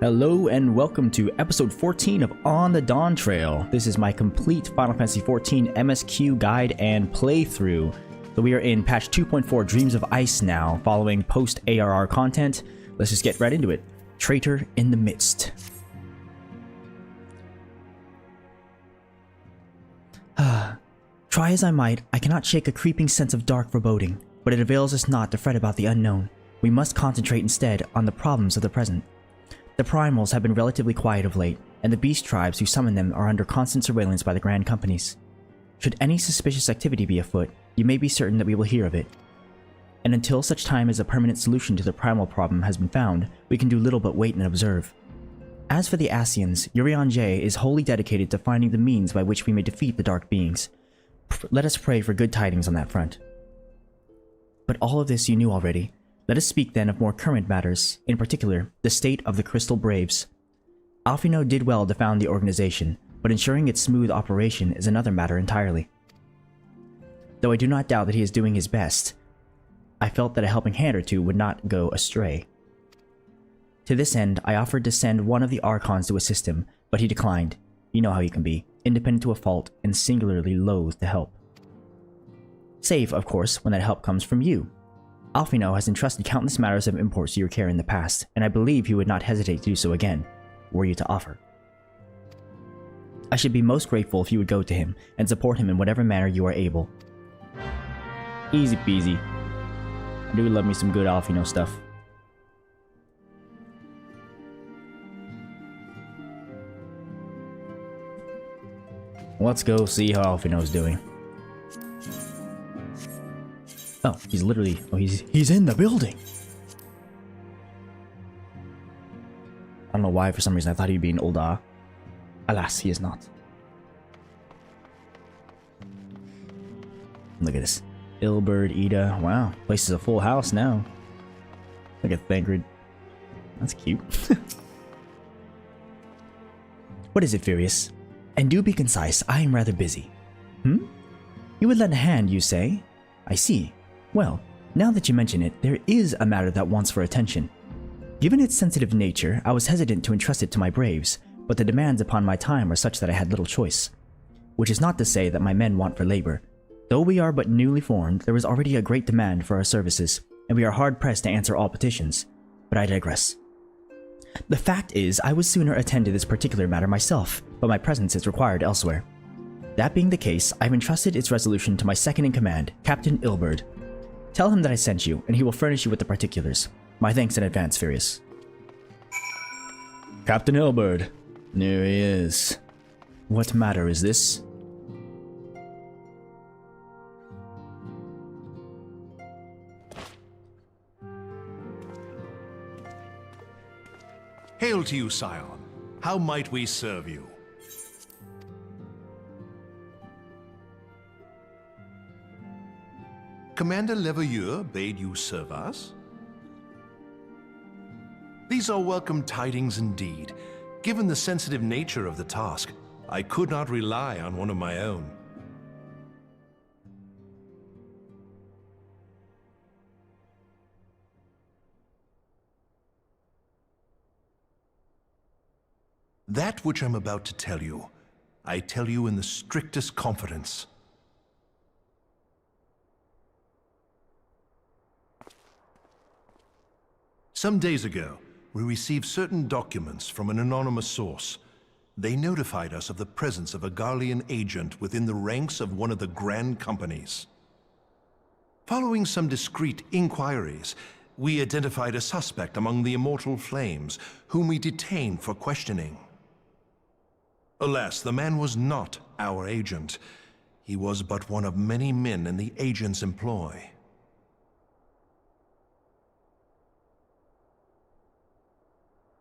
Hello and welcome to episode 14 of On the Dawntrail. This is my complete Final Fantasy XIV MSQ guide and playthrough. So we are in patch 2.4 Dreams of Ice now, following post ARR content. Let's just get right into it. Traitor in the Midst. Try as I might, I cannot shake a creeping sense of dark foreboding, but it avails us not to fret about the unknown. We must concentrate instead on the problems of the present. The primals have been relatively quiet of late, and the beast tribes who summon them are under constant surveillance by the grand companies. Should any suspicious activity be afoot, you may be certain that we will hear of it. And until such time as a permanent solution to the primal problem has been found, we can do little but wait and observe. As for the Ascians, Urianger is wholly dedicated to finding the means by which we may defeat the dark beings. Let us pray for good tidings on that front. But all of this you knew already. Let us speak then of more current matters, in particular, the state of the Crystal Braves. Alphino did well to found the organization, but ensuring its smooth operation is another matter entirely. Though I do not doubt that he is doing his best, I felt that a helping hand or two would not go astray. To this end, I offered to send one of the Archons to assist him, but he declined. You know how he can be, independent to a fault, and singularly loath to help. Save, of course, when that help comes from you. Alphino has entrusted countless matters of import to your care in the past, and I believe he would not hesitate to do so again, were you to offer. I should be most grateful if you would go to him, and support him in whatever manner you are able. Easy peasy. I do love me some good Alphino stuff. Let's go see how Alphino's doing. Oh, he's literally... Oh, he's in the building! I don't know why, for some reason, I thought he'd be an Ul'dah. Alas, he is not. Look at this. Ilberd, Ida. Wow, place is a full house now. Look at Thancred. That's cute. What is it, Furious? And do be concise, I am rather busy. You would lend a hand, you say? I see. Well, now that you mention it, there is a matter that wants for attention. Given its sensitive nature, I was hesitant to entrust it to my braves, but the demands upon my time are such that I had little choice. Which is not to say that my men want for labor. Though we are but newly formed, there is already a great demand for our services, and we are hard-pressed to answer all petitions. But I digress. The fact is, I would sooner attend to this particular matter myself, but my presence is required elsewhere. That being the case, I've entrusted its resolution to my second-in-command, Captain Ilberd. Tell him that I sent you, and he will furnish you with the particulars. My thanks in advance, Furious. Captain Ilberd. There he is. What matter is this? Hail to you, Scion. How might we serve you? Commander Leveilleur bade you serve us? These are welcome tidings indeed. Given the sensitive nature of the task, I could not rely on one of my own. That which I'm about to tell you, I tell you in the strictest confidence. Some days ago, we received certain documents from an anonymous source. They notified us of the presence of a Garlean agent within the ranks of one of the grand companies. Following some discreet inquiries, we identified a suspect among the immortal flames, whom we detained for questioning. Alas, the man was not our agent. He was but one of many men in the agent's employ.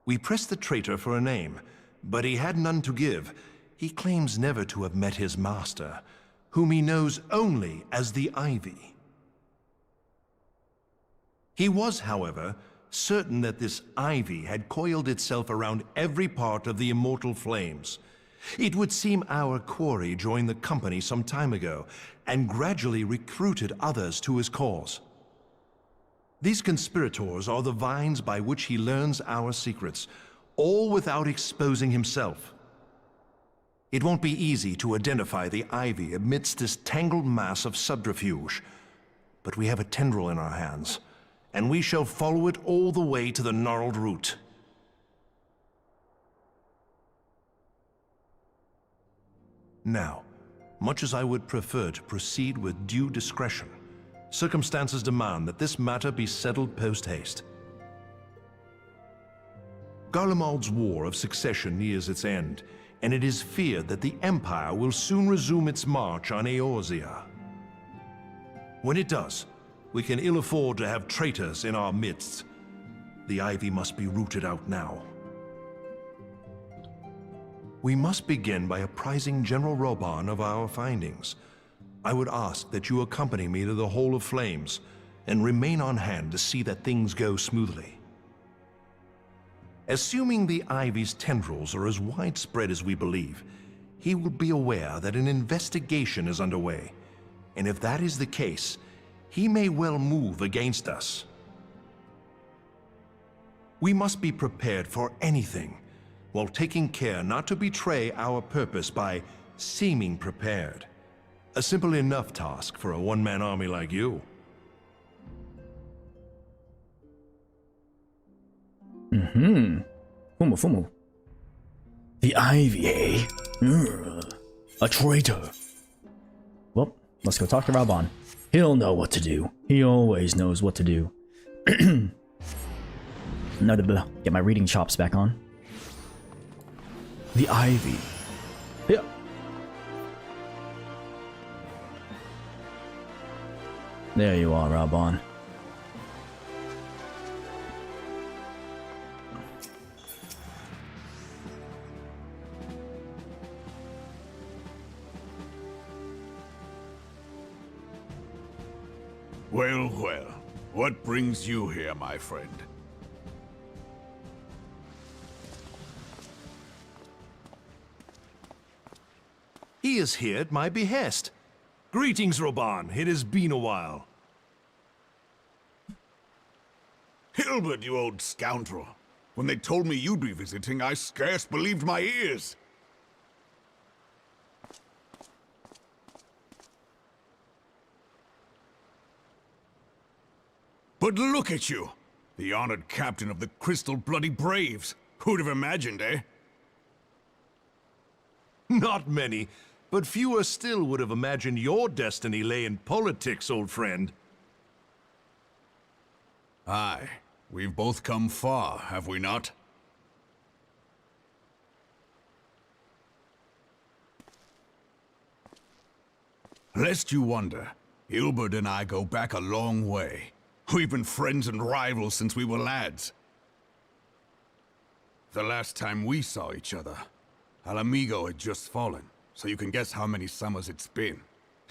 We pressed the traitor for a name, but he had none to give. He claims never to have met his master, whom he knows only as the Ivy. He was, however, certain that this Ivy had coiled itself around every part of the immortal flames. It would seem our quarry joined the company some time ago, and gradually recruited others to his cause. These conspirators are the vines by which he learns our secrets, all without exposing himself. It won't be easy to identify the ivy amidst this tangled mass of subterfuge, but we have a tendril in our hands, and we shall follow it all the way to the gnarled root. Now, much as I would prefer to proceed with due discretion, circumstances demand that this matter be settled post-haste. Garlemald's War of Succession nears its end, and it is feared that the Empire will soon resume its march on Eorzea. When it does, we can ill afford to have traitors in our midst. The ivy must be rooted out now. We must begin by apprising General Roban of our findings. I would ask that you accompany me to the Hall of Flames and remain on hand to see that things go smoothly. Assuming the ivy's tendrils are as widespread as we believe, he will be aware that an investigation is underway, and if that is the case, he may well move against us. We must be prepared for anything, while taking care not to betray our purpose by seeming prepared. A simple enough task for a one-man army like you. Fumu. The ivy, eh? A traitor. Well, let's go talk to Raban. He'll know what to do. He always knows what to do. Get my reading chops back on. The ivy. Yeah. There you are, Raban. Well, well. What brings you here, my friend? He is here at my behest. Greetings, Roban. It has been a while. Hilbert, you old scoundrel. When they told me you'd be visiting, I scarce believed my ears. But look at you! The honored captain of the Crystal Bloody Braves. Who'd have imagined, eh? Not many, but fewer still would have imagined your destiny lay in politics, old friend. Aye. We've both come far, have we not? Lest you wonder, Hilbert and I go back a long way. We've been friends and rivals since we were lads. The last time we saw each other, Alamigo had just fallen, so you can guess how many summers it's been.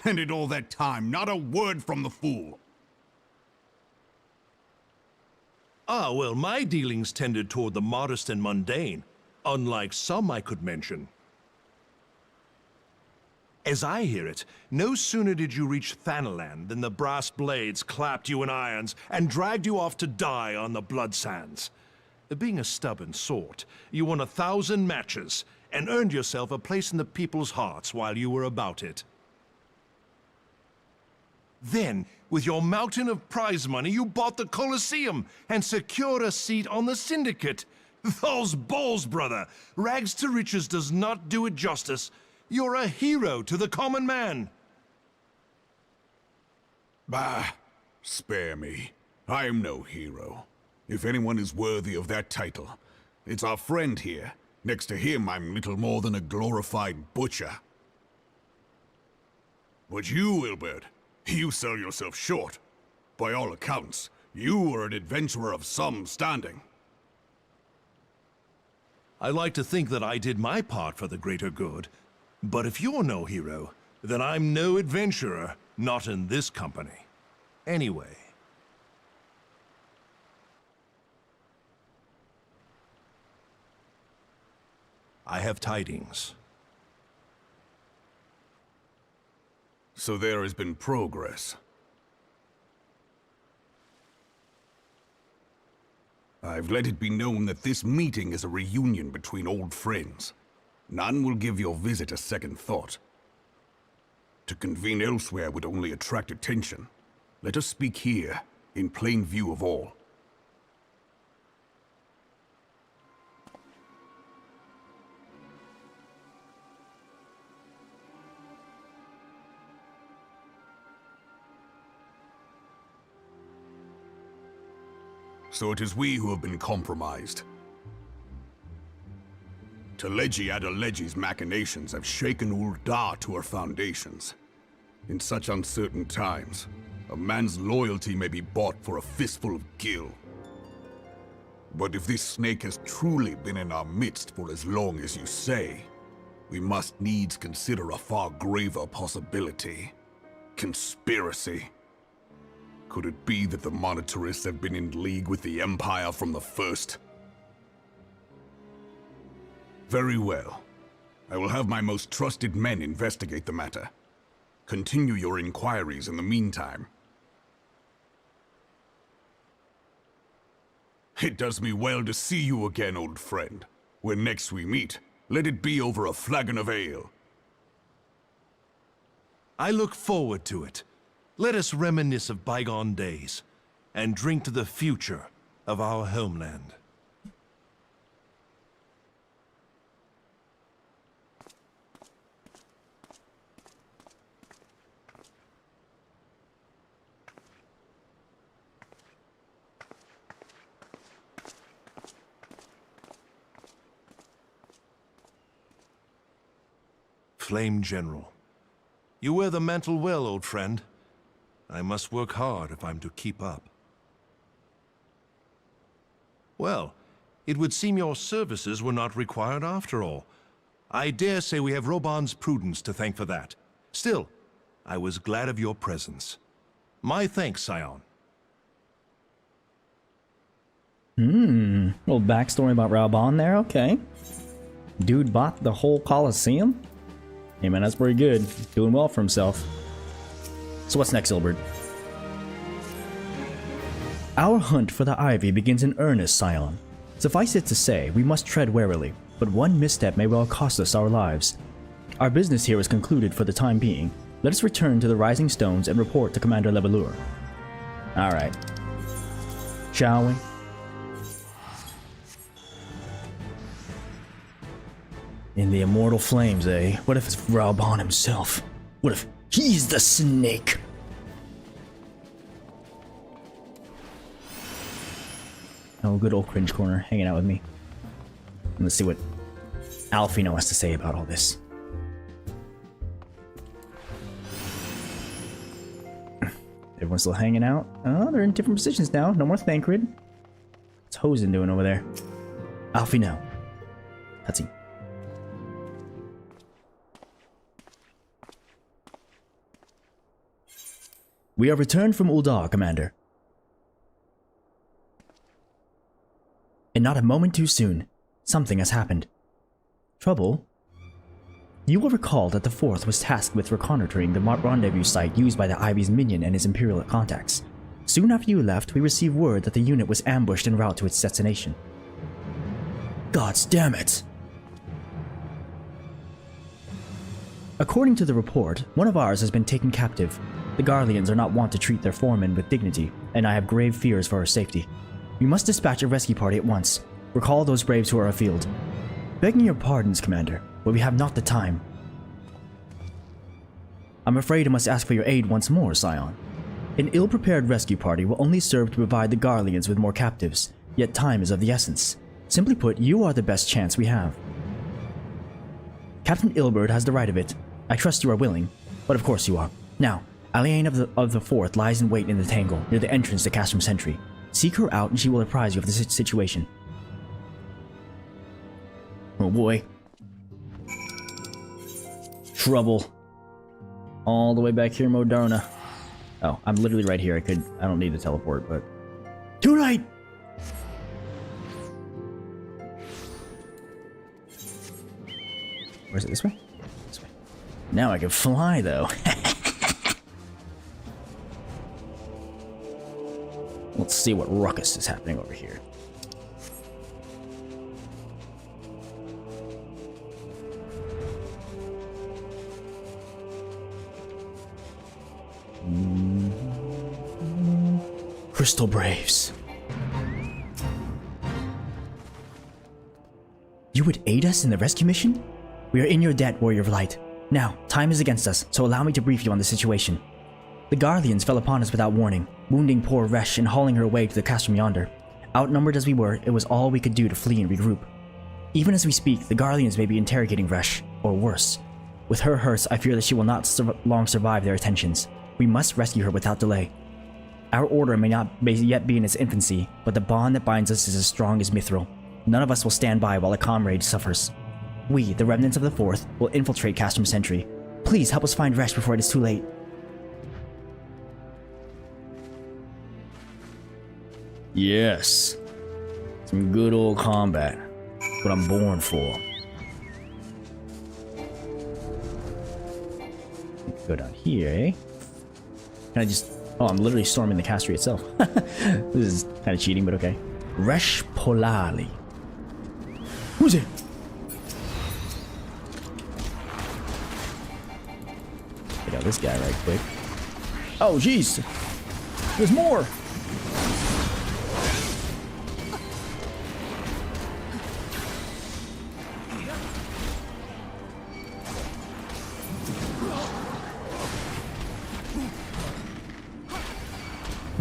And in all that time, not a word from the fool. Ah, well, my dealings tended toward the modest and mundane, unlike some I could mention. As I hear it, no sooner did you reach Thanalan than the brass blades clapped you in irons and dragged you off to die on the blood sands. Being a stubborn sort, you won 1,000 matches and earned yourself a place in the people's hearts while you were about it. Then, with your mountain of prize money, you bought the Colosseum and secured a seat on the Syndicate. Those balls, brother! Rags to riches does not do it justice. You're a hero to the common man. Bah, spare me. I'm no hero. If anyone is worthy of that title, it's our friend here. Next to him, I'm little more than a glorified butcher. But you, Hilbert, you sell yourself short. By all accounts, you are an adventurer of some standing. I like to think that I did my part for the greater good. But if you're no hero, then I'm no adventurer, not in this company. Anyway. I have tidings. So there has been progress. I've let it be known that this meeting is a reunion between old friends. None will give your visit a second thought. To convene elsewhere would only attract attention. Let us speak here, in plain view of all. So it is we who have been compromised. Teleji Adeleji's machinations have shaken Ul'dah to her foundations. In such uncertain times, a man's loyalty may be bought for a fistful of gil. But if this snake has truly been in our midst for as long as you say, we must needs consider a far graver possibility. Conspiracy. Could it be that the monitorists have been in league with the Empire from the first? Very well. I will have my most trusted men investigate the matter. Continue your inquiries in the meantime. It does me well to see you again, old friend. When next we meet, let it be over a flagon of ale. I look forward to it. Let us reminisce of bygone days, and drink to the future of our homeland. Flame General, you wear the mantle well, old friend. I must work hard if I'm to keep up. Well, it would seem your services were not required after all. I dare say we have Roban's prudence to thank for that. Still, I was glad of your presence. My thanks, Scion. Little backstory about Raubon there, okay. Dude bought the whole Colosseum? Hey man, that's pretty good. Doing well for himself. So what's next, Ilbert? Our hunt for the Ivy begins in earnest, Scion. Suffice it to say, we must tread warily, but one misstep may well cost us our lives. Our business here is concluded for the time being. Let us return to the Rising Stones and report to Commander Levelure. Alright. Shall we? In the immortal flames, eh? What if it's Raubon himself? What if he's the snake? Oh, good old Cringe Corner hanging out with me. Let's see what Alfino has to say about all this. Everyone's still hanging out. Oh, they're in different positions now. No more Thancred. What's Hosen doing over there? Alfino. Cutscene. We have returned from Ul'dah, Commander. And not a moment too soon. Something has happened. Trouble? You will recall that the Fourth was tasked with reconnoitering the rendezvous site used by the Ivy's minion and his Imperial contacts. Soon after you left, we received word that the unit was ambushed en route to its destination. Gods damn it! According to the report, one of ours has been taken captive. The Garleans are not wont to treat their foremen with dignity, and I have grave fears for her safety. We must dispatch a rescue party at once. Recall those braves who are afield. Begging your pardons, Commander, but we have not the time. I'm afraid I must ask for your aid once more, Scion. An ill-prepared rescue party will only serve to provide the Garleans with more captives, yet time is of the essence. Simply put, you are the best chance we have. Captain Ilbert has the right of it. I trust you are willing, but of course you are. Now, Aliane of the Fourth lies in wait in the Tangle, near the entrance to Castrum Sentry. Seek her out and she will apprise you of the situation. Oh boy. Trouble. All the way back here, Moderna. Oh, I'm literally right here. I don't need to teleport, but... Too late! Where's it? This way? This way. Now I can fly, though. Let's see what ruckus is happening over here. Crystal Braves. You would aid us in the rescue mission? We are in your debt, Warrior of Light. Now, time is against us, so allow me to brief you on the situation. The Garleans fell upon us without warning, wounding poor Resh and hauling her away to the castrum yonder. Outnumbered as we were, it was all we could do to flee and regroup. Even as we speak, the Garleans may be interrogating Resh, or worse. With her hurts, I fear that she will not long survive their attentions. We must rescue her without delay. Our order may yet be in its infancy, but the bond that binds us is as strong as mithril. None of us will stand by while a comrade suffers. We, the remnants of the Fourth, will infiltrate Castrum Sentry. Please help us find Resh before it is too late. Yes. Some good old combat. What I'm born for. Go down here, eh? Can I just... Oh, I'm literally storming the castery itself. This is kind of cheating, but okay. Resh Polali. Who's it? Take out this guy right quick. Oh, jeez. There's more.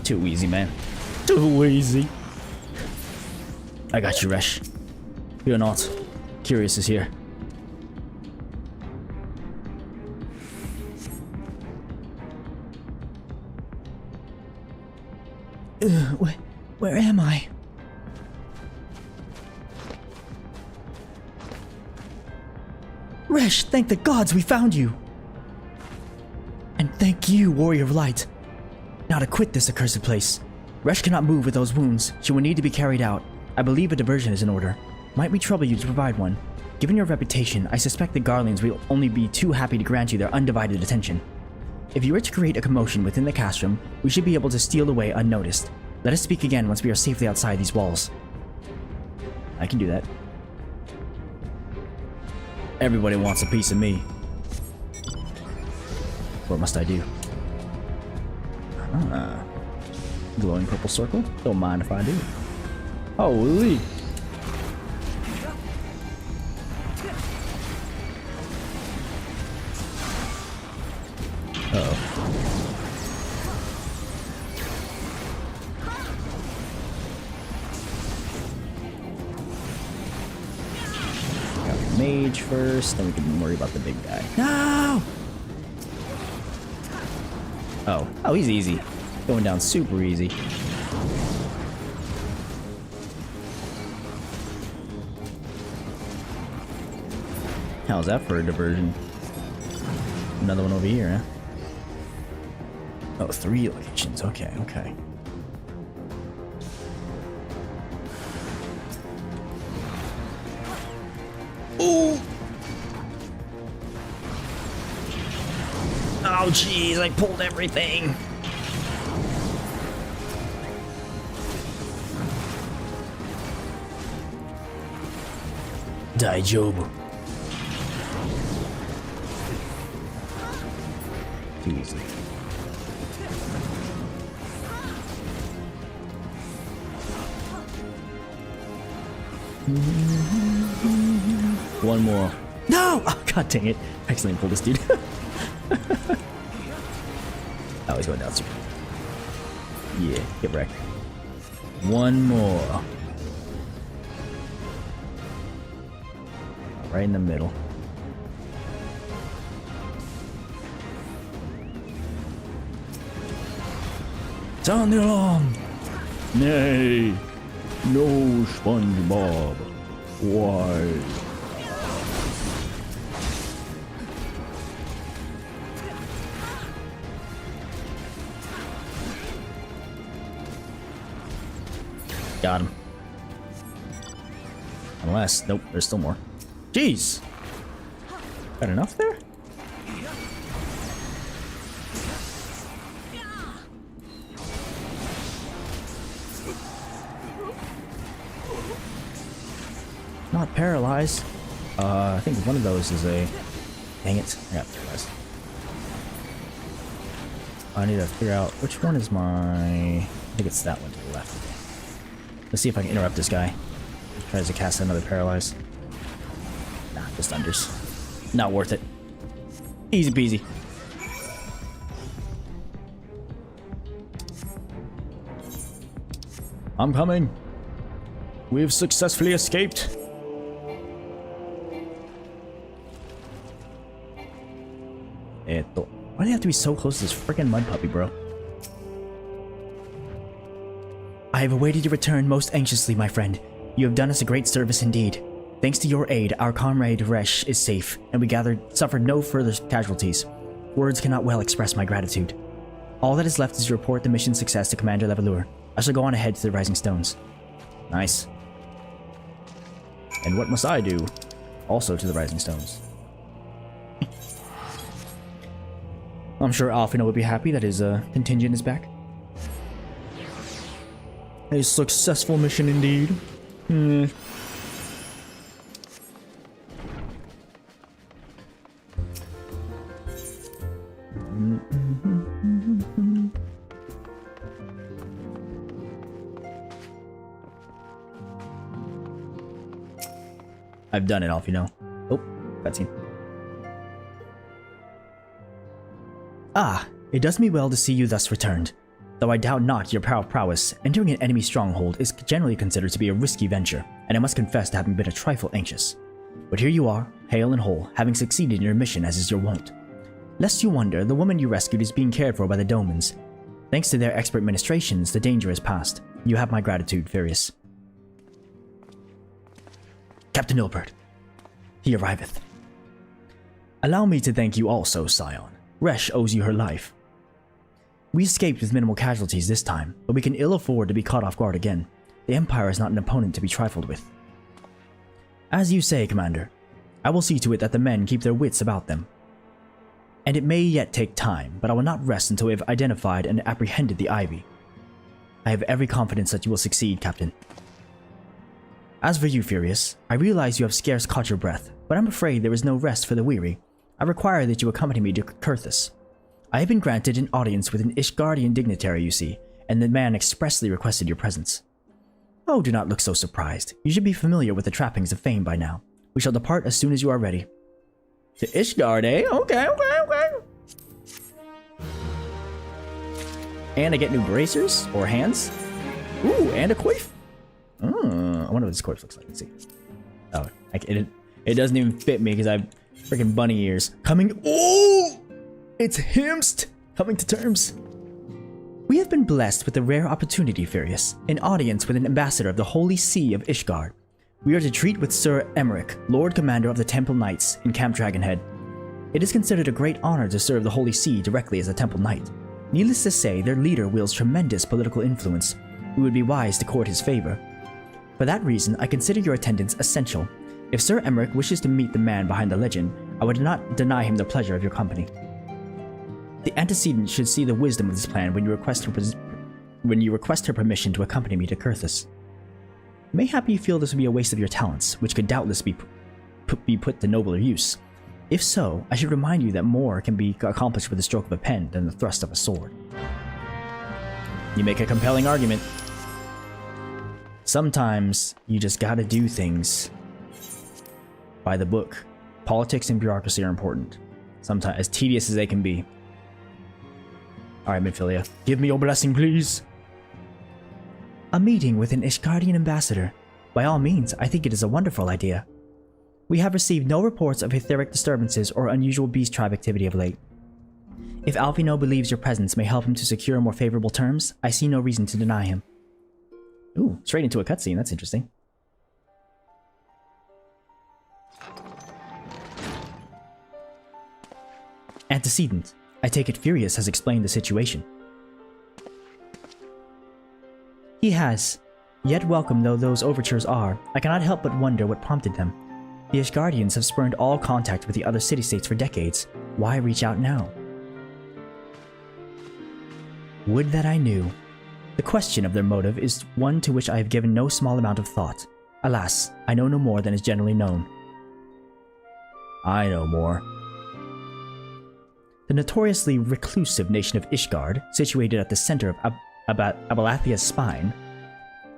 Too easy, man. Too easy. I got you, Resh. Fear not. Curious is here. Where am I? Resh, thank the gods we found you. And thank you, Warrior of Light. Now to quit this accursed place. Resh cannot move with those wounds. She will need to be carried out. I believe a diversion is in order. Might we trouble you to provide one? Given your reputation, I suspect the Garleans will only be too happy to grant you their undivided attention. If you were to create a commotion within the castrum, we should be able to steal away unnoticed. Let us speak again once we are safely outside these walls. I can do that. Everybody wants a piece of me. What must I do? Glowing purple circle? Don't mind if I do. Holy! Uh-oh. Got the mage first, then we can worry about the big guy. No! Oh, he's easy. Going down super easy. How's that for a diversion? Another one over here, huh? Oh, 3 locations. Okay, okay. Ooh! Oh, jeez, I pulled everything. Daijobu. Too easy. One more. No! Oh, god dang it. I accidentally pulled this dude. Oh, he's going downstairs. Yeah, get wrecked. One more. Right in the middle. Sound the alarm! Nay, no SpongeBob. Why? Got him. Unless, nope, there's still more. Jeez! Got enough there? Not paralyzed. I think one of those is a... Dang it. I got paralyzed. I need to figure out which one is my... think it's that one to the left. Let's see if I can interrupt this guy. He tries to cast another paralyze. Nah, just unders. Not worth it. Easy peasy. I'm coming. We've successfully escaped. Why do you have to be so close to this freaking mud puppy, bro? I have awaited your return most anxiously, my friend. You have done us a great service indeed. Thanks to your aid, our comrade Resh is safe, and we suffered no further casualties. Words cannot well express my gratitude. All that is left is to report the mission's success to Commander Leveilleur. I shall go on ahead to the Rising Stones. Nice. And what must I do? Also to the Rising Stones. I'm sure Alphino would be happy that his contingent is back. A successful mission indeed. I've done it, Alphino. Oh, cutscene. Ah, it does me well to see you thus returned. Though I doubt not your prowess, entering an enemy stronghold is generally considered to be a risky venture, and I must confess to having been a trifle anxious. But here you are, hale and whole, having succeeded in your mission as is your wont. Lest you wonder, the woman you rescued is being cared for by the Domans. Thanks to their expert ministrations, the danger is past. You have my gratitude, Furious. Captain Ilbert. He arriveth. Allow me to thank you also, Scion. Resh owes you her life. We escaped with minimal casualties this time, but we can ill afford to be caught off guard again. The Empire is not an opponent to be trifled with. As you say, Commander, I will see to it that the men keep their wits about them. And it may yet take time, but I will not rest until we have identified and apprehended the Ivy. I have every confidence that you will succeed, Captain. As for you, Furious, I realize you have scarce caught your breath, but I'm afraid there is no rest for the weary. I require that you accompany me to Kurthus. I have been granted an audience with an Ishgardian dignitary, you see, and the man expressly requested your presence. Oh, do not look so surprised. You should be familiar with the trappings of fame by now. We shall depart as soon as you are ready. To Ishgard, eh? Okay. And I get new bracers or hands. Ooh, and a coif. I wonder what this coif looks like. Let's see. Oh, it doesn't even fit me because I have freaking bunny ears. Oh! It's Hemp! Coming to terms. We have been blessed with the rare opportunity, Furious, an audience with an ambassador of the Holy See of Ishgard. We are to treat with Sir Emmerich, Lord Commander of the Temple Knights in Camp Dragonhead. It is considered a great honor to serve the Holy See directly as a Temple Knight. Needless to say, their leader wields tremendous political influence. We would be wise to court his favor. For that reason, I consider your attendance essential. If Sir Emmerich wishes to meet the man behind the legend, I would not deny him the pleasure of your company. The antecedent should see the wisdom of this plan when you request her permission to accompany me to Kurthus. Mayhap you feel this would be a waste of your talents, which could doubtless be put to nobler use. If so, I should remind you that more can be accomplished with the stroke of a pen than the thrust of a sword. You make a compelling argument. Sometimes you just gotta do things by the book. Politics and bureaucracy are important, sometimes as tedious as they can be. Alright, Midfilia, give me your blessing, please. A meeting with an Ishgardian ambassador. By all means, I think it is a wonderful idea. We have received no reports of etheric disturbances or unusual beast tribe activity of late. If Alphino believes your presence may help him to secure more favorable terms, I see no reason to deny him. Ooh, straight into a cutscene, that's interesting. Antecedent. I take it Furious has explained the situation. He has. Yet welcome though those overtures are, I cannot help but wonder what prompted them. The Ishgardians have spurned all contact with the other city-states for decades. Why reach out now? Would that I knew. The question of their motive is one to which I have given no small amount of thought. Alas, I know no more than is generally known. I know more. The notoriously reclusive nation of Ishgard, situated at the center of Abalathia's spine,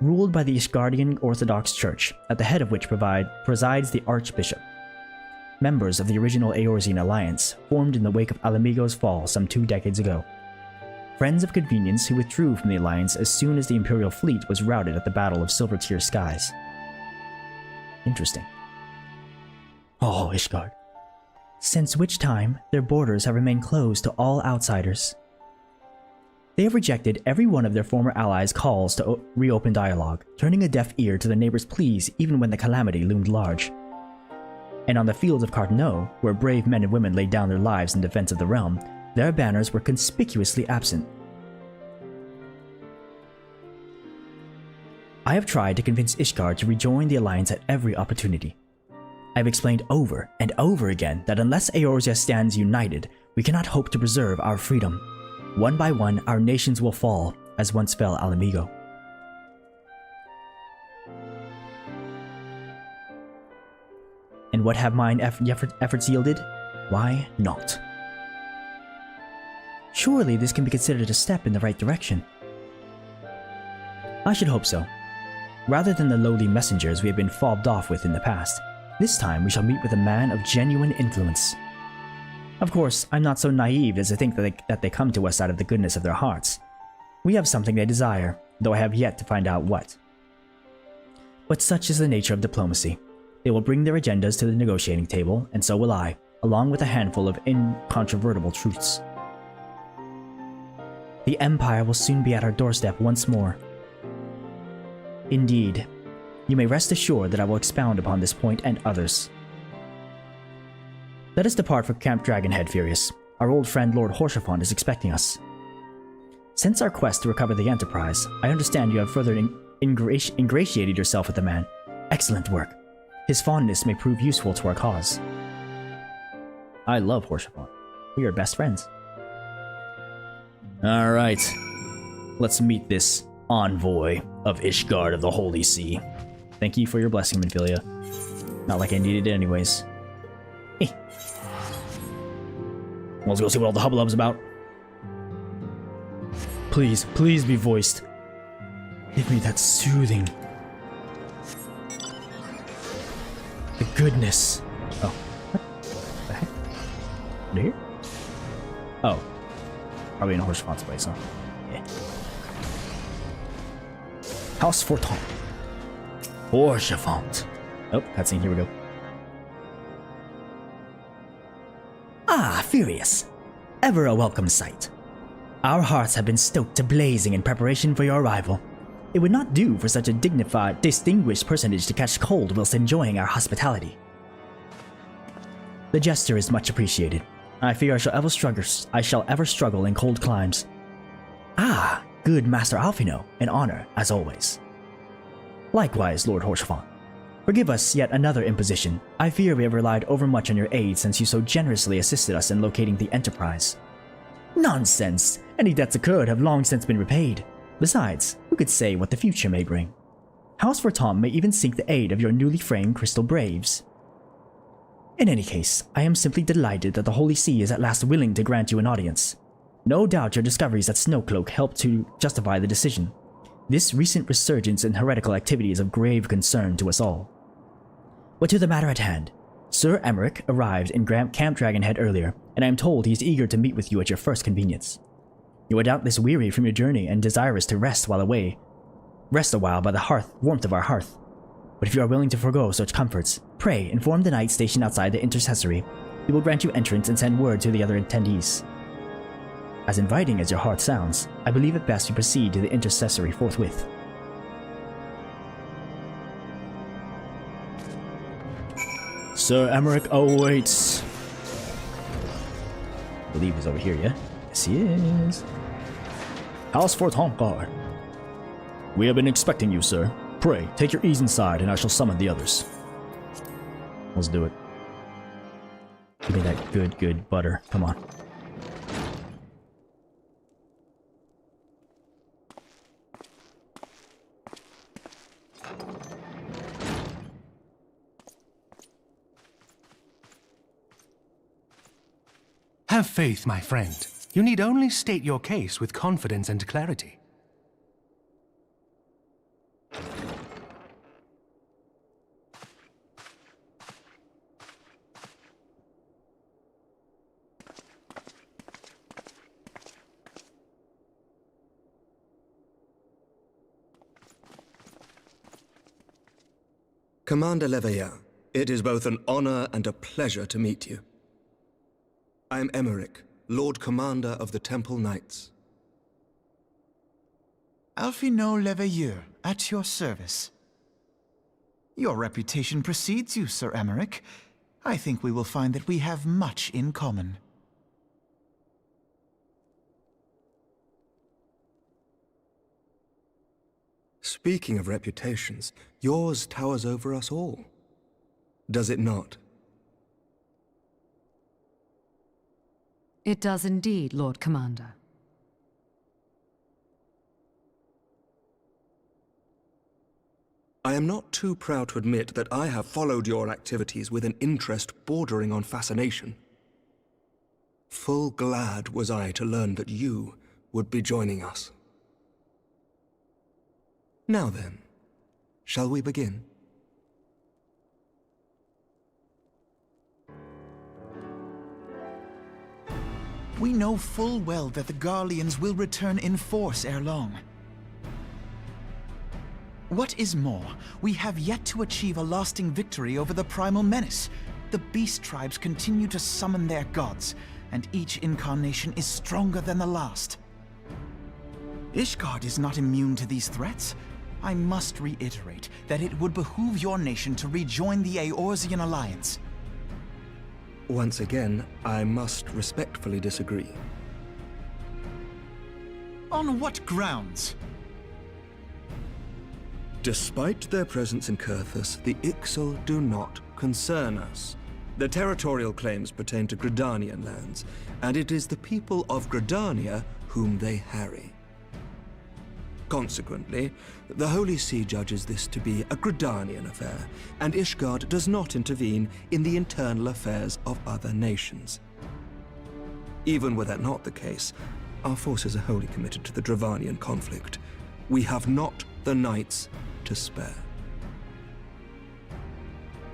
ruled by the Ishgardian Orthodox Church, at the head of which presides the Archbishop. Members of the original Eorzean Alliance formed in the wake of Alamigo's fall some 2 decades ago. Friends of convenience who withdrew from the Alliance as soon as the Imperial fleet was routed at the Battle of Silver Tear Skies. Interesting. Oh, Ishgard. Since which time, their borders have remained closed to all outsiders. They have rejected every one of their former allies' calls to reopen dialogue, turning a deaf ear to their neighbors' pleas even when the calamity loomed large. And on the fields of Carteneau, where brave men and women laid down their lives in defense of the realm, their banners were conspicuously absent. I have tried to convince Ishgard to rejoin the Alliance at every opportunity. I have explained over and over again that unless Eorzea stands united, we cannot hope to preserve our freedom. One by one, our nations will fall, as once fell Alamigo. And what have mine efforts yielded? Why not? Surely this can be considered a step in the right direction. I should hope so. Rather than the lowly messengers we have been fobbed off with in the past, this time we shall meet with a man of genuine influence. Of course, I'm not so naive as to think that they come to us out of the goodness of their hearts. We have something they desire, though I have yet to find out what. But such is the nature of diplomacy. They will bring their agendas to the negotiating table, and so will I, along with a handful of incontrovertible truths. The Empire will soon be at our doorstep once more. Indeed, you may rest assured that I will expound upon this point and others. Let us depart for Camp Dragonhead, Furious. Our old friend Lord Horshaphon is expecting us. Since our quest to recover the Enterprise, I understand you have further ingratiated yourself with the man. Excellent work. His fondness may prove useful to our cause. I love Horshaphon. We are best friends. Alright. Let's meet this envoy of Ishgard of the Holy Sea. Thank you for your blessing, Minfilia. Not like I needed it anyways. Let's go see what all the hubbub's about. Please, please be voiced. Give me that soothing. The goodness. Oh. What the heck? Under here? Oh. Probably in Horshaphon's place, huh? Yeah. House Forton. Horshaphon. Oh, cutscene, here we go. Ah, Furious. Ever a welcome sight. Our hearts have been stoked to blazing in preparation for your arrival. It would not do for such a dignified, distinguished personage to catch cold whilst enjoying our hospitality. The gesture is much appreciated. I fear I shall ever struggle in cold climes. Ah, good Master Alphino, an honor, as always. Likewise, Lord Horshaphon. Forgive us yet another imposition. I fear we have relied overmuch on your aid since you so generously assisted us in locating the Enterprise. Nonsense! Any debts incurred have long since been repaid. Besides, who could say what the future may bring? House Forton may even seek the aid of your newly framed Crystal Braves. In any case, I am simply delighted that the Holy See is at last willing to grant you an audience. No doubt your discoveries at Snowcloak helped to justify the decision. This recent resurgence in heretical activity is of grave concern to us all. But to the matter at hand. Sir Emmerich arrived in Camp Dragonhead earlier, and I am told he is eager to meet with you at your first convenience. You are doubtless weary from your journey and desirous to rest a while by the warmth of our hearth. But if you are willing to forego such comforts, pray inform the knight stationed outside the intercessory. He will grant you entrance and send word to the other attendees. As inviting as your heart sounds, I believe it best we proceed to the intercessory forthwith. Sir Emmerich awaits. I believe he's over here, yeah? Yes, he is. House Forton Guard. We have been expecting you, sir. Pray, take your ease inside, and I shall summon the others. Let's do it. Give me that good butter. Come on. Have faith, my friend. You need only state your case with confidence and clarity. Commander Leveilleur, it is both an honor and a pleasure to meet you. I am Emmerich, Lord Commander of the Temple Knights. Alphino Leveilleur, at your service. Your reputation precedes you, Sir Emmerich. I think we will find that we have much in common. Speaking of reputations, yours towers over us all. Does it not? It does indeed, Lord Commander. I am not too proud to admit that I have followed your activities with an interest bordering on fascination. Full glad was I to learn that you would be joining us. Now then, shall we begin? We know full well that the Garleans will return in force ere long. What is more, we have yet to achieve a lasting victory over the primal menace. The beast tribes continue to summon their gods, and each incarnation is stronger than the last. Ishgard is not immune to these threats. I must reiterate that it would behoove your nation to rejoin the Eorzean Alliance. Once again, I must respectfully disagree. On what grounds? Despite their presence in Kurthus, the Ixal do not concern us. Their territorial claims pertain to Gridanian lands, and it is the people of Gridania whom they harry. Consequently, the Holy See judges this to be a Gridanian affair, and Ishgard does not intervene in the internal affairs of other nations. Even were that not the case, our forces are wholly committed to the Dravanian conflict. We have not the knights to spare.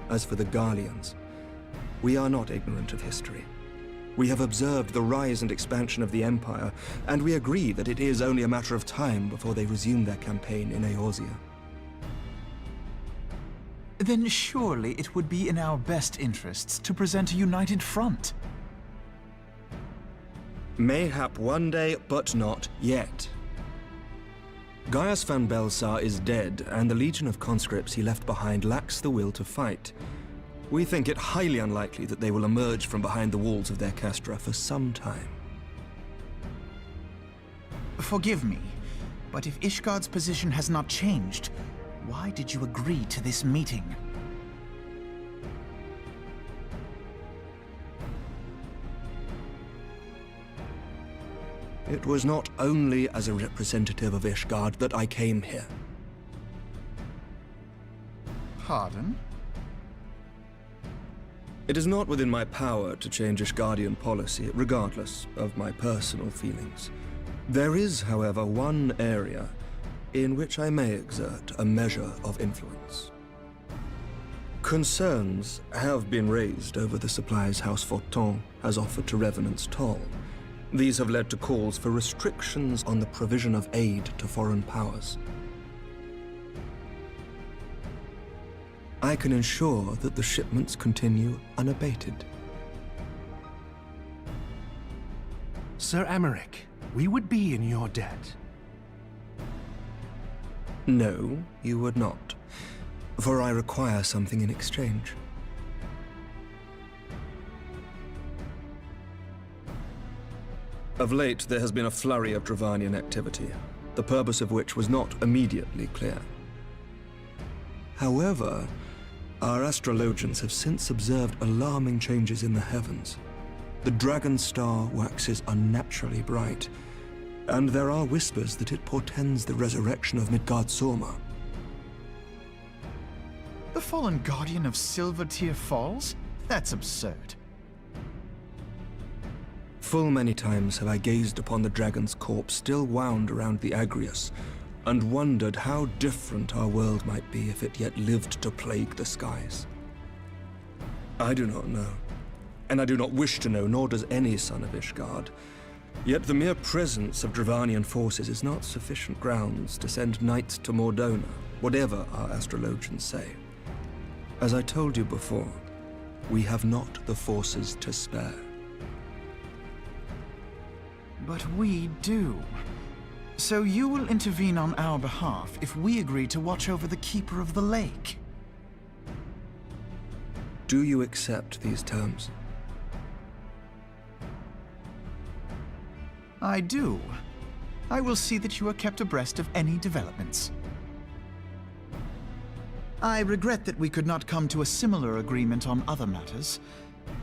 As for the Garleans, we are not ignorant of history. We have observed the rise and expansion of the Empire, and we agree that it is only a matter of time before they resume their campaign in Eorzea. Then surely it would be in our best interests to present a united front. Mayhap one day, but not yet. Gaius van Belsar is dead, and the legion of conscripts he left behind lacks the will to fight. We think it highly unlikely that they will emerge from behind the walls of their castra for some time. Forgive me, but if Ishgard's position has not changed, why did you agree to this meeting? It was not only as a representative of Ishgard that I came here. Pardon? It is not within my power to change Ishgardian policy, regardless of my personal feelings. There is, however, one area in which I may exert a measure of influence. Concerns have been raised over the supplies House Fortin has offered to Revenant's Toll. These have led to calls for restrictions on the provision of aid to foreign powers. I can ensure that the shipments continue unabated. Sir Emmerich, we would be in your debt. No, you would not, for I require something in exchange. Of late, there has been a flurry of Dravanian activity, the purpose of which was not immediately clear. However, our astrologians have since observed alarming changes in the heavens. The dragon star waxes unnaturally bright, and there are whispers that it portends the resurrection of Midgard-Sorma. The fallen guardian of Silvertear Falls? That's absurd. Full many times have I gazed upon the dragon's corpse still wound around the Agrius, and wondered how different our world might be if it yet lived to plague the skies. I do not know, and I do not wish to know, nor does any son of Ishgard. Yet the mere presence of Dravanian forces is not sufficient grounds to send knights to Mordona, whatever our astrologians say. As I told you before, we have not the forces to spare. But we do. So you will intervene on our behalf if we agree to watch over the Keeper of the Lake. Do you accept these terms? I do. I will see that you are kept abreast of any developments. I regret that we could not come to a similar agreement on other matters,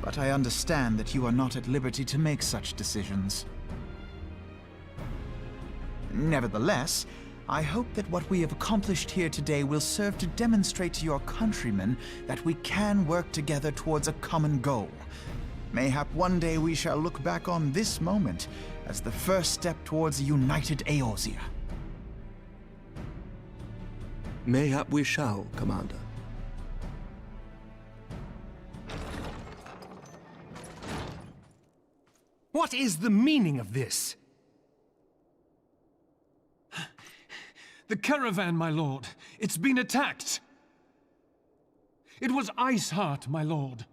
but I understand that you are not at liberty to make such decisions. Nevertheless, I hope that what we have accomplished here today will serve to demonstrate to your countrymen that we can work together towards a common goal. Mayhap one day we shall look back on this moment as the first step towards a united Eorzea. Mayhap we shall, Commander. What is the meaning of this? The caravan, my lord. It's been attacked. It was Iceheart, my lord.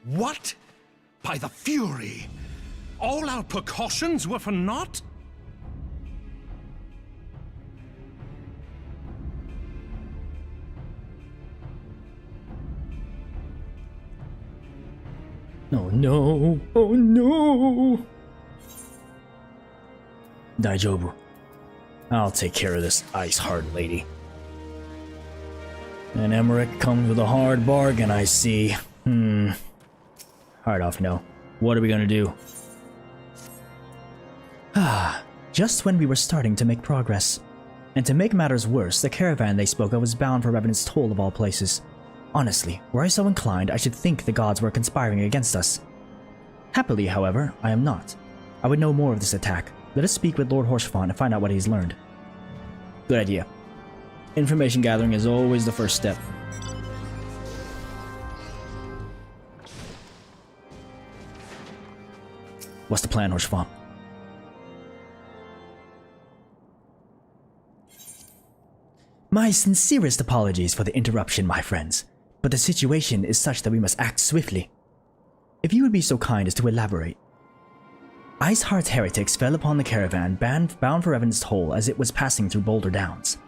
What? By the Fury! All our precautions were for naught? Oh no! Oh no! Daijobu. I'll take care of this Iceheart lady. And Emmerich comes with a hard bargain, I see. Hard off, no. What are we gonna do? Just when we were starting to make progress. And to make matters worse, the caravan they spoke of was bound for Revenant's Toll of all places. Honestly, were I so inclined, I should think the gods were conspiring against us. Happily, however, I am not. I would know more of this attack. Let us speak with Lord Horsefant and find out what he's learned. Good idea. Information gathering is always the first step. What's the plan, Horsefant? My sincerest apologies for the interruption, my friends, but the situation is such that we must act swiftly. If you would be so kind as to elaborate. Iceheart's heretics fell upon the caravan bound for Revenant's Toll as it was passing through Boulder Downs.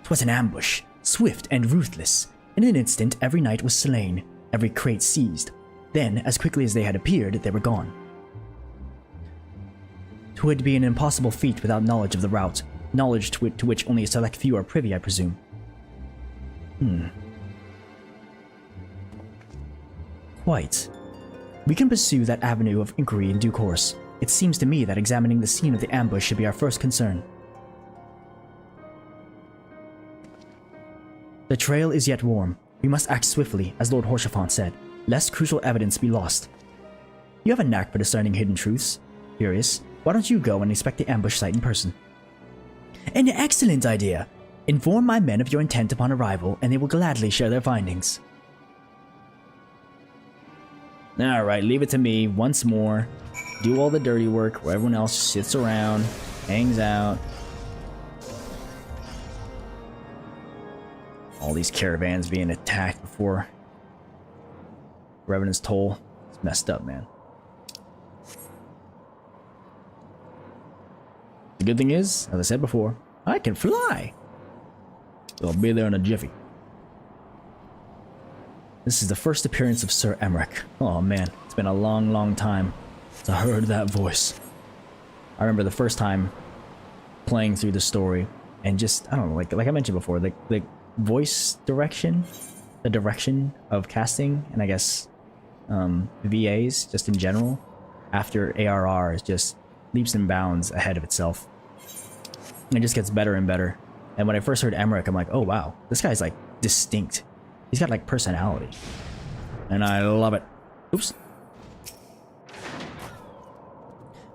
'Twas an ambush, swift and ruthless. In an instant, every knight was slain, every crate seized. Then, as quickly as they had appeared, they were gone. 'Twould be an impossible feat without knowledge of the route, knowledge to which only a select few are privy, I presume. Quite. We can pursue that avenue of inquiry in due course. It seems to me that examining the scene of the ambush should be our first concern. The trail is yet warm. We must act swiftly, as Lord Horsefant said, lest crucial evidence be lost. You have a knack for discerning hidden truths. Curious, why don't you go and inspect the ambush site in person? An excellent idea! Inform my men of your intent upon arrival, and they will gladly share their findings. Alright, leave it to me once more. Do all the dirty work where everyone else sits around, hangs out. All these caravans being attacked before Revenant's Toll. It's messed up, man. The good thing is, as I said before, I can fly. So I'll be there in a jiffy. This is the first appearance of Sir Emmerich. Oh man, it's been a long, long time since I heard that voice. I remember the first time playing through the story and just, I don't know, like I mentioned before, the voice direction, the direction of casting, and I guess VAs just in general, after ARR is just leaps and bounds ahead of itself. And it just gets better and better. And when I first heard Emmerich, I'm like, oh wow, this guy's like distinct. He's got like personality. And I love it. Oops.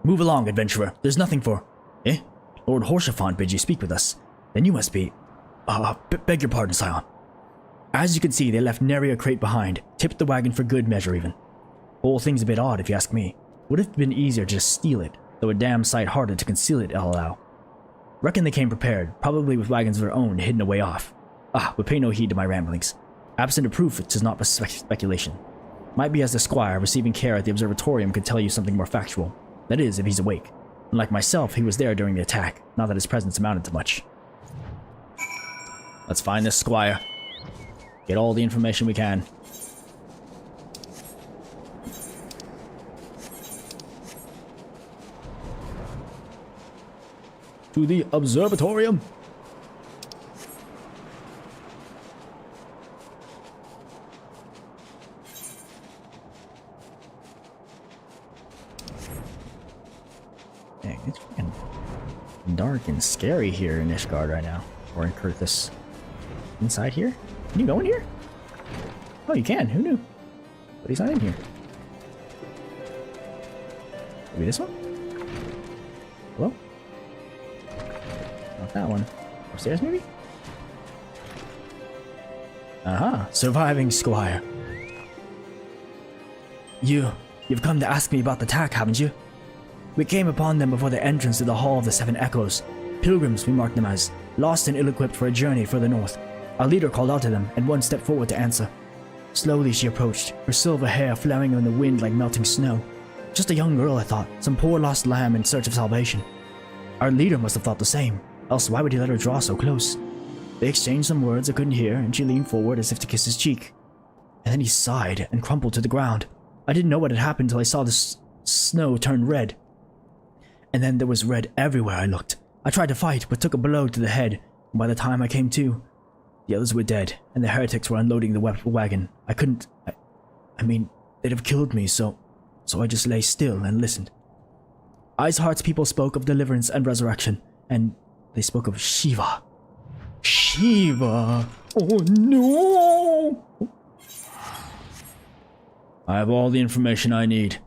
Move along, adventurer. There's nothing for... Eh? Lord Horsefant bids you speak with us. Then you must be... beg your pardon, Scion. As you can see, they left nary a crate behind. Tipped the wagon for good measure, even. Whole thing's a bit odd, if you ask me. Would have been easier to just steal it, though a damn sight harder to conceal it, I'll allow. Reckon they came prepared, probably with wagons of their own hidden away off. But pay no heed to my ramblings. Absent of proof, it is not but speculation. Might be as the squire receiving care at the observatorium could tell you something more factual. That is, if he's awake. Unlike myself, he was there during the attack, not that his presence amounted to much. Let's find this squire. Get all the information we can. To the observatorium. Dang, it's freaking dark and scary here in Ishgard right now. Or in Kurthus. Inside here? Can you go in here? Oh, you can. Who knew? But he's not in here. Maybe this one? Hello? Not that one. Upstairs, maybe? Aha, surviving squire. You've come to ask me about the attack, haven't you? We came upon them before the entrance to the Hall of the Seven Echoes. Pilgrims, we marked them as, lost and ill-equipped for a journey further north. Our leader called out to them, and one stepped forward to answer. Slowly she approached, her silver hair flaring in the wind like melting snow. Just a young girl, I thought, some poor lost lamb in search of salvation. Our leader must have thought the same, else why would he let her draw so close? They exchanged some words I couldn't hear, and she leaned forward as if to kiss his cheek. And then he sighed and crumpled to the ground. I didn't know what had happened till I saw the snow turn red. And then there was red everywhere I looked. I tried to fight, but took a blow to the head, and by the time I came to, the others were dead, and the heretics were unloading the wagon. I mean, they'd have killed me, so I just lay still and listened. Iceheart's people spoke of deliverance and resurrection, and they spoke of Shiva. Shiva! Oh no! I have all the information I need.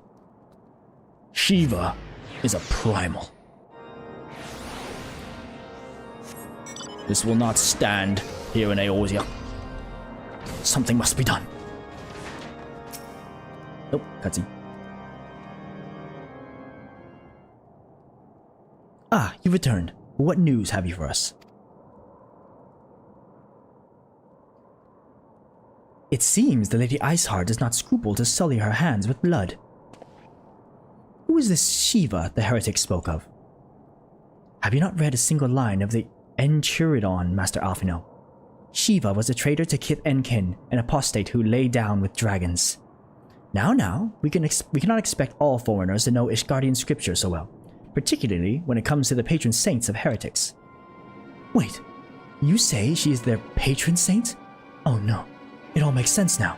Shiva is a primal. This will not stand here in Eorzea. Something must be done. Nope, cutscene. Ah, you returned. What news have you for us? It seems the Lady Iceheart does not scruple to sully her hands with blood. Who is this Shiva the heretic spoke of? Have you not read a single line of the Enchiridion, Master Alphino? Shiva was a traitor to kith and kin, an apostate who lay down with dragons. Now, we cannot expect all foreigners to know Ishgardian scripture so well, particularly when it comes to the patron saints of heretics. Wait, you say she is their patron saint? Oh no, it all makes sense now.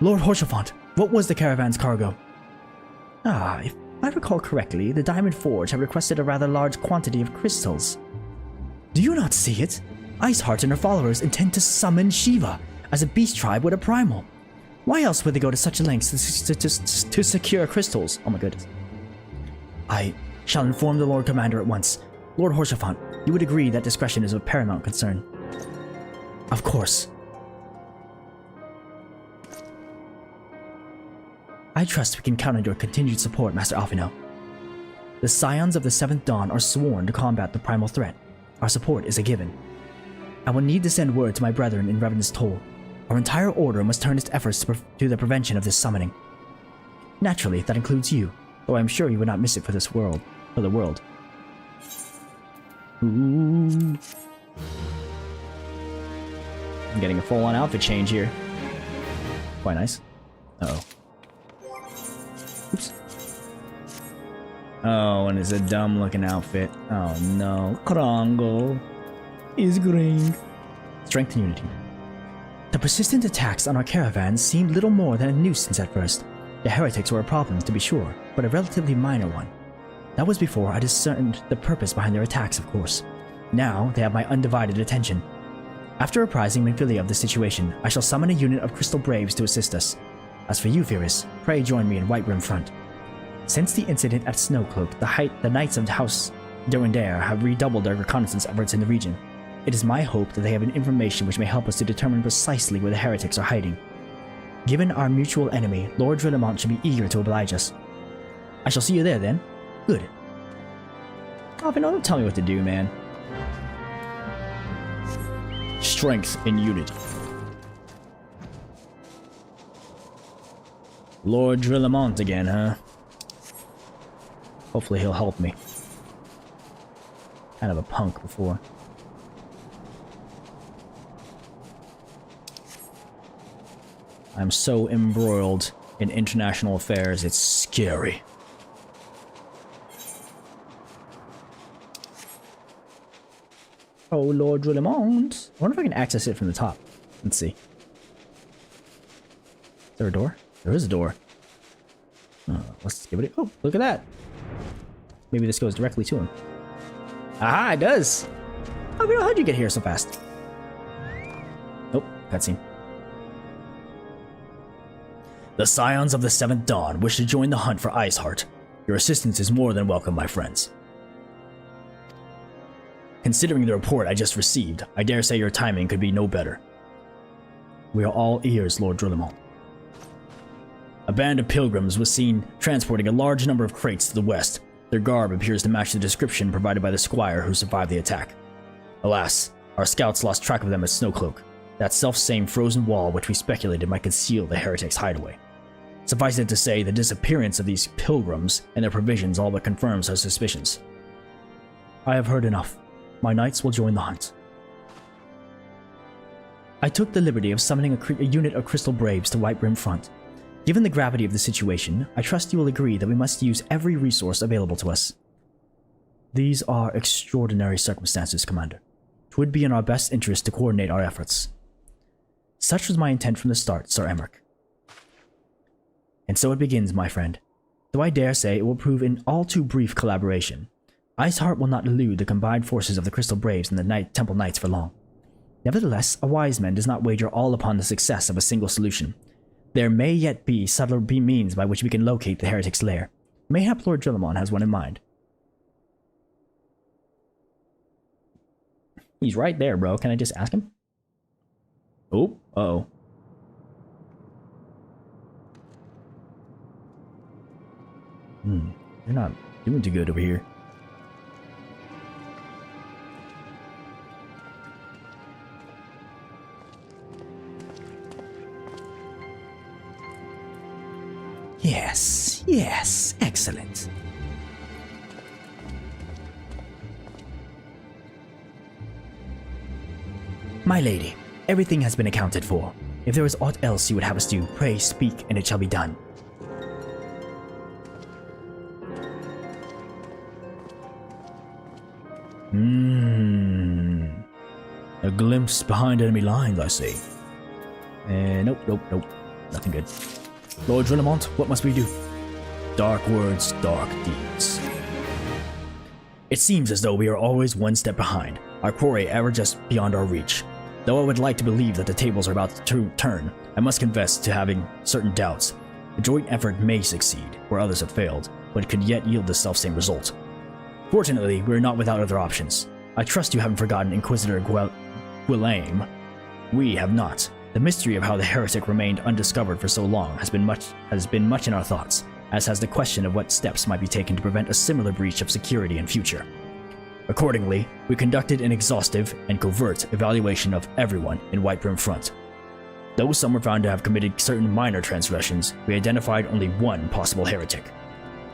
Lord Horsefont, what was the caravan's cargo? If I recall correctly, the Diamond Forge had requested a rather large quantity of crystals. Do you not see it? Iceheart and her followers intend to summon Shiva, as a beast tribe would a primal. Why else would they go to such lengths to secure crystals? Oh my goodness. I shall inform the Lord Commander at once. Lord Horsefont, you would agree that discretion is of paramount concern. Of course. I trust we can count on your continued support, Master Alphino. The Scions of the Seventh Dawn are sworn to combat the primal threat. Our support is a given. I will need to send word to my brethren in Revenant's Toll. Our entire order must turn its efforts to the prevention of this summoning. Naturally, that includes you, though I am sure you would not miss it for the world. Ooh. I'm getting a full-on outfit change here. Quite nice. Uh-oh. Oops. Oh, and it's a dumb-looking outfit. Oh no. Krongo is green. Strength and unity. The persistent attacks on our caravans seemed little more than a nuisance at first. The heretics were a problem, to be sure, but a relatively minor one. That was before I discerned the purpose behind their attacks, of course. Now, they have my undivided attention. After apprising Minfilia of the situation, I shall summon a unit of Crystal Braves to assist us. As for you, Pyrrhus, pray join me in Whiterun Front. Since the incident at Snowcloak, the Knights of House Durandare have redoubled their reconnaissance efforts in the region. It is my hope that they have information which may help us to determine precisely where the heretics are hiding. Given our mutual enemy, Lord Drillamont should be eager to oblige us. I shall see you there, then. Good. Oh, but no, don't tell me what to do, man. strength in unity. Lord Drillamont again, huh? Hopefully he'll help me. Kind of a punk before. I'm so embroiled in international affairs, it's scary. Oh, Lord Drillamont. I wonder if I can access it from the top. Let's see. Is there a door? There is a door. Let's give it a... Oh, look at that. Maybe this goes directly to him. Aha, it does. Oh, girl, how'd you get here so fast? Nope, cutscene. The Scions of the Seventh Dawn wish to join the hunt for Iceheart. Your assistance is more than welcome, my friends. Considering the report I just received, I dare say your timing could be no better. We are all ears, Lord Drillamont. A band of pilgrims was seen transporting a large number of crates to the west. Their garb appears to match the description provided by the squire who survived the attack. Alas, our scouts lost track of them at Snowcloak, that self-same frozen wall which we speculated might conceal the heretics' hideaway. Suffice it to say, the disappearance of these pilgrims and their provisions all but confirms our suspicions. I have heard enough. My knights will join the hunt. I took the liberty of summoning a unit of Crystal Braves to Whitebrim Front. Given the gravity of the situation, I trust you will agree that we must use every resource available to us. These are extraordinary circumstances, Commander. It would be in our best interest to coordinate our efforts. Such was my intent from the start, Sir Emmerich. And so it begins, my friend. Though I dare say it will prove an all too brief collaboration, Iceheart will not elude the combined forces of the Crystal Braves and the Temple Knights for long. Nevertheless, a wise man does not wager all upon the success of a single solution. There may yet be subtler means by which we can locate the heretic's lair. Mayhap Lord Drillamont has one in mind. He's right there, bro. Can I just ask him? Oh, uh-oh. They're not doing too good over here. Yes, yes, excellent. My lady, everything has been accounted for. If there is aught else you would have us do, pray speak and it shall be done. A glimpse behind enemy lines, I see. Nope. Nothing good. Lord Drillamont, what must we do? Dark words, dark deeds. It seems as though we are always one step behind, our quarry ever just beyond our reach. Though I would like to believe that the tables are about to turn, I must confess to having certain doubts. A joint effort may succeed, where others have failed, but it could yet yield the selfsame result. Fortunately, we are not without other options. I trust you haven't forgotten Inquisitor Guillaume. We have not. The mystery of how the heretic remained undiscovered for so long has been much in our thoughts, as has the question of what steps might be taken to prevent a similar breach of security in future. Accordingly, we conducted an exhaustive and covert evaluation of everyone in Whitebrim Front. Though some were found to have committed certain minor transgressions, we identified only one possible heretic.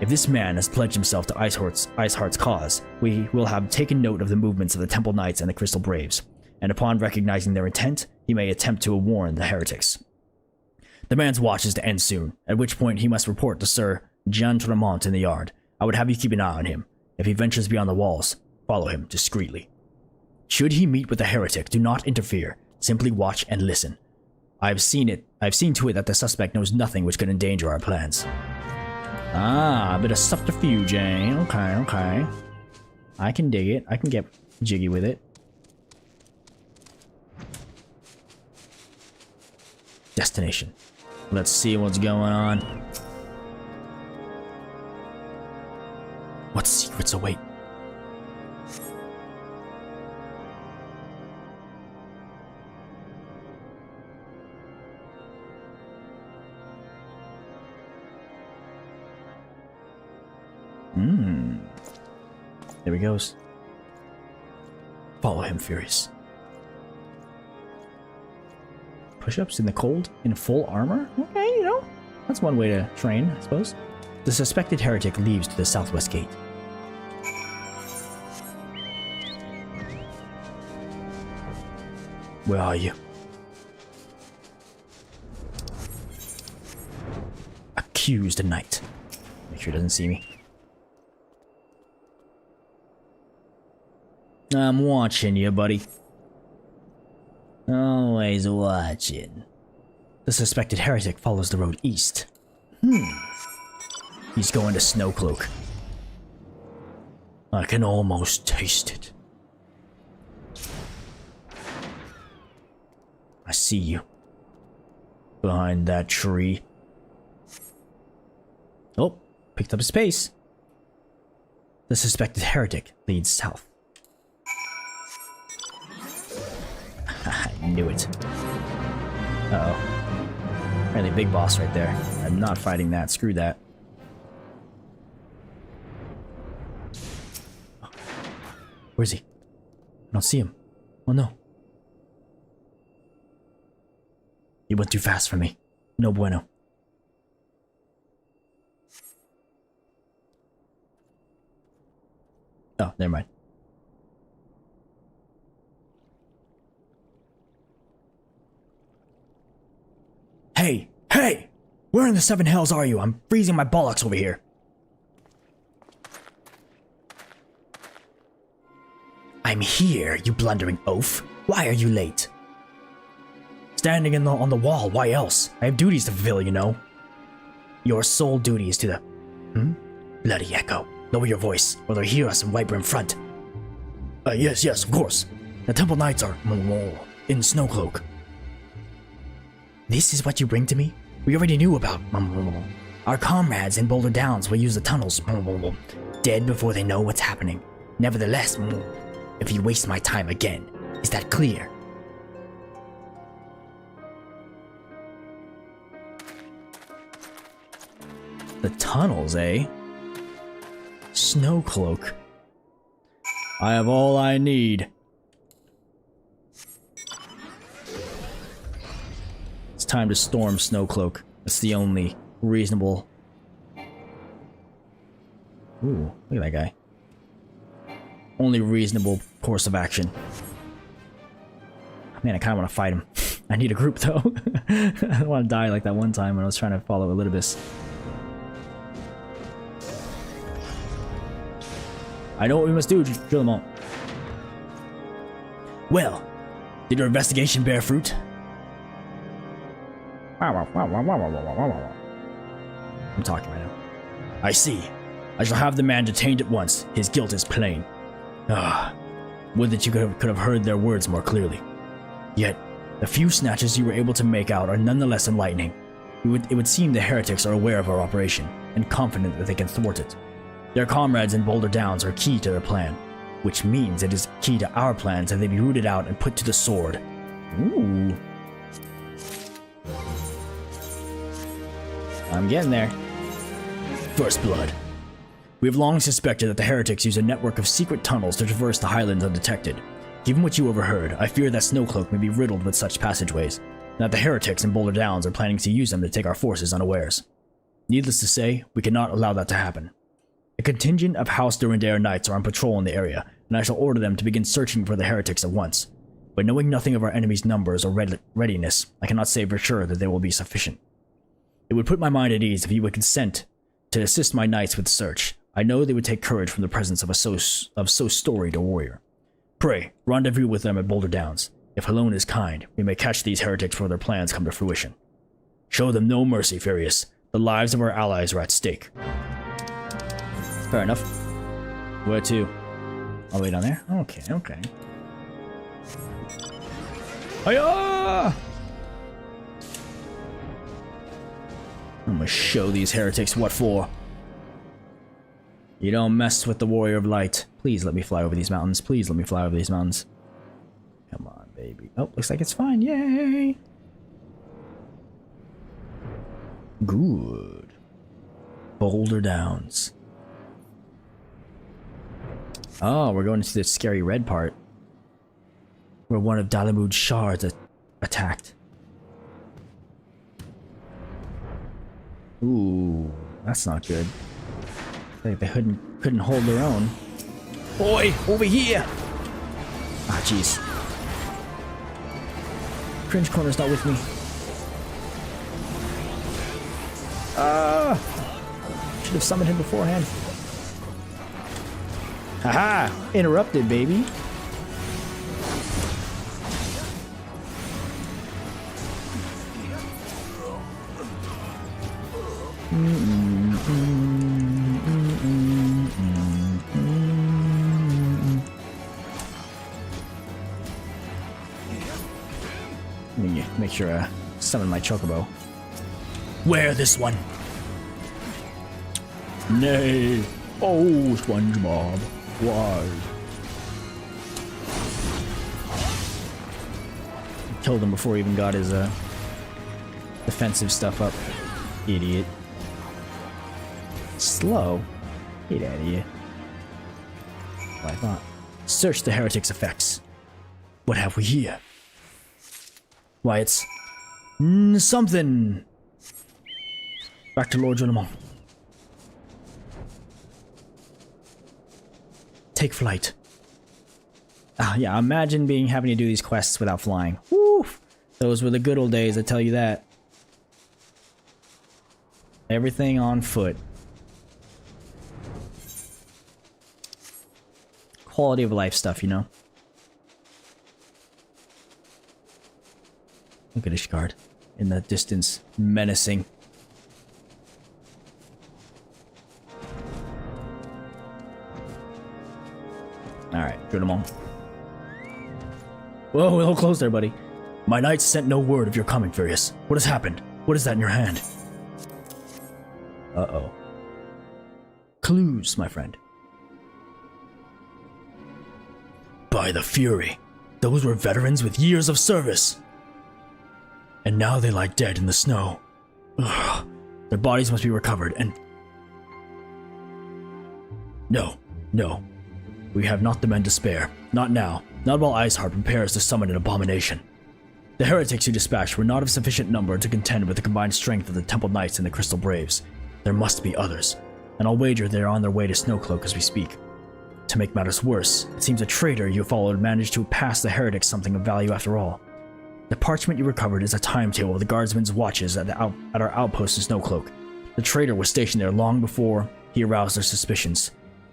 If this man has pledged himself to Iceheart's cause, we will have taken note of the movements of the Temple Knights and the Crystal Braves, and upon recognizing their intent, he may attempt to warn the heretics. The man's watch is to end soon, at which point he must report to Sir Jean Tremont in the yard. I would have you keep an eye on him. If he ventures beyond the walls, follow him discreetly. Should he meet with a heretic, do not interfere. Simply watch and listen. I've seen to it that the suspect knows nothing which could endanger our plans. Ah, a bit of subterfuge, eh? Okay. I can dig it. I can get jiggy with it. Destination. Let's see what's going on. What secrets await? There he goes. Follow him, Furious. push-ups in the cold in full armor? Okay, you know, that's one way to train, I suppose. The suspected heretic leaves to the southwest gate. Where are you? Accused knight. Make sure he doesn't see me. I'm watching you, buddy. Always watching. The suspected heretic follows the road east. He's going to Snowcloak. I can almost taste it. I see you. Behind that tree. Oh, picked up his pace. The suspected heretic leads south. I knew it. Uh-oh. Apparently big boss right there. I'm not fighting that. Screw that. Where is he? I don't see him. Oh no. He went too fast for me. No bueno. Oh, never mind. Hey! Hey! Where in the seven hells are you? I'm freezing my bollocks over here. I'm here, you blundering oaf. Why are you late? Standing on the wall, why else? I have duties to fulfill, you know. Your sole duty is to the... Bloody echo. Lower your voice, or they'll hear us and wipe her in front. Yes, of course. The Temple Knights are... in Snowcloak. This is what you bring to me? We already knew about... Our comrades in Boulder Downs will use the tunnels... dead before they know what's happening. Nevertheless, if you waste my time again, is that clear? The tunnels, eh? Snowcloak. I have all I need. It's time to storm Snowcloak. It's the only reasonable... Ooh, look at that guy. Only reasonable course of action. Man, I kind of want to fight him. I need a group, though. I don't want to die like that one time when I was trying to follow Elidibus. I know what we must do to kill them all. Well, did your investigation bear fruit? I'm talking right now. I see. I shall have the man detained at once. His guilt is plain. Would that you could have heard their words more clearly. Yet, the few snatches you were able to make out are nonetheless enlightening. It would seem the heretics are aware of our operation, and confident that they can thwart it. Their comrades in Boulder Downs are key to their plan, which means it is key to our plans that they be rooted out and put to the sword. Ooh. I'm getting there. First blood. We have long suspected that the heretics use a network of secret tunnels to traverse the highlands undetected. Given what you overheard, I fear that Snowcloak may be riddled with such passageways, and that the heretics in Boulder Downs are planning to use them to take our forces unawares. Needless to say, we cannot allow that to happen. A contingent of House Durandare Knights are on patrol in the area, and I shall order them to begin searching for the heretics at once. But knowing nothing of our enemy's numbers or readiness, I cannot say for sure that they will be sufficient. It would put my mind at ease if you would consent to assist my knights with the search. I know they would take courage from the presence of so storied a warrior. Pray, rendezvous with them at Boulder Downs. If Halone is kind, we may catch these heretics before their plans come to fruition. Show them no mercy, Furious. The lives of our allies are at stake. Fair enough. Where to? All the way down there? Okay. Hiya! I'm gonna show these heretics what for. You don't mess with the Warrior of Light. Please let me fly over these mountains. Please let me fly over these mountains. Come on, baby. Oh, looks like it's fine. Yay! Good. Boulder Downs. Oh, we're going into the scary red part. Where one of Dalimud's shards attacked. Ooh, that's not good. Like they couldn't hold their own. Boy, over here! Ah, jeez. Cringe Corner's not with me. Should have summoned him beforehand. Haha! Interrupted, baby. Let me make sure I summon my chocobo. Wear this one! Nay! Oh, SpongeBob. Why? Killed him before he even got his defensive stuff up. Idiot. Slow? Get out of here. What I thought. Search the heretic's effects. What have we here? Why, it's... something! Back to Lord Jolemont. Take flight. Ah, yeah, imagine having to do these quests without flying. Woo! Those were the good old days, I tell you that. Everything on foot. Quality of life stuff, you know? Look at Ishgard in the distance, menacing. Alright, shoot them all. Whoa, a little close there, buddy. My knights sent no word of your coming, Furious. What has happened? What is that in your hand? Uh-oh. Clues, my friend. By the Fury, those were veterans with years of service. And now they lie dead in the snow. Ugh. Their bodies must be recovered and... No. We have not the men to spare. Not now. Not while Iceheart prepares to summon an abomination. The heretics you dispatched were not of sufficient number to contend with the combined strength of the Temple Knights and the Crystal Braves. There must be others, and I'll wager they are on their way to Snowcloak as we speak. To make matters worse, it seems a traitor you followed managed to pass the heretics something of value after all. The parchment you recovered is a timetable of the guardsman's watches at our outpost in Snowcloak. The traitor was stationed there long before he aroused their suspicions.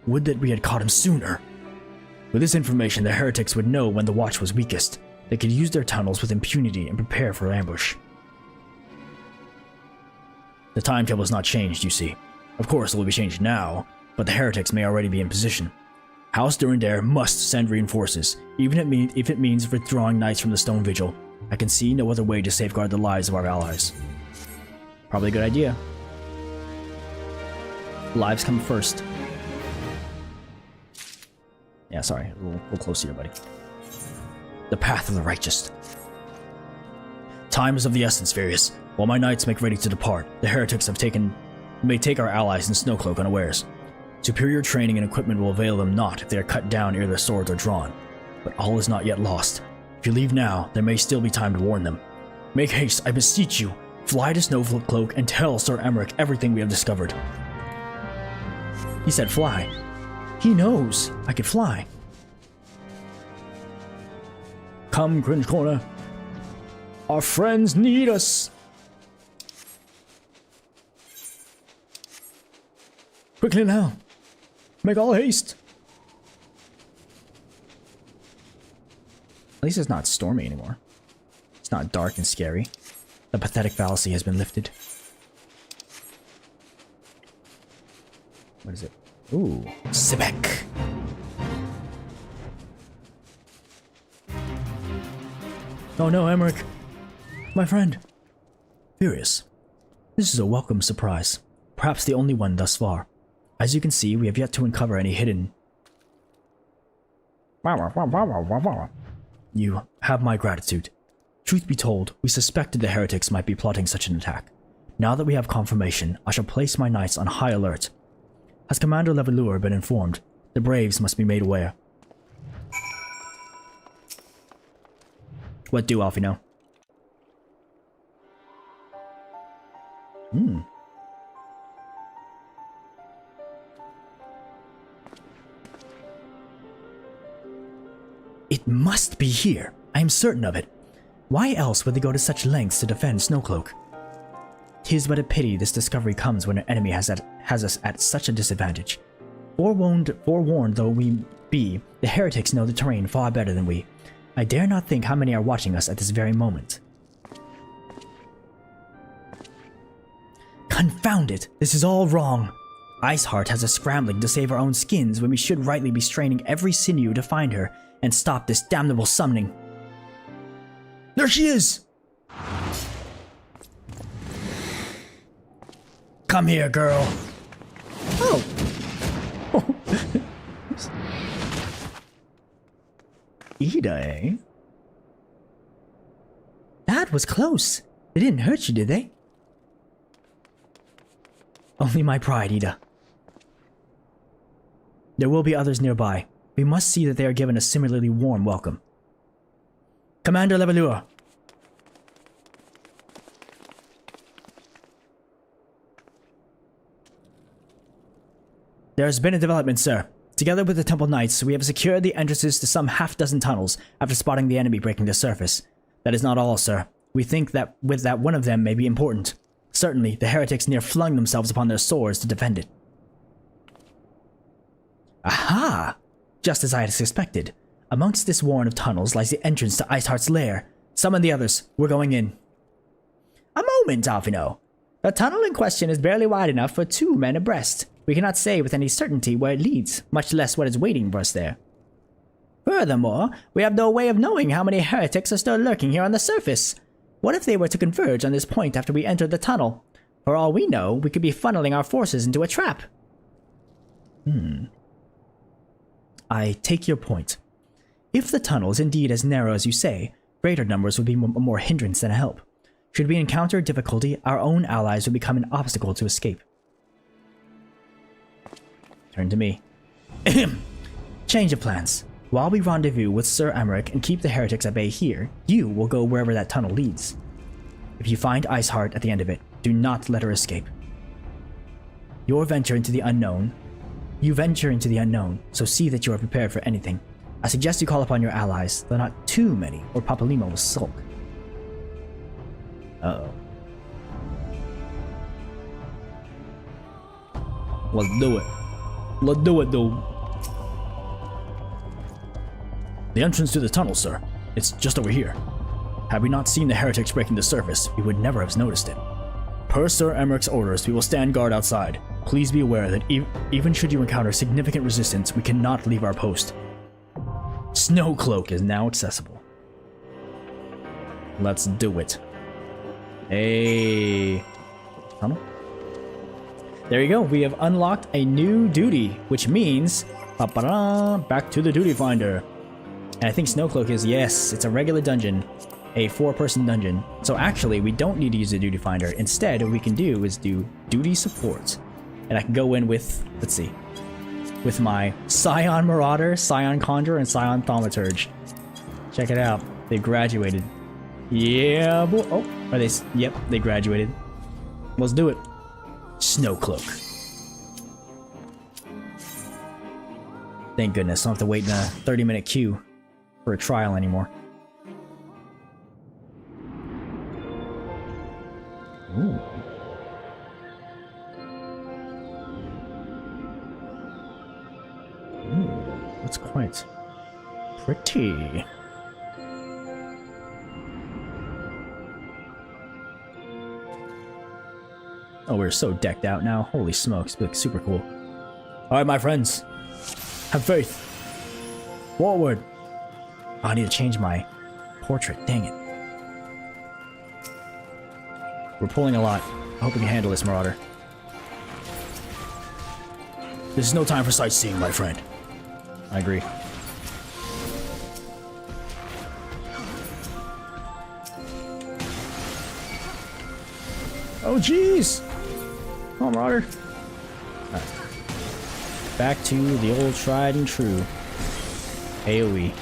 Would that we had caught him sooner! With this information, the heretics would know when the watch was weakest. They could use their tunnels with impunity and prepare for ambush. The timetable has not changed, you see. Of course, it will be changed now, but the heretics may already be in position. House Durandare must send reinforcements, even if it means withdrawing knights from the Stone Vigil. I can see no other way to safeguard the lives of our allies. Probably a good idea. Lives come first. Yeah, sorry, a little close here, buddy. The path of the righteous. Time is of the essence, Furious. While my knights make ready to depart, the heretics may take our allies in Snowcloak unawares. Superior training and equipment will avail them not if they are cut down ere their swords are drawn. But all is not yet lost. If you leave now, there may still be time to warn them. Make haste, I beseech you. Fly to Snowcloak and tell Sir Emmerich everything we have discovered. He said fly. He knows I could fly. Come, Cringe Corner. Our friends need us. Quickly now. Make all haste. At least it's not stormy anymore. It's not dark and scary. The pathetic fallacy has been lifted. What is it? Ooh, Sibek. Oh no, Emmerich. My friend. Furious. This is a welcome surprise. Perhaps the only one thus far. As you can see, we have yet to uncover any hidden... You have my gratitude. Truth be told, we suspected the heretics might be plotting such an attack. Now that we have confirmation, I shall place my knights on high alert. Has Commander Levelure been informed? The Braves must be made aware. What do, Alfino? must be here. I am certain of it. Why else would they go to such lengths to defend Snowcloak? 'Tis but a pity this discovery comes when an enemy has us at such a disadvantage. Forewarned though we be, the heretics know the terrain far better than we. I dare not think how many are watching us at this very moment. Confound it! This is all wrong! Iceheart has us scrambling to save our own skins when we should rightly be straining every sinew to find her and stop this damnable summoning. There she is! Come here, girl. Oh. Ida, eh? That was close. They didn't hurt you, did they? Only my pride, Ida. There will be others nearby. We must see that they are given a similarly warm welcome. Commander Levalure. There has been a development, sir. Together with the Temple Knights, we have secured the entrances to some half-dozen tunnels after spotting the enemy breaking the surface. That is not all, sir. We think that one of them may be important. Certainly, the heretics near flung themselves upon their swords to defend it. Aha! Just as I had suspected. Amongst this warren of tunnels lies the entrance to Iceheart's lair. Summon the others. We're going in. A moment, Alphino. The tunnel in question is barely wide enough for 2 men abreast. We cannot say with any certainty where it leads, much less what is waiting for us there. Furthermore, we have no way of knowing how many heretics are still lurking here on the surface. What if they were to converge on this point after we enter the tunnel? For all we know, we could be funneling our forces into a trap. I take your point. If the tunnel is indeed as narrow as you say, greater numbers would be more hindrance than a help. Should we encounter difficulty, our own allies would become an obstacle to escape. Turn to me. Change of plans. While we rendezvous with Sir Emmerich and keep the heretics at bay here, you will go wherever that tunnel leads. If you find Iceheart at the end of it, do not let her escape. You venture into the unknown, so see that you are prepared for anything. I suggest you call upon your allies, though not too many, or Papalimo will sulk. Uh-oh. Let's do it. Let's do it, dude. The entrance to the tunnel, sir. It's just over here. Had we not seen the heretics breaking the surface, we would never have noticed it. Per Sir Emmerich's orders, we will stand guard outside. Please be aware that even should you encounter significant resistance, we cannot leave our post. Snowcloak is now accessible. Let's do it. Hey. Tunnel? There you go. We have unlocked a new duty, which means back to the duty finder. And I think Snowcloak is, yes, it's a regular dungeon, a 4-person dungeon. So actually, we don't need to use the duty finder. Instead, what we can do is do duty support. And I can go in with, let's see, with my Scion Marauder, Scion Conjurer, and Scion Thaumaturge. Check it out. They graduated. Yeah, boy. Oh, are they? Yep, they graduated. Let's do it. Snowcloak. Thank goodness, I don't have to wait in a 30-minute queue for a trial anymore. Ooh. Ooh, that's quite pretty. Oh, we're so decked out now. Holy smokes, we look super cool. Alright, my friends. Have faith. Forward. Oh, I need to change my portrait. Dang it. We're pulling a lot. I hope we can handle this, Marauder. This is no time for sightseeing, my friend. I agree. Oh, jeez! Come on, Marauder. Alright. Back to the old tried and true AoE.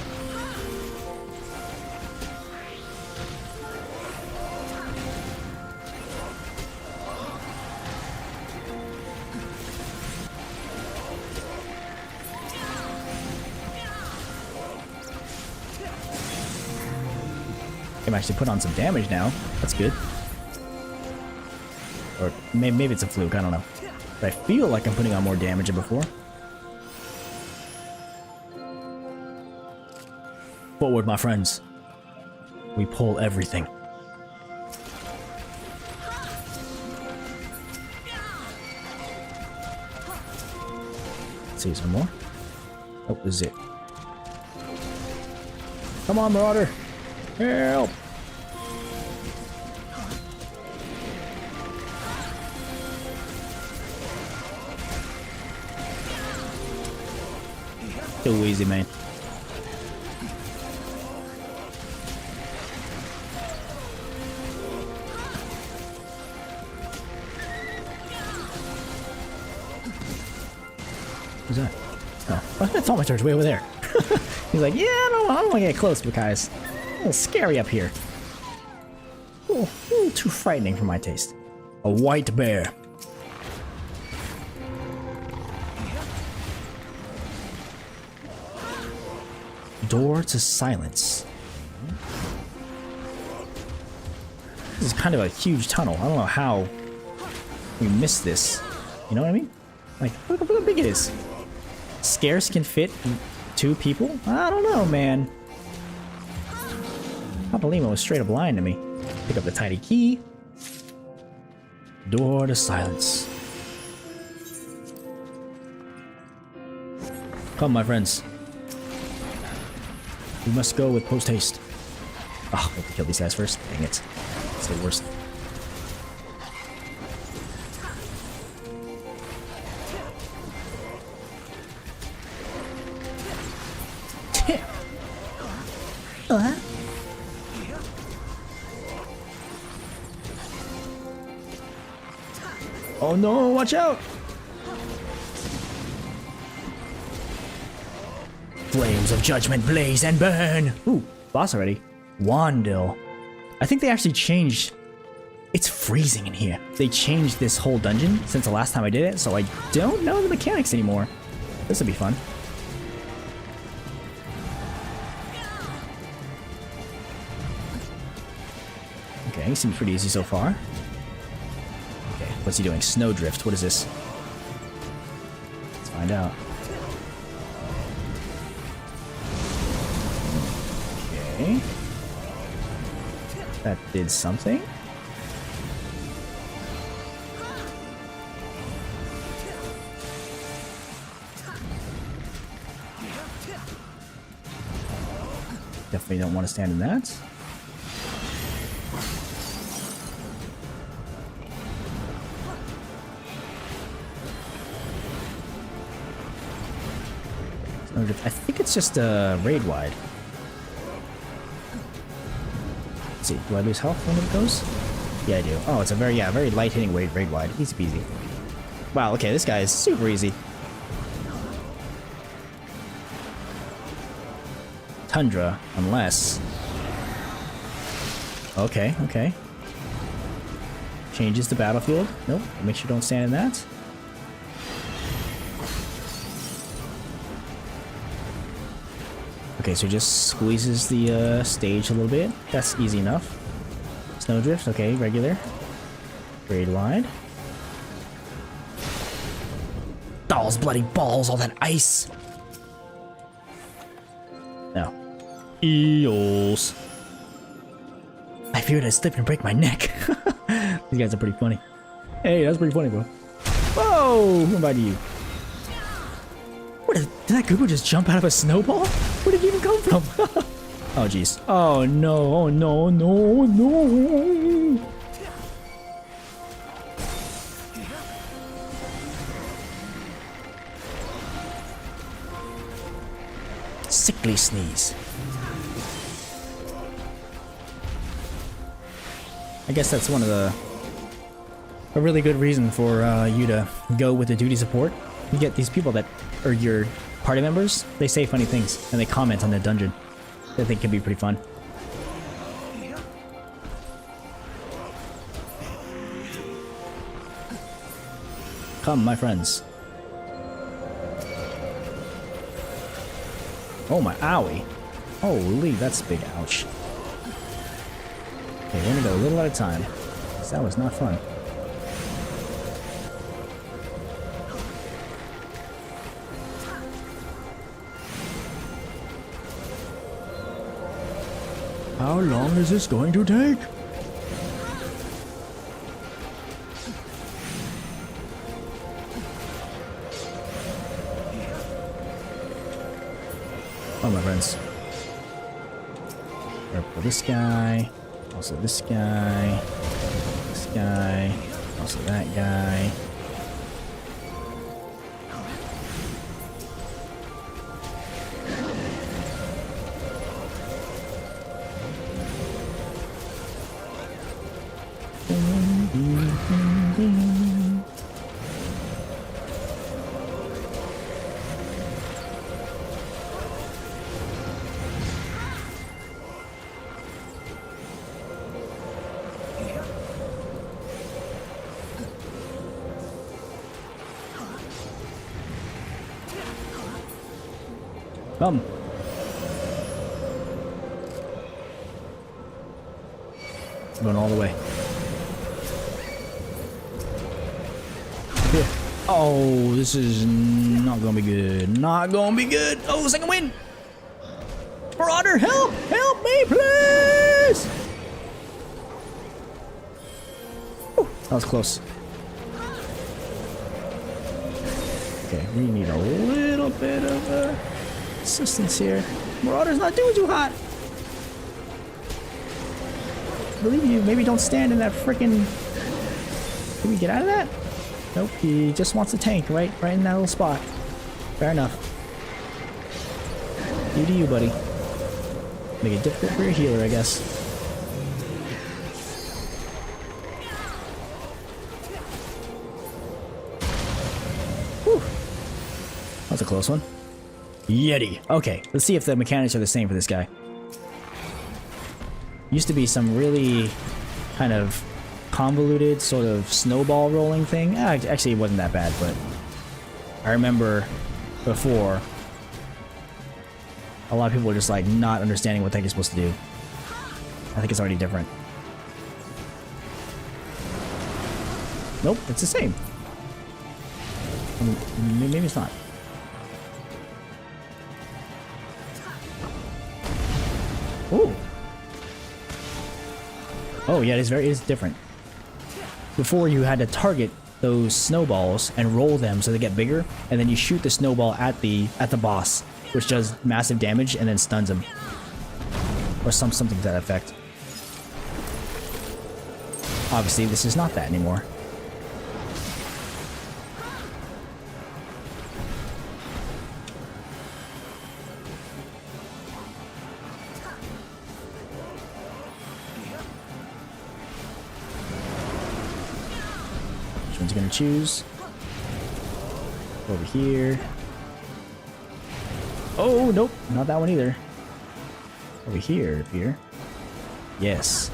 can actually put on some damage now. That's good. Or maybe it's a fluke, I don't know. But I feel like I'm putting on more damage than before. Forward, my friends. We pull everything. Let's see some more. Oh, this is it. Come on, Marauder. Help! Too easy, man. Who's that? Oh, I thought my turret's way over there. He's like, yeah, I don't want to get close because it's a little scary up here. Ooh, too frightening for my taste. A white bear. Door to silence. This is kind of a huge tunnel. I don't know how we missed this. You know what I mean? Like, look how big it is. Scarce can fit 2 people? I don't know, man. Papalima was straight up lying to me. Pick up the tiny key. Door to silence. Come, my friends. We must go with post haste. Oh, I have to kill these guys first. Dang it. It's the worst. Oh no, watch out! Flames of judgment blaze and burn! Ooh, boss already. Wandil. I think they actually changed... It's freezing in here. They changed this whole dungeon since the last time I did it, so I don't know the mechanics anymore. This will be fun. Okay, seems pretty easy so far. Okay, what's he doing? Snowdrift. What is this? Let's find out. Okay. That did something. Definitely don't want to stand in that. I think it's just raid wide. Let's see, do I lose health when it goes? Yeah, I do. Oh, it's a very light hitting raid wide. Easy peasy. Wow, okay, this guy is super easy. Tundra, unless... Okay, okay. Changes the battlefield. Nope, make sure you don't stand in that. Okay, so it just squeezes the stage a little bit. That's easy enough. Snowdrift, okay, regular. Raid wide. Dolls, bloody balls, all that ice! No. Eels. I feared I'd slip and break my neck. These guys are pretty funny. Hey, that's pretty funny, bro. Whoa! Who invited you? Did that Google just jump out of a snowball? Where did it even come from? Oh, jeez. Oh, no. Oh, no, no, no. Sickly sneeze. I guess that's one of a really good reason for you to go with the duty support. You get these people that are your party members, they say funny things, and they comment on the dungeon. That I think can be pretty fun. Come, my friends. Oh my, owie. Holy, that's a big ouch. Okay, we're gonna go a little at a time. 'Cause that was not fun. How long is this going to take? Oh, my friends. For this guy, also this guy, also that guy. Come. Going all the way. Here. Oh, this is not gonna be good. Not gonna be good. Oh, second win. Marauder, help! Help me, please! Whew, that was close. Okay, we need a little bit of assistance here. Marauder's not doing too hot. I believe you. Maybe don't stand in that freaking. Can we get out of that? Nope. He just wants to tank right in that little spot. Fair enough. You do you, buddy. Make it difficult for your healer, I guess. Whew. That's a close one. Yeti. Okay, let's see if the mechanics are the same for this guy. Used to be some really kind of convoluted sort of snowball rolling thing. Actually, it wasn't that bad, but I remember before a lot of people were just like not understanding what the heck you're supposed to do. I think it's already different. Nope, it's the same. Maybe it's not. Ooh. Oh yeah, it's different. Before you had to target those snowballs and roll them so they get bigger, and then you shoot the snowball at the boss, which does massive damage and then stuns him, or something to that effect. Obviously, this is not that anymore. Which one's gonna choose? Over here. Oh, nope, not that one either. Over here, here. Yes.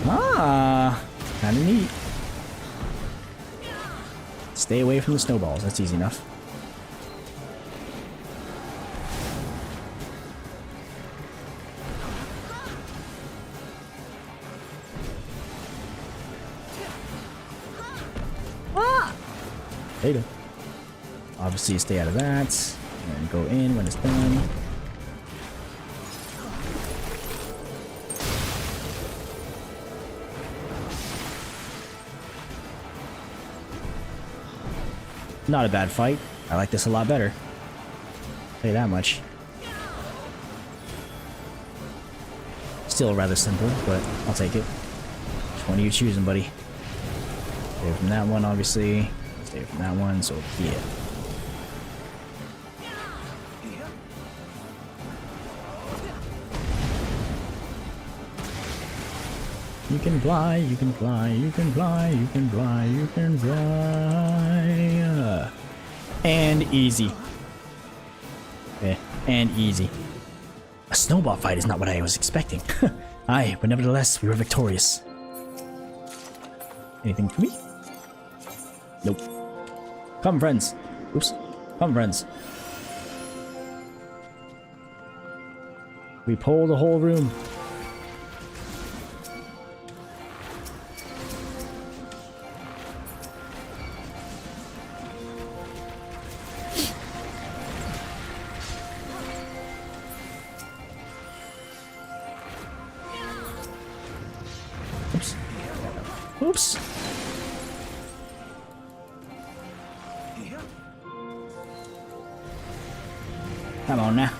Ah, kinda neat. Stay away from the snowballs, that's easy enough. There you go. Obviously, stay out of that. And go in when it's done. Not a bad fight. I like this a lot better. I'll tell you that much. Still rather simple, but I'll take it. Which one are you choosing, buddy? Stay from that one, obviously. Stay from that one, so yeah. You can fly, you can fly, you can fly, you can fly, you can fly. And easy. Okay, and easy. A snowball fight is not what I was expecting. Aye, but nevertheless, we were victorious. Anything for me? Nope. Come, friends. Oops. Come, friends. We pull the whole room. ropes? Come on now.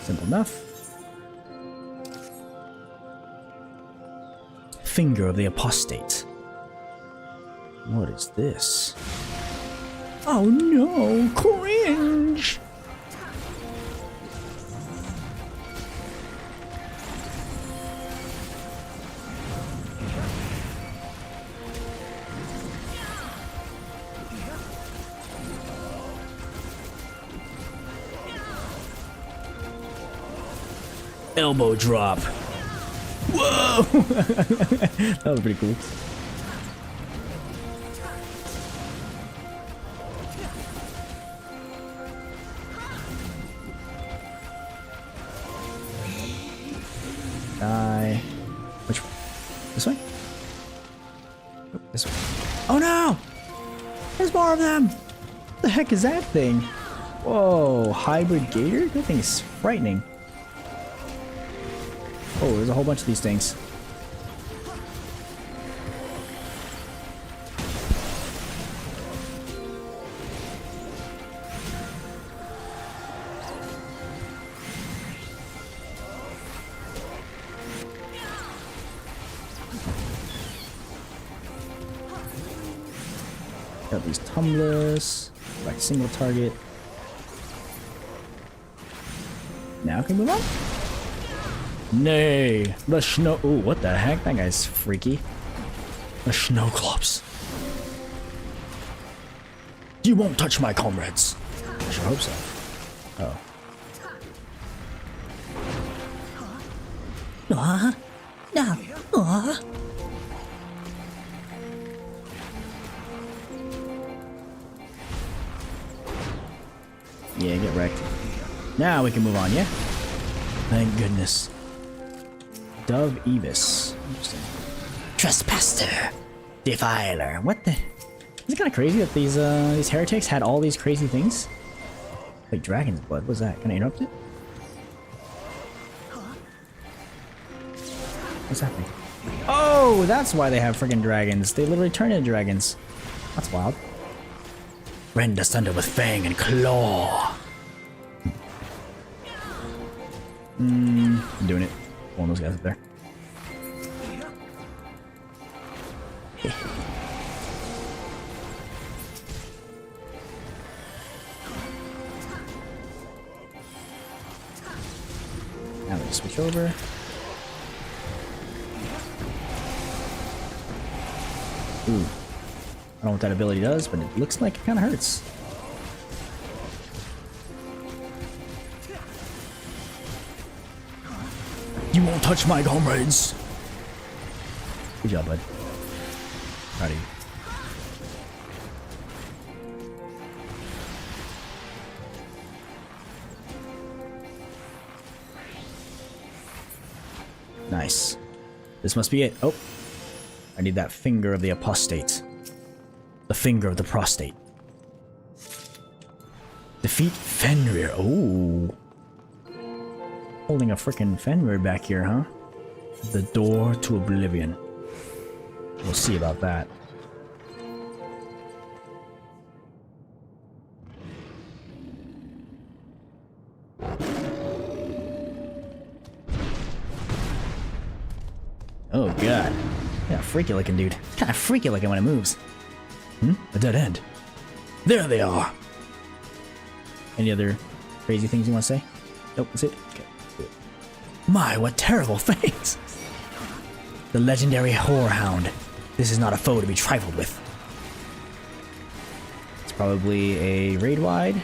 Simple enough. Finger of the Apostate. What is this? Oh no, cringe! Elbow drop. Whoa! That was pretty cool. Die. Which way? This way? Oh, this way. Oh no! There's more of them! What the heck is that thing? Whoa, hybrid gator? That thing is frightening. Oh, there's a whole bunch of these things. Got these tumblers, like single target. Now can we move on? Nay, the snow. Ooh, what the heck? That guy's freaky. The Snowcloaks. You won't touch my comrades. I sure hope so. Oh. Yeah, get wrecked. Now we can move on, yeah? Thank goodness. Dove Evis. Interesting. Trespasser. Defiler. What the? Is it kind of crazy that these heretics had all these crazy things? Like dragon's blood. What's that? Can I interrupt it? What's happening? Oh, that's why they have friggin' dragons. They literally turn into dragons. That's wild. Rend asunder with fang and claw. I'm doing it. One of those guys up there. Now we switch over. Ooh. I don't know what that ability does, but it looks like it kind of hurts. You won't touch my comrades. Good job, bud. Proud of you. Nice. This must be it. Oh. I need that finger of the apostate. The finger of the prostate. Defeat Fenrir. Oh. Holding a frickin' Fenrir back here, huh? The door to oblivion. We'll see about that. Oh god. Yeah, freaky looking dude. Kinda freaky looking when it moves. A dead end. There they are! Any other crazy things you want to say? Nope, that's it? Okay. My, what terrible fangs! The legendary whorehound. This is not a foe to be trifled with. It's probably a raid-wide.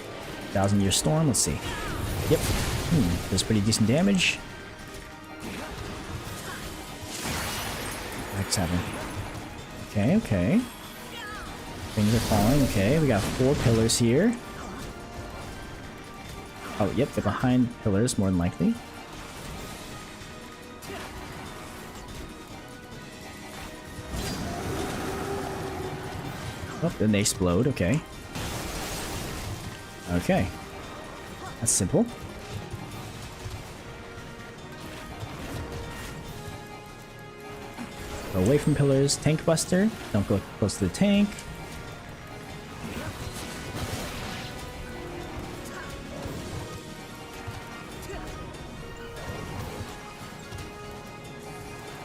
1,000-year storm, let's see. Yep. Does pretty decent damage. What's happening? Okay, okay. Things are falling, okay. We got 4 pillars here. Oh, yep, they're behind pillars, more than likely. Oh, then they explode, okay. Okay. That's simple. Away from pillars. Tank buster. Don't go close to the tank.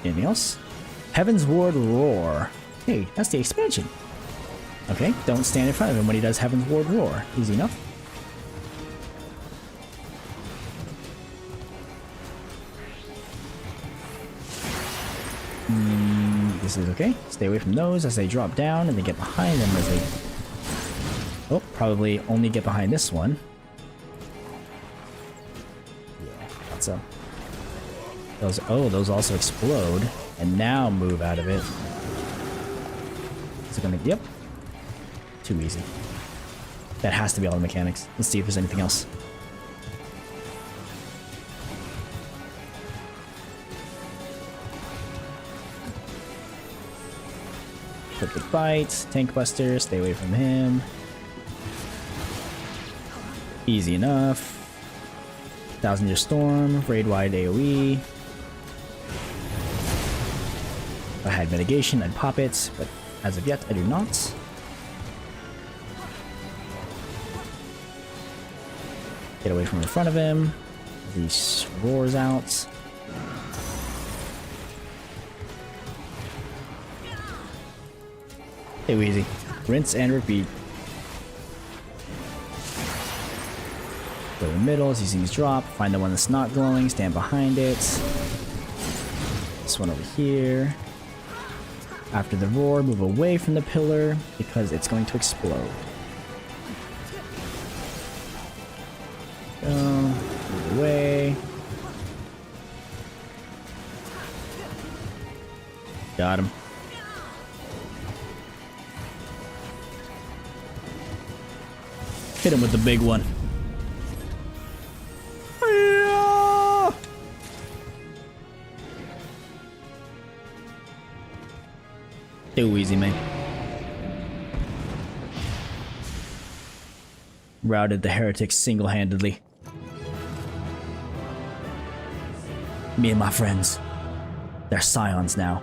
Anything else? Heaven's Ward Roar. Hey, that's the expansion. Okay, don't stand in front of him when he does Heaven's Ward Roar. Easy enough. This is okay. Stay away from those as they drop down and then get behind them as they... Oh, probably only get behind this one. Yeah, thought so. Those also explode and now move out of it. Is it gonna... Yep. Too easy. That has to be all the mechanics. Let's see if there's anything else. Quick bite, tank buster, stay away from him. Easy enough. 1000-year storm, raid wide AoE. If I had mitigation, I'd pop it, but as of yet, I do not. Get away from in front of him. He roars out. Hey, easy. Rinse and repeat. Go to the middle as these things drop. Find the one that's not glowing. Stand behind it. This one over here. After the roar, move away from the pillar because it's going to explode. Go. Move away. Got him. Hit him with the big one. Too easy, man. Routed the heretics single-handedly. Me and my friends. They're scions now.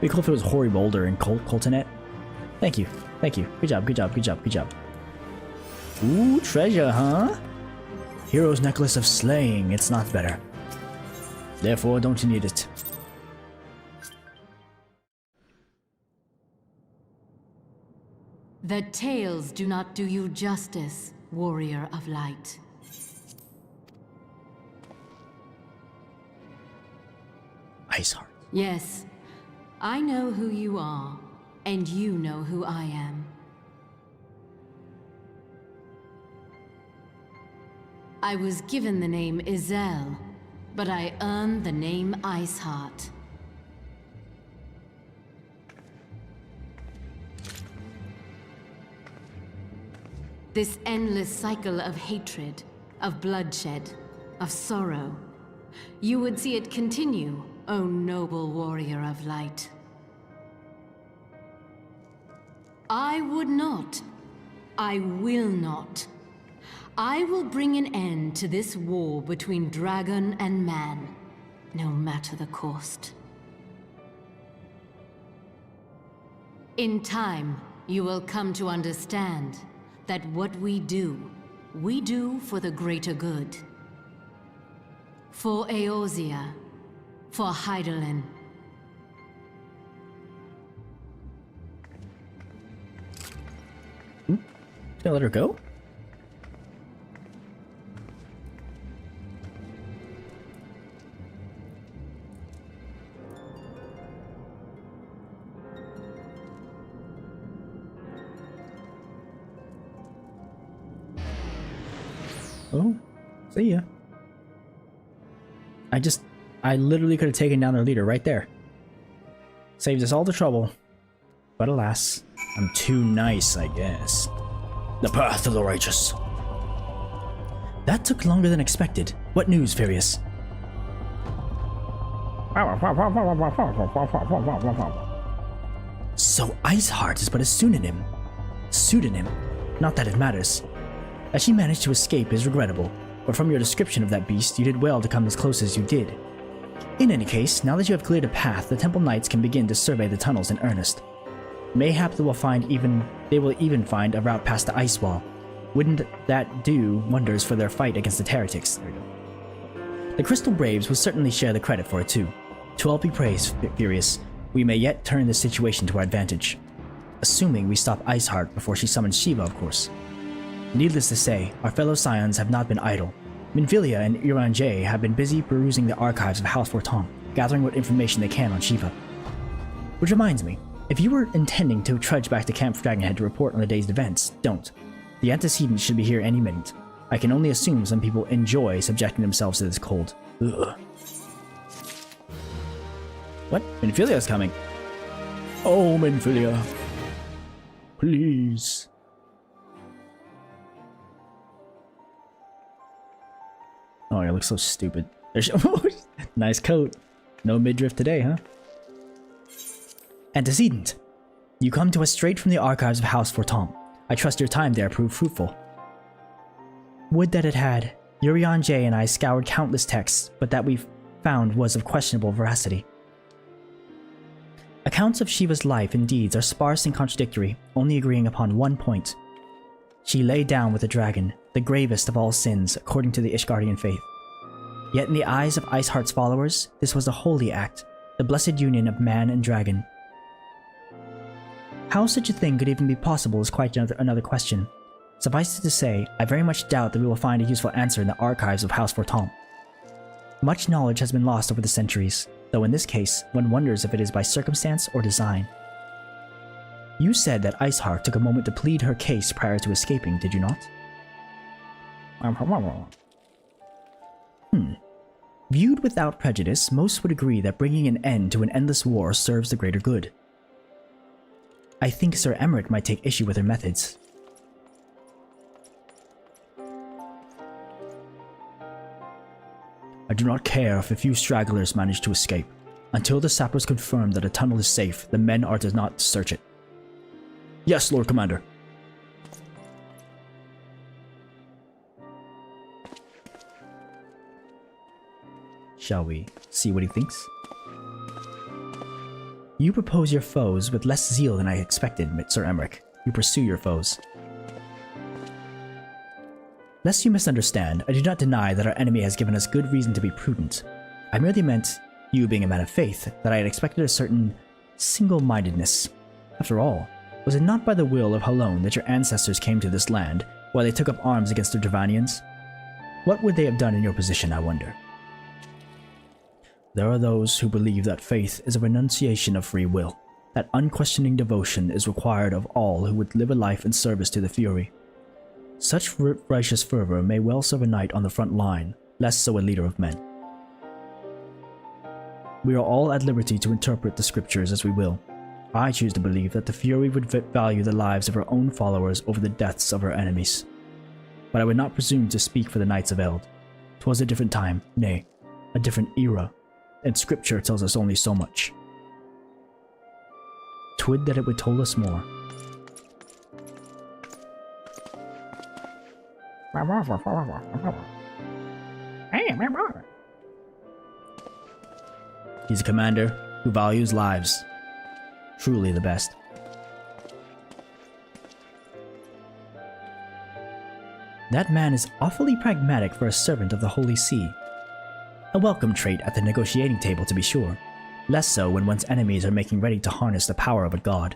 Be cool if it was Hoary Boulder and Coltonet. Thank you. Thank you. Good job, good job, good job, good job. Ooh, treasure, huh? Hero's Necklace of Slaying. It's not better. Therefore, don't you need it. The tales do not do you justice, warrior of light. Iceheart. Yes, I know who you are, and you know who I am. I was given the name Izel, but I earned the name Iceheart. This endless cycle of hatred, of bloodshed, of sorrow, you would see it continue, O noble warrior of light. I would not. I will not. I will bring an end to this war between dragon and man, no matter the cost. In time, you will come to understand that what we do for the greater good. For Eorzea, for Hydaelyn. Gonna let her go? Oh, see ya. I literally could have taken down their leader right there. Saved us all the trouble. But alas, I'm too nice, I guess. The path of the righteous. That took longer than expected. What news, Furious? So Iceheart is but a pseudonym. Pseudonym? Not that it matters. That she managed to escape is regrettable. but from your description of that beast, you did well to come as close as you did. In any case, now that you have cleared a path, the Temple Knights can begin to survey the tunnels in earnest. Mayhap they will even find a route past the ice wall. Wouldn't that do wonders for their fight against the heretics? The Crystal Braves will certainly share the credit for it too. To all be praised, Furious. We may yet turn this situation to our advantage. Assuming we stop Iceheart before she summons Shiva, of course. Needless to say, our fellow Scions have not been idle. Minfilia and Iranjay have been busy perusing the archives of House Forton, gathering what information they can on Shiva. Which reminds me, if you were intending to trudge back to Camp Dragonhead to report on the day's events, don't. The antecedents should be here any minute. I can only assume some people enjoy subjecting themselves to this cold. Ugh. What? Minfilia's coming. Oh, Minfilia. Please. Oh, you look so stupid. Nice coat. No midriff today, huh? Antecedent. You come to us straight from the archives of House Forton. I trust your time there proved fruitful. Would that it had. Urian J and I scoured countless texts, but that we found was of questionable veracity. Accounts of Shiva's life and deeds are sparse and contradictory, only agreeing upon one point. She lay down with the dragon, the gravest of all sins, according to the Ishgardian faith. Yet in the eyes of Iceheart's followers, this was a holy act, the blessed union of man and dragon. How such a thing could even be possible is quite another question. Suffice it to say, I very much doubt that we will find a useful answer in the archives of House Forton. Much knowledge has been lost over the centuries, though in this case, one wonders if it is by circumstance or design. You said that Iceheart took a moment to plead her case prior to escaping, did you not? Viewed without prejudice, most would agree that bringing an end to an endless war serves the greater good. I think Sir Emmerich might take issue with her methods. I do not care if a few stragglers manage to escape. Until the sappers confirm that a tunnel is safe, the men are to not search it. Yes, Lord Commander. Shall we see what he thinks? You propose your foes with less zeal than I expected, Sir Emmerich. You pursue your foes. Lest you misunderstand, I do not deny that our enemy has given us good reason to be prudent. I merely meant, you being a man of faith, that I had expected a certain single-mindedness. After all, was it not by the will of Halone that your ancestors came to this land, while they took up arms against the Dravanians? What would they have done in your position, I wonder? There are those who believe that faith is a renunciation of free will, that unquestioning devotion is required of all who would live a life in service to the Fury. Such righteous fervor may well serve a knight on the front line, less so a leader of men. We are all at liberty to interpret the scriptures as we will. I choose to believe that the Fury would value the lives of her own followers over the deaths of her enemies. But I would not presume to speak for the Knights of Eld. 'Twas a different time, nay, a different era, and scripture tells us only so much. Twould that it would told us more. He's a commander who values lives. Truly the best. That man is awfully pragmatic for a servant of the Holy See. A welcome trait at the negotiating table, to be sure. Less so when one's enemies are making ready to harness the power of a god.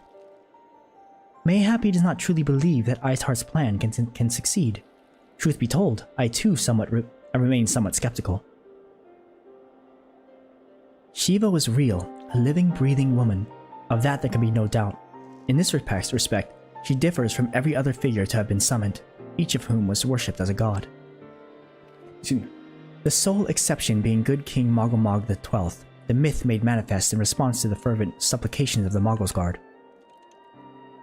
Mayhap he does not truly believe that Iceheart's plan can succeed. Truth be told, I too remain somewhat skeptical. Shiva was real, a living, breathing woman. Of that there can be no doubt. In this respect, she differs from every other figure to have been summoned, each of whom was worshipped as a god. The sole exception being good King Mogglmog XII, the myth made manifest in response to the fervent supplications of the Mogglesguard.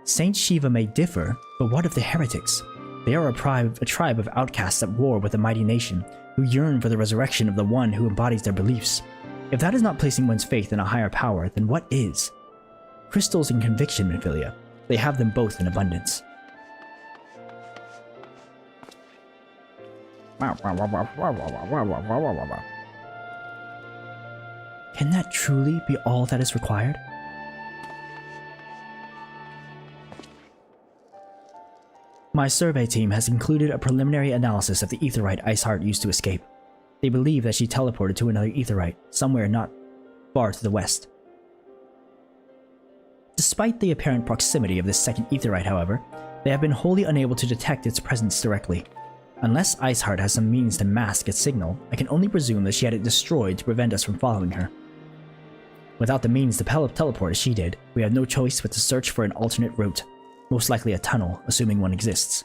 Saint Shiva may differ, but what of the heretics? They are a tribe of outcasts at war with a mighty nation, who yearn for the resurrection of the one who embodies their beliefs. If that is not placing one's faith in a higher power, then what is? Crystals and conviction, Minfilia. They have them both in abundance. Can that truly be all that is required? My survey team has concluded a preliminary analysis of the Aetheryte Iceheart used to escape. They believe that she teleported to another Aetheryte, somewhere not far to the west. Despite the apparent proximity of this second Aetheryte, however, they have been wholly unable to detect its presence directly. Unless Iceheart has some means to mask its signal, I can only presume that she had it destroyed to prevent us from following her. Without the means to teleport as she did, we have no choice but to search for an alternate route, most likely a tunnel, assuming one exists.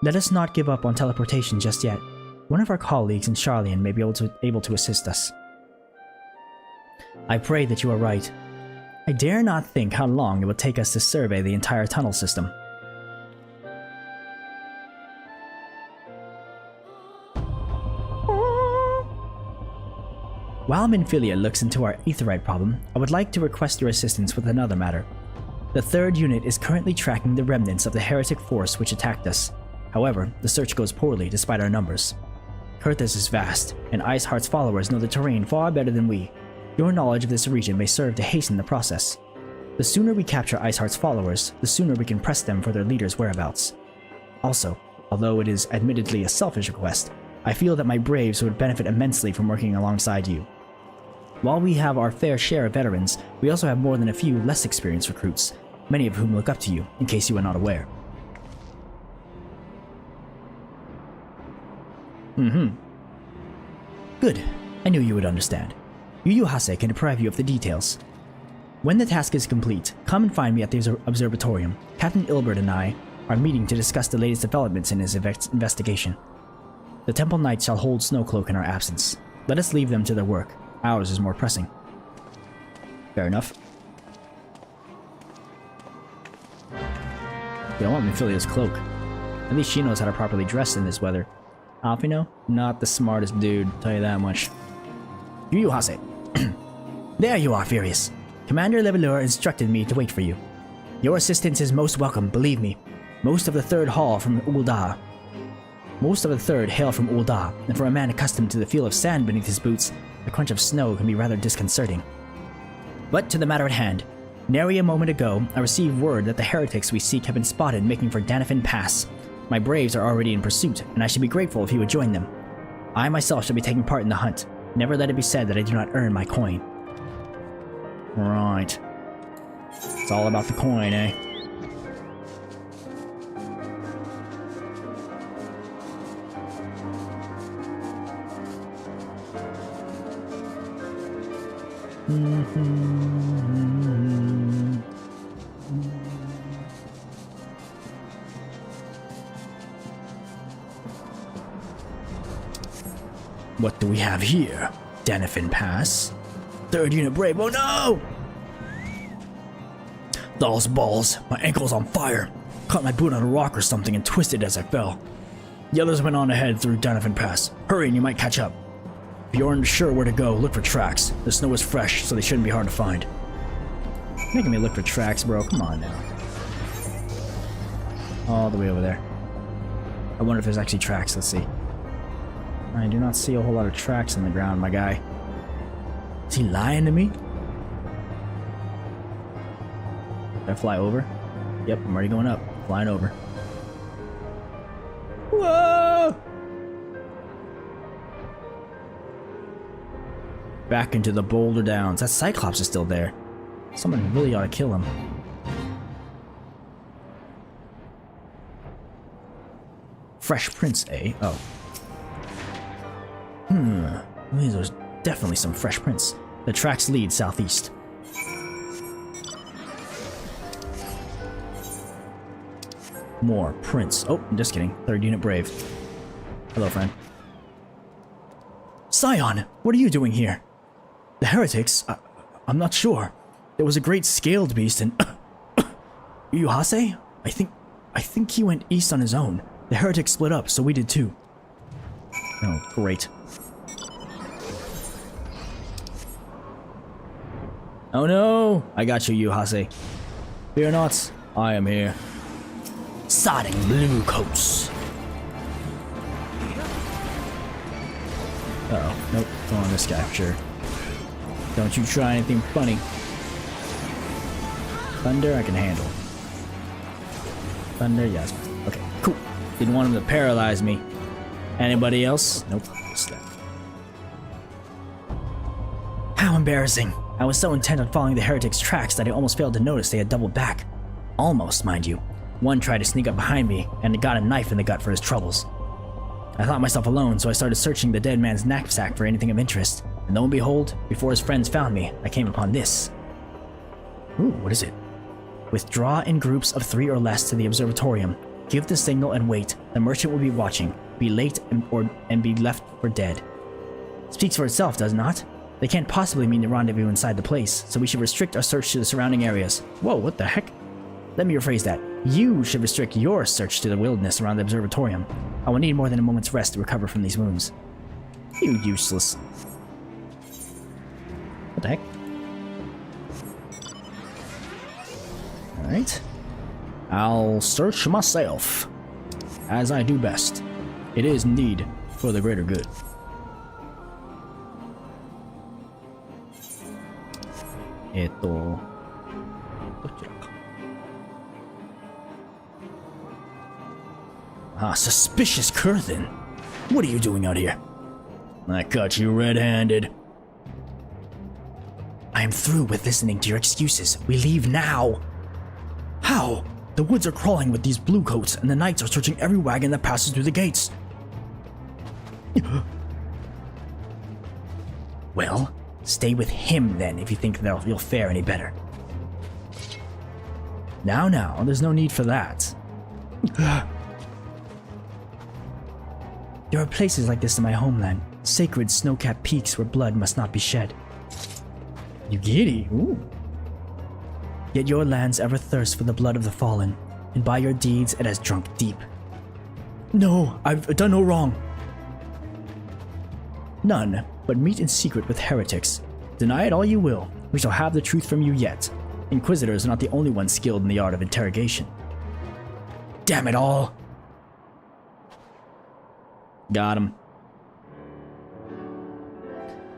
Let us not give up on teleportation just yet. One of our colleagues in Charlian may be able to assist us. I pray that you are right. I dare not think how long it will take us to survey the entire tunnel system. While Minfilia looks into our Aetheryte problem, I would like to request your assistance with another matter. The third unit is currently tracking the remnants of the heretic force which attacked us. However, the search goes poorly despite our numbers. Kurthus is vast, and Iceheart's followers know the terrain far better than we. Your knowledge of this region may serve to hasten the process. The sooner we capture Iceheart's followers, the sooner we can press them for their leader's whereabouts. Also, although it is admittedly a selfish request, I feel that my braves would benefit immensely from working alongside you. While we have our fair share of veterans, we also have more than a few less experienced recruits, many of whom look up to you, in case you are not aware. Good. I knew you would understand. Yu Hase can deprive you of the details. When the task is complete, come and find me at the observatorium. Captain Ilbert and I are meeting to discuss the latest developments in his investigation. The Temple Knights shall hold Snowcloak in our absence. Let us leave them to their work. Ours is more pressing. Fair enough. You don't want Minfilia's cloak. At least she knows how to properly dress in this weather. Alphino? Not the smartest dude, tell you that much. Yu Hase. There you are, Furious. Commander Levelure instructed me to wait for you. Your assistance is most welcome, believe me. Most of the Third hail from Ul'dah, and for a man accustomed to the feel of sand beneath his boots, the crunch of snow can be rather disconcerting. But to the matter at hand. Nary a moment ago, I received word that the heretics we seek have been spotted making for Danafin Pass. My braves are already in pursuit, and I should be grateful if you would join them. I myself shall be taking part in the hunt. Never let it be said that I do not earn my coin. Right. It's all about the coin, eh? What do we have here? Danafin Pass? Third unit brave, oh no! Those balls, my ankle's on fire. Caught my boot on a rock or something and twisted as I fell. The others went on ahead through Danafin Pass. Hurry and you might catch up. If you aren't sure where to go, look for tracks. The snow is fresh, so they shouldn't be hard to find. Making me look for tracks, bro. Come on now. All the way over there. I wonder if there's actually tracks. Let's see. I do not see a whole lot of tracks in the ground, my guy. Is he lying to me? Did I fly over? Yep, I'm already going up. Flying over. Whoa! Back into the Boulder Downs. That Cyclops is still there. Someone really ought to kill him. Fresh Prince, eh? Oh. There's definitely some fresh prints. The tracks lead southeast. More prints. Oh, I'm just kidding. Third unit brave. Hello, friend. Scion, what are you doing here? The heretics? I'm not sure. There was a great scaled beast and... Yuhase? I think he went east on his own. The heretics split up, so we did too. Oh, great. Oh no! I got you, Yuhase. Fear not, I am here. Sodding blue coats. Uh-oh. Nope. Go on this guy, sure. Don't you try anything funny. Thunder, I can handle. Thunder, yes. Okay, cool. Didn't want him to paralyze me. Anybody else? Nope. Step. How embarrassing. I was so intent on following the heretics' tracks that I almost failed to notice they had doubled back. Almost, mind you. One tried to sneak up behind me and got a knife in the gut for his troubles. I thought myself alone, so I started searching the dead man's knapsack for anything of interest. And lo and behold, before his friends found me, I came upon this. Ooh, what is it? Withdraw in groups of 3 or less to the observatorium. Give the signal and wait. The merchant will be watching. Be late and be left for dead. Speaks for itself, does not? They can't possibly mean to rendezvous inside the place, so we should restrict our search to the surrounding areas. Whoa, what the heck? Let me rephrase that. You should restrict your search to the wilderness around the observatorium. I will need more than a moment's rest to recover from these wounds. You useless. What the heck? Alright. I'll search myself, as I do best. It is indeed for the greater good. Ah, suspicious Kurthin. What are you doing out here? I caught you red-handed. I am through with listening to your excuses. We leave now. How? The woods are crawling with these bluecoats, and the knights are searching every wagon that passes through the gates. Well, stay with him then if you think that you'll fare any better. Now, there's no need for that. There are places like this in my homeland, sacred snow-capped peaks where blood must not be shed. You giddy? Ooh. Yet your lands ever thirst for the blood of the fallen, and by your deeds it has drunk deep. No, I've done no wrong. None, but meet in secret with heretics. Deny it all you will, we shall have the truth from you yet. Inquisitors are not the only ones skilled in the art of interrogation. Damn it all! Got him.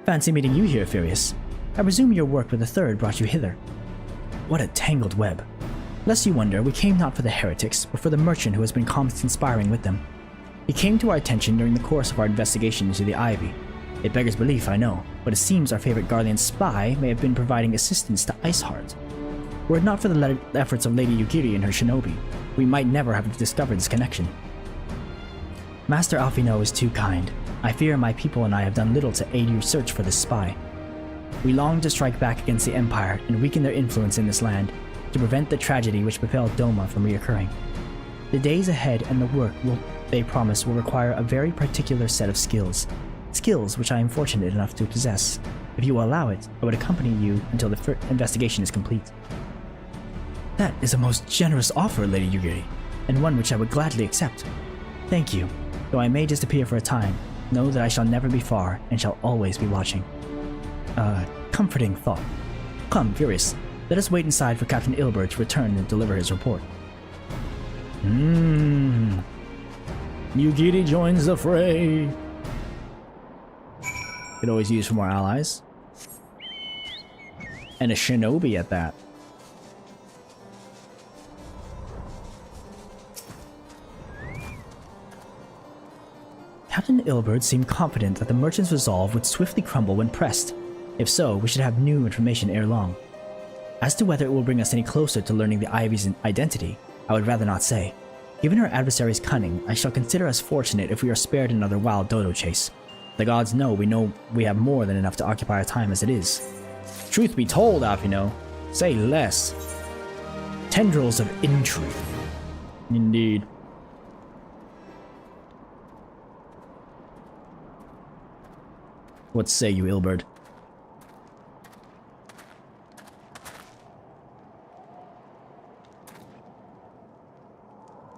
Fancy meeting you here, Furious. I presume your work with the Third brought you hither. What a tangled web. Lest you wonder, we came not for the heretics, but for the merchant who has been conspiring with them. He came to our attention during the course of our investigation into the Ivy. It beggars belief, I know, but it seems our favorite Garlean spy may have been providing assistance to Iceheart. Were it not for the efforts of Lady Yugiri and her shinobi, we might never have discovered this connection. Master Alphino is too kind. I fear my people and I have done little to aid your search for this spy. We long to strike back against the Empire and weaken their influence in this land, to prevent the tragedy which befell Doma from reoccurring. The days ahead and the work they promise will require a very particular set of skills. Skills which I am fortunate enough to possess. If you will allow it, I would accompany you until the investigation is complete. That is a most generous offer, Lady Yugiri, and one which I would gladly accept. Thank you. Though I may disappear for a time, know that I shall never be far and shall always be watching. Comforting thought. Come, Furious, let us wait inside for Captain Ilbert to return and deliver his report. Yugiri joins the fray. Could always use for more allies. And a shinobi at that. Captain Ilbert seemed confident that the merchant's resolve would swiftly crumble when pressed. If so, we should have new information ere long. As to whether it will bring us any closer to learning the Ivy's identity, I would rather not say. Given our adversary's cunning, I shall consider us fortunate if we are spared another wild dodo chase. The gods know we have more than enough to occupy our time as it is. Truth be told, Alphino, say less. Tendrils of Intrigue. Indeed. What say you, Ilbert?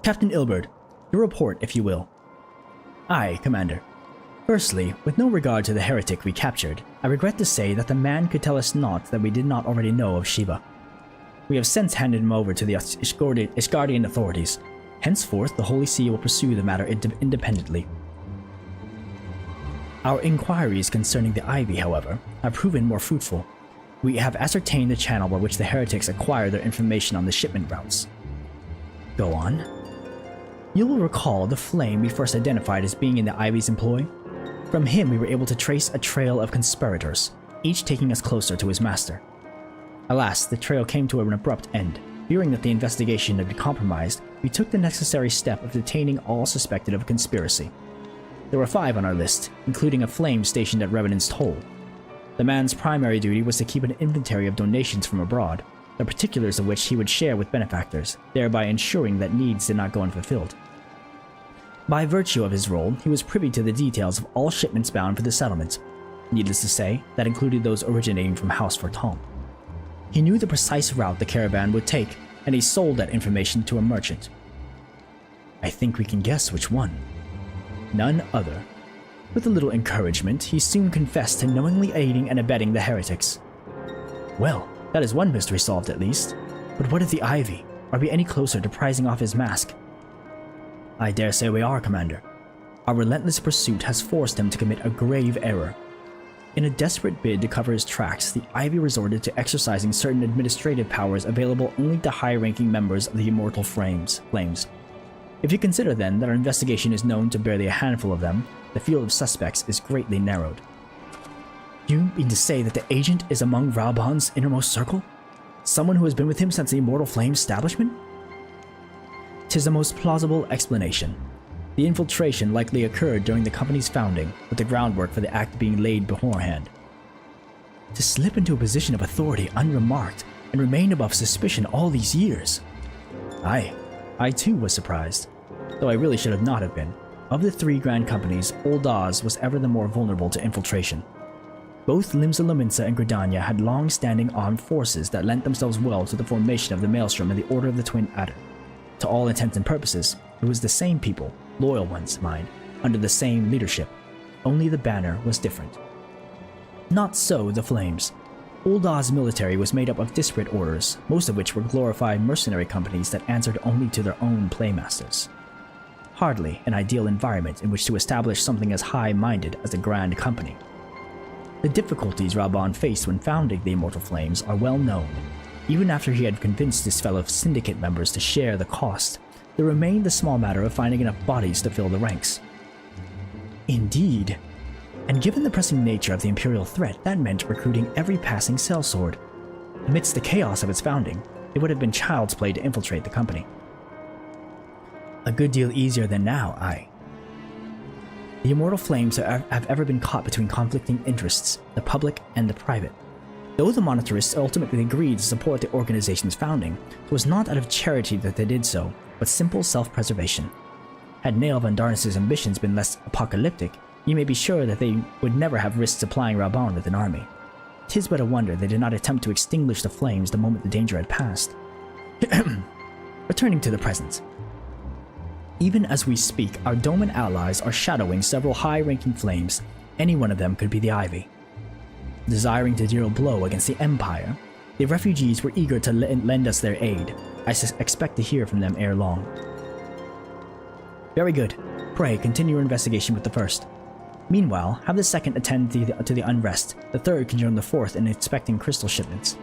Captain Ilbert, your report, if you will. Aye, Commander. Firstly, with no regard to the heretic we captured, I regret to say that the man could tell us naught that we did not already know of Shiva. We have since handed him over to the Ishgardian authorities. Henceforth, the Holy See will pursue the matter independently. Our inquiries concerning the Ivy, however, have proven more fruitful. We have ascertained the channel by which the heretics acquire their information on the shipment routes. Go on. You will recall the flame we first identified as being in the Ivy's employ. From him we were able to trace a trail of conspirators, each taking us closer to his master. Alas, the trail came to an abrupt end. Fearing that the investigation had been compromised, we took the necessary step of detaining all suspected of conspiracy. There were 5 on our list, including a flame stationed at Revenant's Toll. The man's primary duty was to keep an inventory of donations from abroad, the particulars of which he would share with benefactors, thereby ensuring that needs did not go unfulfilled. By virtue of his role, he was privy to the details of all shipments bound for the settlement. Needless to say, that included those originating from House Forton. He knew the precise route the caravan would take, and he sold that information to a merchant. I think we can guess which one. None other. With a little encouragement, he soon confessed to knowingly aiding and abetting the heretics. Well, that is one mystery solved at least. But what of the Ivy? Are we any closer to prizing off his mask? I dare say we are, Commander. Our relentless pursuit has forced him to commit a grave error. In a desperate bid to cover his tracks, the Ivy resorted to exercising certain administrative powers available only to high-ranking members of the Immortal Flames. If you consider then that our investigation is known to barely a handful of them, the field of suspects is greatly narrowed. You mean to say that the agent is among Raubon's innermost circle? Someone who has been with him since the Immortal Flames establishment? 'Tis the most plausible explanation. The infiltration likely occurred during the company's founding, with the groundwork for the act being laid beforehand. To slip into a position of authority unremarked and remain above suspicion all these years. Aye, I too was surprised, though I really should have not have been. Of the 3 grand companies, Old Oz was ever the more vulnerable to infiltration. Both Limsa Lominsa and Gridania had long-standing armed forces that lent themselves well to the formation of the Maelstrom and the Order of the Twin Adder. To all intents and purposes, it was the same people, loyal ones, mind, under the same leadership. Only the banner was different. Not so the Flames. Old Oz's military was made up of disparate orders, most of which were glorified mercenary companies that answered only to their own playmasters. Hardly an ideal environment in which to establish something as high-minded as a grand company. The difficulties Raubon faced when founding the Immortal Flames are well known. Even after he had convinced his fellow syndicate members to share the cost, there remained the small matter of finding enough bodies to fill the ranks. Indeed. And given the pressing nature of the Imperial threat, that meant recruiting every passing sellsword. Amidst the chaos of its founding, it would have been child's play to infiltrate the company. A good deal easier than now, aye. The Immortal Flames have ever been caught between conflicting interests, the public and the private. Though the Monetarists ultimately agreed to support the organization's founding, it was not out of charity that they did so, but simple self-preservation. Had Nail Van Darnus' ambitions been less apocalyptic, you may be sure that they would never have risked supplying Raubon with an army. 'Tis but a wonder they did not attempt to extinguish the flames the moment the danger had passed. Returning to the present. Even as we speak, our Doman allies are shadowing several high-ranking flames. Any one of them could be the Ivy. Desiring to deal a blow against the Empire, the refugees were eager to lend us their aid. I expect to hear from them ere long. Very good. Pray, continue your investigation with the first. Meanwhile, have the second attend to the unrest. The third can join the fourth in inspecting crystal shipments.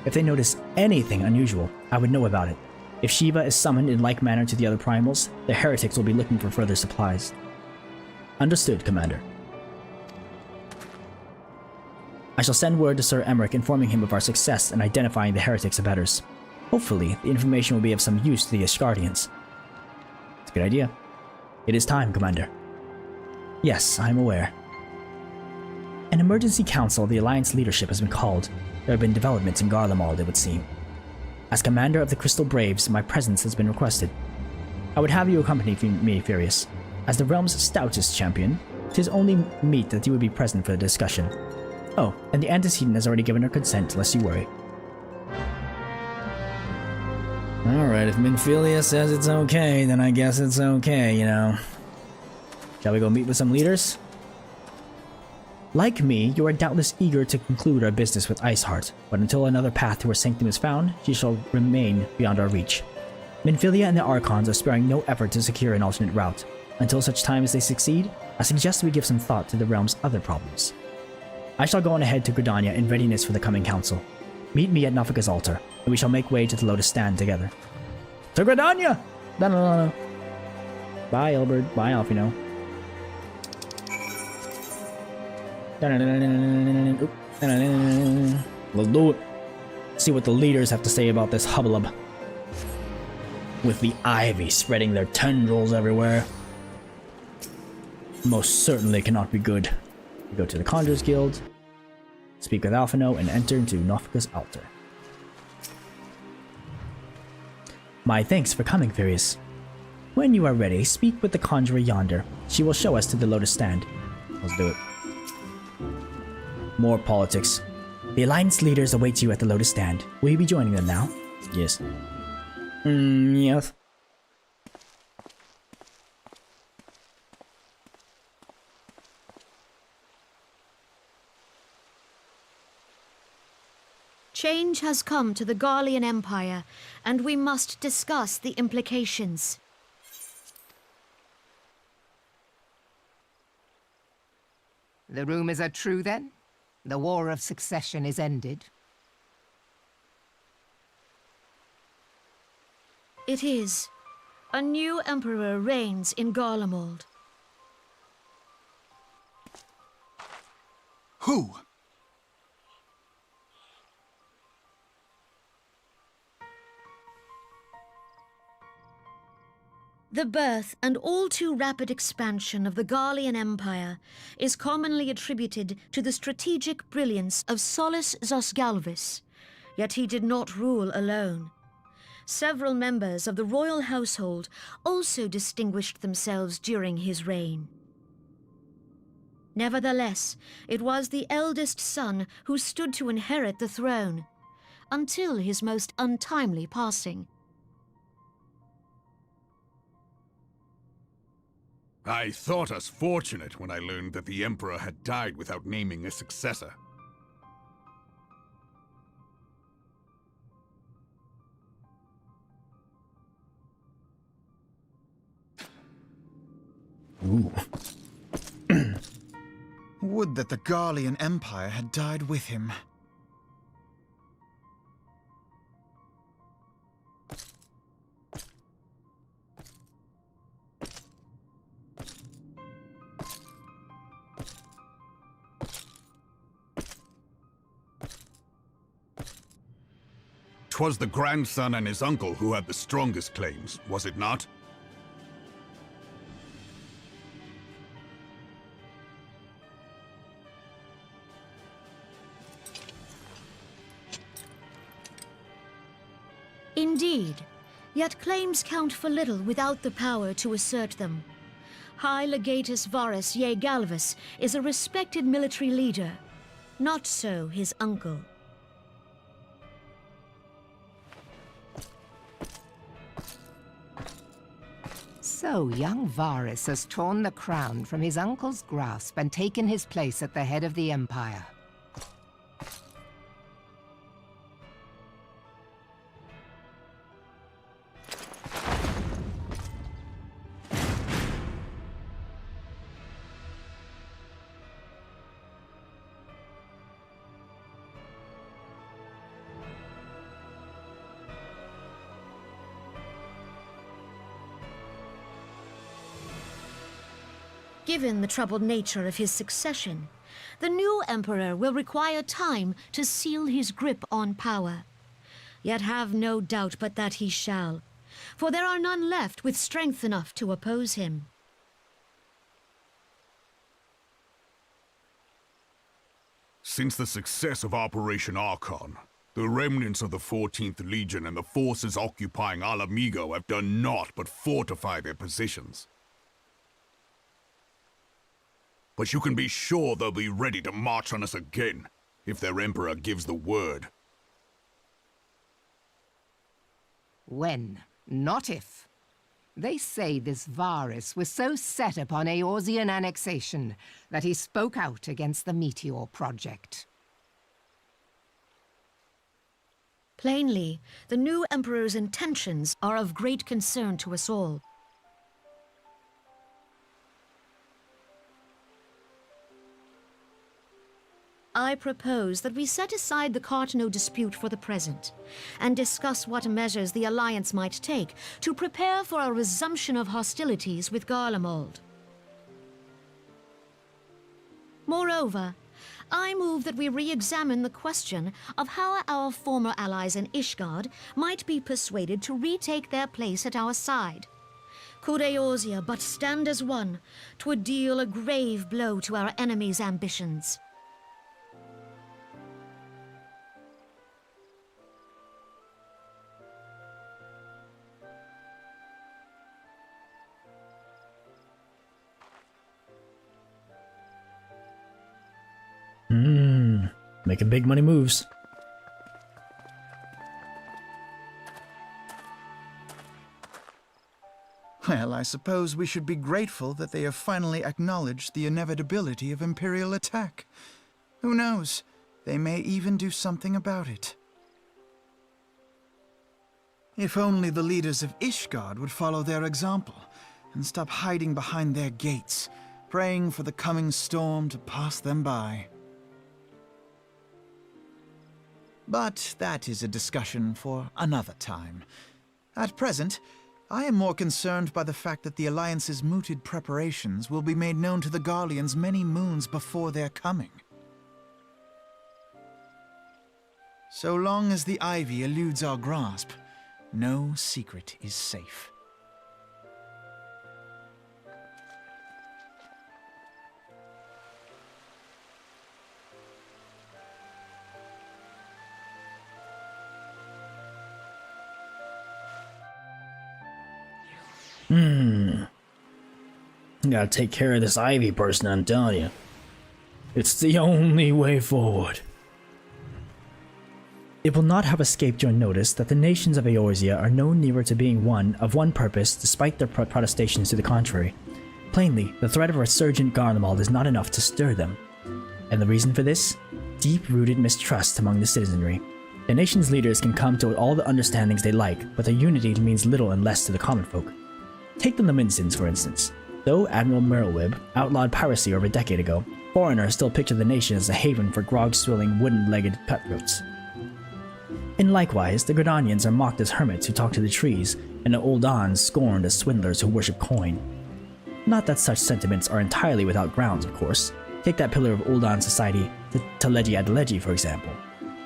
If they notice anything unusual, I would know about it. If Shiva is summoned in like manner to the other primals, the heretics will be looking for further supplies. Understood, Commander. I shall send word to Sir Emmerich informing him of our success in identifying the heretics' abettors. Hopefully, the information will be of some use to the Asgardians. It's a good idea. It is time, Commander. Yes, I am aware. An emergency council of the Alliance leadership has been called. There have been developments in Garlemald, it would seem. As commander of the Crystal Braves, my presence has been requested. I would have you accompany me, Furious. As the realm's stoutest champion, 'tis only meet that you would be present for the discussion. Oh, and the Antecedent has already given her consent, lest you worry. Alright, if Minfilia says it's okay, then I guess it's okay, you know. Shall we go meet with some leaders? Like me, you are doubtless eager to conclude our business with Iceheart, but until another path to her sanctum is found, she shall remain beyond our reach. Minfilia and the Archons are sparing no effort to secure an alternate route. Until such time as they succeed, I suggest we give some thought to the realm's other problems. I shall go on ahead to Gridania in readiness for the coming council. Meet me at Nafika's altar, and we shall make way to the Lotus Stand together. To Gridania! No. Bye, Elbert. Bye, Alfino. Let's do it. See what the leaders have to say about this hubbub. With the ivy spreading their tendrils everywhere. Most certainly cannot be good. We go to the Conjurers Guild, speak with Alfino, and enter into Nafika's altar. My thanks for coming, Furious. When you are ready, speak with the Conjurer yonder. She will show us to the Lotus Stand. Let's do it. More politics. The Alliance leaders await you at the Lotus Stand. Will you be joining them now? Yes. Yes. Change has come to the Garlean Empire, and we must discuss the implications. The rumors are true, then? The War of Succession is ended? It is. A new emperor reigns in Garlemald. Who? The birth and all too rapid expansion of the Garlean Empire is commonly attributed to the strategic brilliance of Solus Zosgalvis, yet he did not rule alone. Several members of the royal household also distinguished themselves during his reign. Nevertheless, it was the eldest son who stood to inherit the throne, until his most untimely passing. I thought us fortunate when I learned that the Emperor had died without naming a successor. Ooh. Would that the Garlean Empire had died with him. Twas the grandson and his uncle who had the strongest claims, was it not? Indeed, yet claims count for little without the power to assert them. High Legatus Varus Ye Galvus is a respected military leader. Not so his uncle. So young Varus has torn the crown from his uncle's grasp and taken his place at the head of the Empire. Given the troubled nature of his succession, the new emperor will require time to seal his grip on power. Yet have no doubt but that he shall, for there are none left with strength enough to oppose him. Since the success of Operation Archon, the remnants of the 14th Legion and the forces occupying Alamigo have done naught but fortify their positions. But you can be sure they'll be ready to march on us again, if their Emperor gives the word. When, not if. They say this Varus was so set upon Eorzean annexation that he spoke out against the Meteor Project. Plainly, the new emperor's intentions are of great concern to us all. I propose that we set aside the Cartano dispute for the present, and discuss what measures the Alliance might take to prepare for a resumption of hostilities with Garlemald. Moreover, I move that we re-examine the question of how our former allies in Ishgard might be persuaded to retake their place at our side. Could Eorzea but stand as one, 'twould deal a grave blow to our enemies' ambitions. Making big money moves. Well, I suppose we should be grateful that they have finally acknowledged the inevitability of Imperial attack. Who knows? They may even do something about it. If only the leaders of Ishgard would follow their example and stop hiding behind their gates, praying for the coming storm to pass them by. But that is a discussion for another time. At present, I am more concerned by the fact that the Alliance's mooted preparations will be made known to the Garleans many moons before their coming. So long as the Ivy eludes our grasp, no secret is safe. Gotta take care of this Ivy person, I'm telling you. It's the only way forward. It will not have escaped your notice that the nations of Eorzea are no nearer to being one of one purpose despite their protestations to the contrary. Plainly, the threat of a resurgent Garlemald is not enough to stir them. And the reason for this? Deep-rooted mistrust among the citizenry. The nation's leaders can come to all the understandings they like, but their unity means little and less to the common folk. Take the Laminsons, for instance. Though Admiral Merlwyb outlawed piracy over a decade ago, foreigners still picture the nation as a haven for grog-swilling, wooden-legged cutthroats. And likewise, the Gridanians are mocked as hermits who talk to the trees, and the Uldans scorned as swindlers who worship coin. Not that such sentiments are entirely without grounds, of course. Take that pillar of Uldan society, Teleji Adeleji, for example.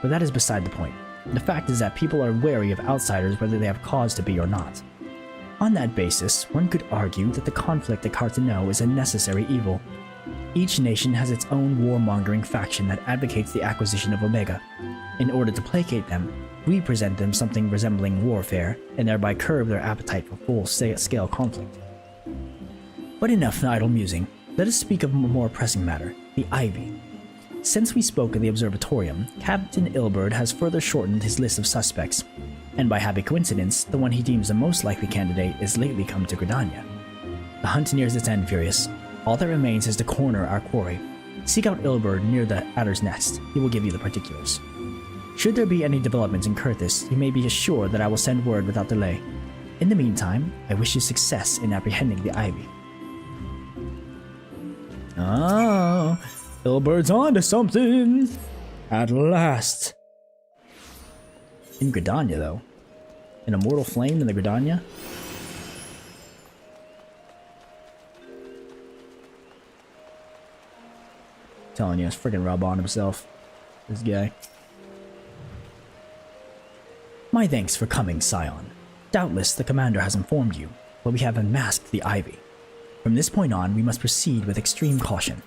But that is beside the point. The fact is that people are wary of outsiders whether they have cause to be or not. On that basis, one could argue that the conflict at Cartano is a necessary evil. Each nation has its own warmongering faction that advocates the acquisition of Omega. In order to placate them, we present them something resembling warfare, and thereby curb their appetite for full-scale conflict. But enough idle musing. Let us speak of a more pressing matter, the Ivy. Since we spoke of the Observatorium, Captain Ilberd has further shortened his list of suspects, and by happy coincidence, the one he deems the most likely candidate is lately come to Gridania. The hunt nears its end, Furious. All that remains is to corner our quarry. Seek out Ilberd near the Adder's Nest. He will give you the particulars. Should there be any developments in Kurthis, you may be assured that I will send word without delay. In the meantime, I wish you success in apprehending the Ivy. Oh, Ilberd's on to something! At last! In Gridania, though. An immortal flame in the Gridania? Telling you, it's freaking Raubon himself. This guy. My thanks for coming, Scion. Doubtless the commander has informed you, but we have unmasked the Ivy. From this point on, we must proceed with extreme caution.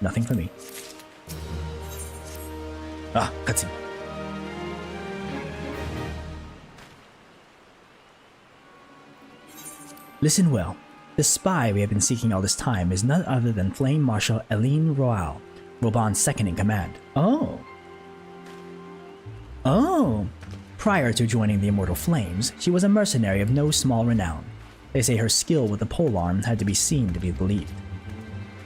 Nothing for me. Ah, cutscene. Listen well. The spy we have been seeking all this time is none other than Flame Marshal Eline Roaille, Raubon's second in command. Oh. Prior to joining the Immortal Flames, she was a mercenary of no small renown. They say her skill with the polearm had to be seen to be believed.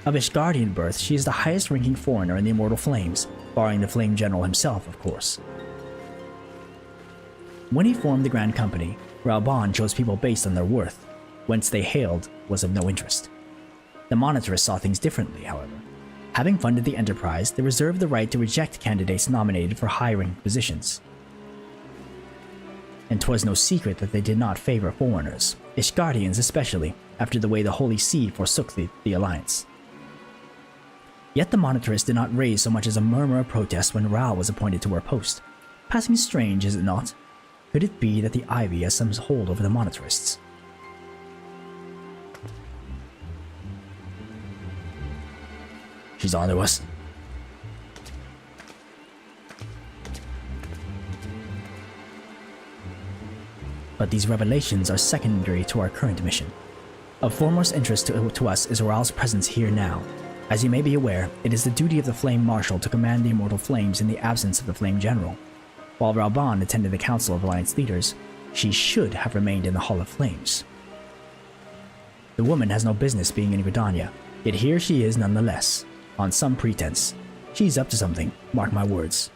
Of Ishgardian birth, she is the highest-ranking foreigner in the Immortal Flames, barring the Flame General himself, of course. When he formed the Grand Company, Raubon chose people based on their worth. Whence they hailed was of no interest. The Monitress saw things differently, however. Having funded the enterprise, they reserve the right to reject candidates nominated for high-ranking positions. And 'twas no secret that they did not favor foreigners, Ishgardians especially, after the way the Holy See forsook the Alliance. Yet the Monitorists did not raise so much as a murmur of protest when Roaille was appointed to her post. Passing strange, is it not? Could it be that the Ivy has some hold over the Monitorists? She's on to us. But these revelations are secondary to our current mission. Of foremost interest to us is Roaille's presence here now. As you may be aware, it is the duty of the Flame Marshal to command the Immortal Flames in the absence of the Flame General. While Rauban attended the Council of Alliance Leaders, she should have remained in the Hall of Flames. The woman has no business being in Gridania, yet here she is nonetheless, on some pretense. She's up to something, mark my words.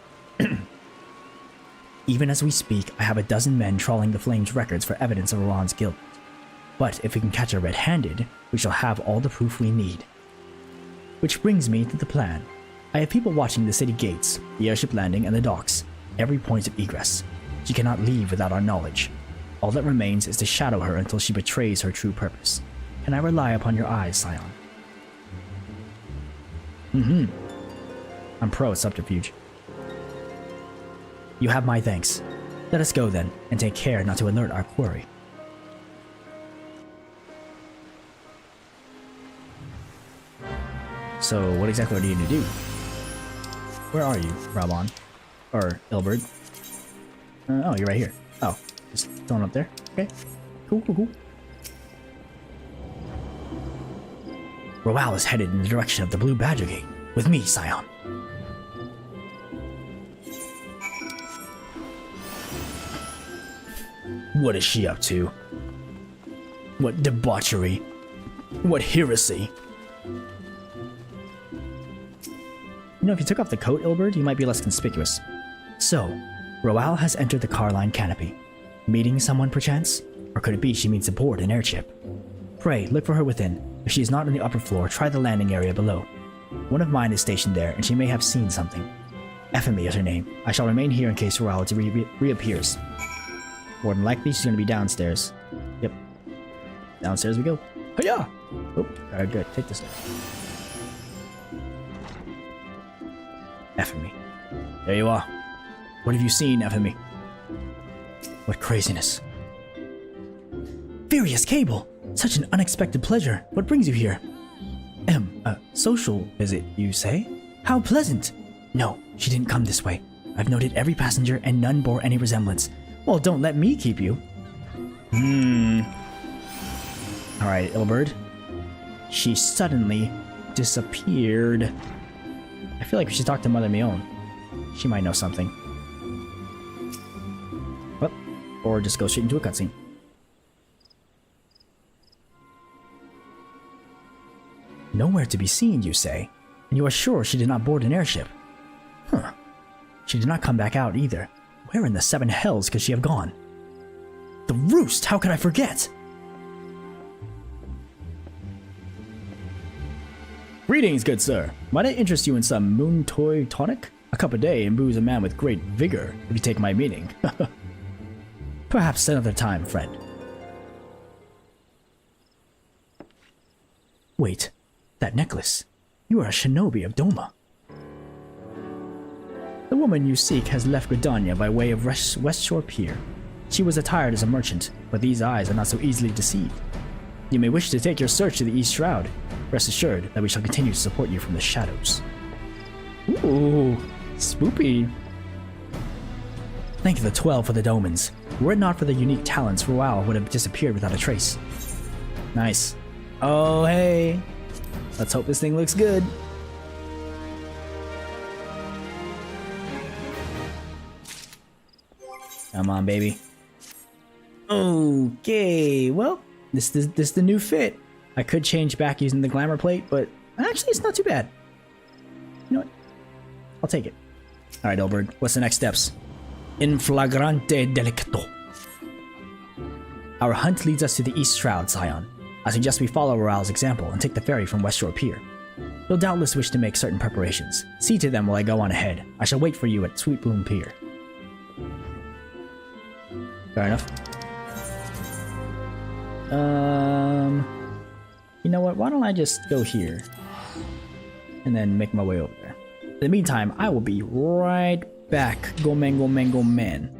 Even as we speak, I have a dozen men trawling the Flames' records for evidence of Iran's guilt. But if we can catch her red-handed, we shall have all the proof we need. Which brings me to the plan. I have people watching the city gates, the airship landing, and the docks, every point of egress. She cannot leave without our knowledge. All that remains is to shadow her until she betrays her true purpose. Can I rely upon your eyes, Scion? I'm pro subterfuge. You have my thanks. Let us go then, and take care not to alert our quarry. So, what exactly do you need to do? Where are you, Rauban? Or Ilberd? Oh, you're right here. Oh, just throwing up there. Okay. Cool. Roaille is headed in the direction of the Blue Badger Gate. With me, Scion. What is she up to? What debauchery? What heresy? You know, if you took off the coat, Ilberd, you might be less conspicuous. So, Roaille has entered the Carline canopy. Meeting someone, perchance? Or could it be she meets aboard an airship? Pray, look for her within. If she is not on the upper floor, try the landing area below. One of mine is stationed there, and she may have seen something. Effie is her name. I shall remain here in case Roaille reappears. More than likely, she's going to be downstairs. Yep. Downstairs we go. Hiya! Oh, alright, good. Take this. Effie. There you are. What have you seen, Effie? What craziness. Furious Cable! Such an unexpected pleasure. What brings you here? A social visit, you say? How pleasant! No, she didn't come this way. I've noted every passenger and none bore any resemblance. Well, don't let me keep you. Alright, Ilberd. She suddenly disappeared. I feel like we should talk to Mother Mion. She might know something. Well, or just go straight into a cutscene. Nowhere to be seen, you say? And you are sure she did not board an airship? Huh. She did not come back out either. Where in the seven hells could she have gone? The Roost! How could I forget? Greetings, good sir. Might I interest you in some moon toy tonic? A cup a day imbues a man with great vigor, if you take my meaning. Perhaps another time, friend. Wait, that necklace. You are a shinobi of Doma. The woman you seek has left Gridania by way of West Shore Pier. She was attired as a merchant, but these eyes are not so easily deceived. You may wish to take your search to the East Shroud. Rest assured that we shall continue to support you from the shadows. Ooh, spoopy. Thank the 12 for the domins. Were it not for the unique talents, Roaille would have disappeared without a trace. Nice. Oh, hey. Let's hope this thing looks good. Come on, baby. Okay, well, this is the new fit. I could change back using the glamour plate, but actually it's not too bad. You know what? I'll take it. Alright, Ilberd, what's the next steps? In Flagrante Delicto. Our hunt leads us to the East Shroud, Scion. I suggest we follow Roaille's example and take the ferry from West Shore Pier. You'll doubtless wish to make certain preparations. See to them while I go on ahead. I shall wait for you at Sweet Bloom Pier. Fair enough. You know what? Why don't I just go here and then make my way over there? In the meantime, I will be right back. Go man, go man, go man.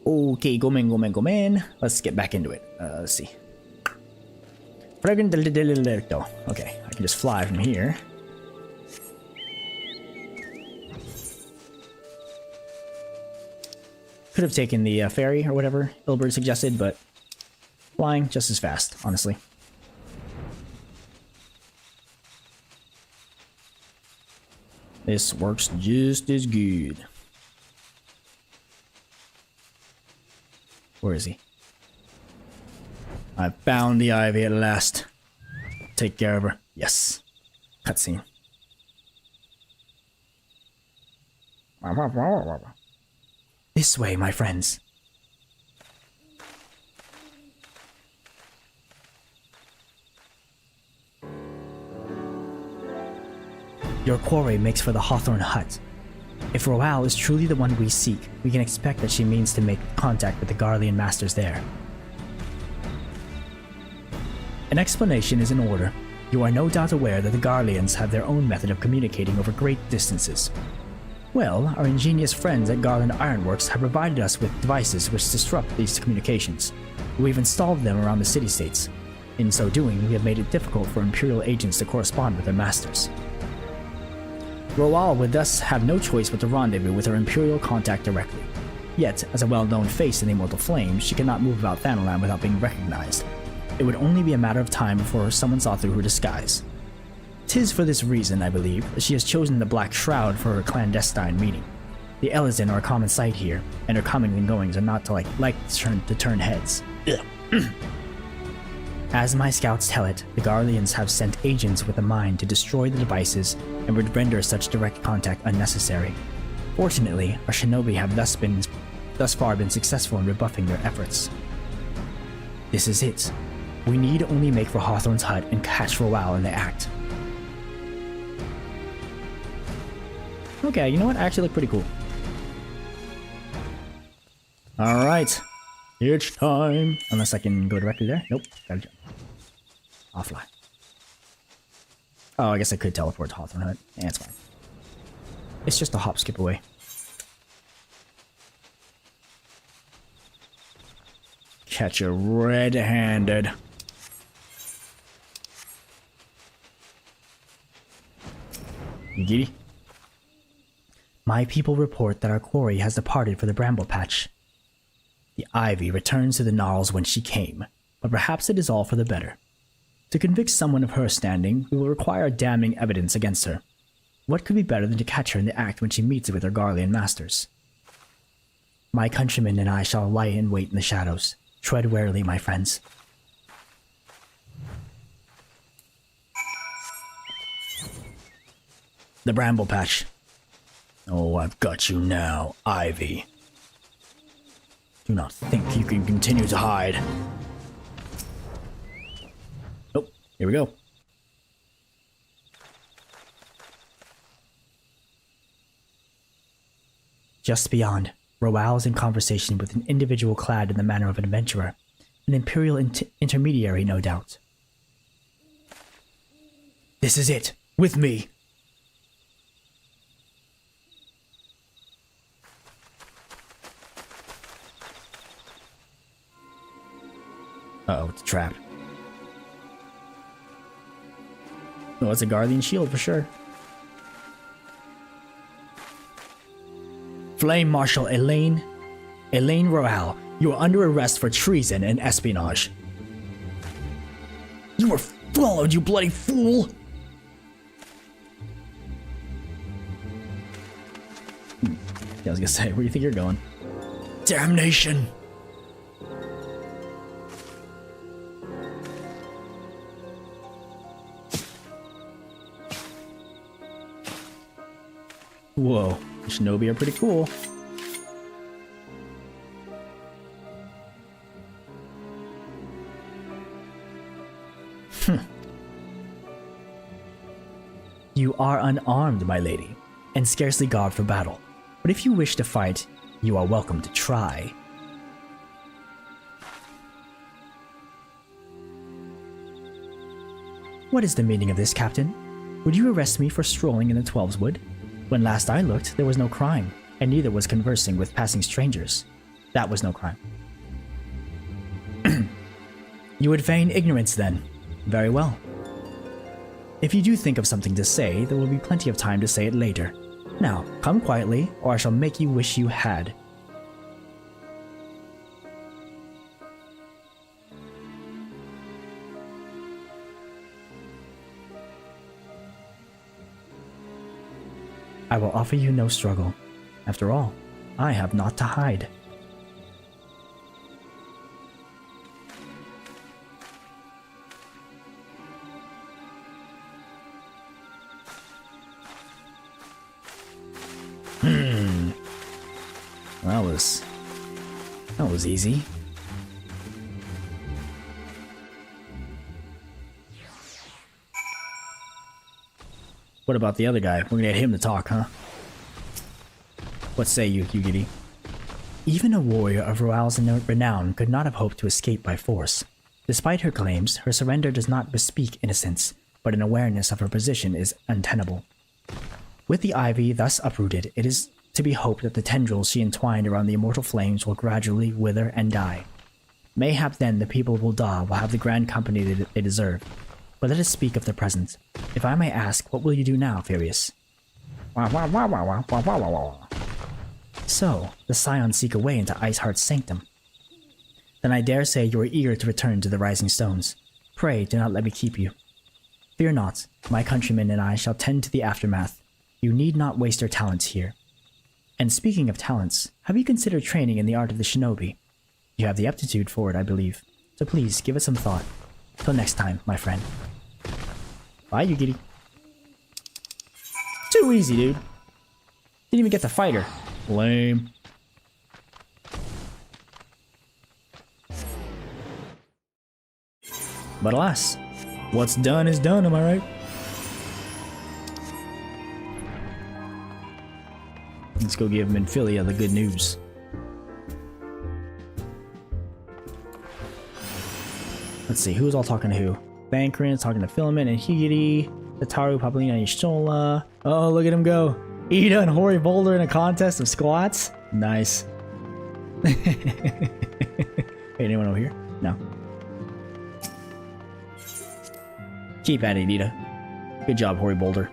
Okay, go man. Let's get back into it. Let's see. Flagrante Delicto. Okay, I can just fly from here. Could have taken the ferry or whatever Ilbert suggested, but flying just as fast, honestly. This works just as good. Where is he? I found the Ivy at last. Take care of her. Yes. Cutscene. This way, my friends. Your quarry makes for the Hawthorne Hut. If Roaille is truly the one we seek, we can expect that she means to make contact with the Garlean masters there. An explanation is in order. You are no doubt aware that the Garleans have their own method of communicating over great distances. Well, our ingenious friends at Garland Ironworks have provided us with devices which disrupt these communications. We've installed them around the city-states. In so doing, we have made it difficult for Imperial agents to correspond with their masters. Roaille would thus have no choice but to rendezvous with her Imperial contact directly. Yet, as a well-known face in the Immortal Flame, she cannot move about Thanalan without being recognized. It would only be a matter of time before someone saw through her disguise. 'Tis for this reason, I believe, that she has chosen the Black Shroud for her clandestine meeting. The Elizin are a common sight here, and her comings and goings are not to turn heads. As my scouts tell it, the Garleans have sent agents with a mind to destroy the devices and would render such direct contact unnecessary. Fortunately, our shinobi have thus far been successful in rebuffing their efforts. This is it. We need only make for Hawthorne's hut and catch Roaille in the act. Okay, you know what? Actually look pretty cool. Alright. It's time. Unless I can go directly there. Nope. Gotta jump. I'll fly. Oh, I guess I could teleport to Hawthorne Hut. Yeah, it's fine. It's just a hop skip away. Catch you red-handed. You giddy? My people report that our quarry has departed for the Bramble Patch. The Ivy returns to the gnarls whence she came, but perhaps it is all for the better. To convict someone of her standing, we will require damning evidence against her. What could be better than to catch her in the act when she meets with her Garlean masters? My countrymen and I shall lie in wait in the shadows. Tread warily, my friends. The Bramble Patch. Oh, I've got you now, Ivy. Do not think you can continue to hide. Oh, here we go. Just beyond, Roaille is in conversation with an individual clad in the manner of an adventurer. An Imperial intermediary, no doubt. This is it! With me! Uh-oh, it's a trap. Oh, it's a Guardian shield for sure. Flame Marshal Elaine Roaille, you are under arrest for treason and espionage. You were followed, you bloody fool! Yeah, I was gonna say, where do you think you're going? Damnation! Whoa, Shinobi are pretty cool. You are unarmed, my lady, and scarcely garbed for battle. But if you wish to fight, you are welcome to try. What is the meaning of this, Captain? Would you arrest me for strolling in the Twelveswood? When last I looked, there was no crime, and neither was conversing with passing strangers. That was no crime. You would feign ignorance, then. Very well. If you do think of something to say, there will be plenty of time to say it later. Now, come quietly, or I shall make you wish you had. I will offer you no struggle. After all, I have naught to hide. That was easy. What about the other guy? We're gonna get him to talk, huh? What say you, Yugiri? Even a warrior of Roaille's renown could not have hoped to escape by force. Despite her claims, her surrender does not bespeak innocence, but an awareness of her position is untenable. With the ivy thus uprooted, it is to be hoped that the tendrils she entwined around the immortal flames will gradually wither and die. Mayhap then the people of Ul'dah will have the grand company they deserve. But let us speak of the present. If I may ask, what will you do now, Furious? So, the Scions seek a way into Iceheart's sanctum. Then I dare say you are eager to return to the Rising Stones. Pray, do not let me keep you. Fear not, my countrymen and I shall tend to the aftermath. You need not waste your talents here. And speaking of talents, have you considered training in the art of the shinobi? You have the aptitude for it, I believe. So please, give it some thought. Till next time, my friend. Bye, Yugiri. Too easy, dude. Didn't even get to fight her. Lame. But alas, what's done is done, am I right? Let's go give Minfilia the good news. Let's see, who's all talking to who? Bankrin talking to Filament and Higiri, Tataru, Pablina, and Yashola. Oh, look at him go. Ida and Hori Boulder in a contest of squats? Nice. Hey, anyone over here? No. Keep at it, Ida. Good job, Hori Boulder.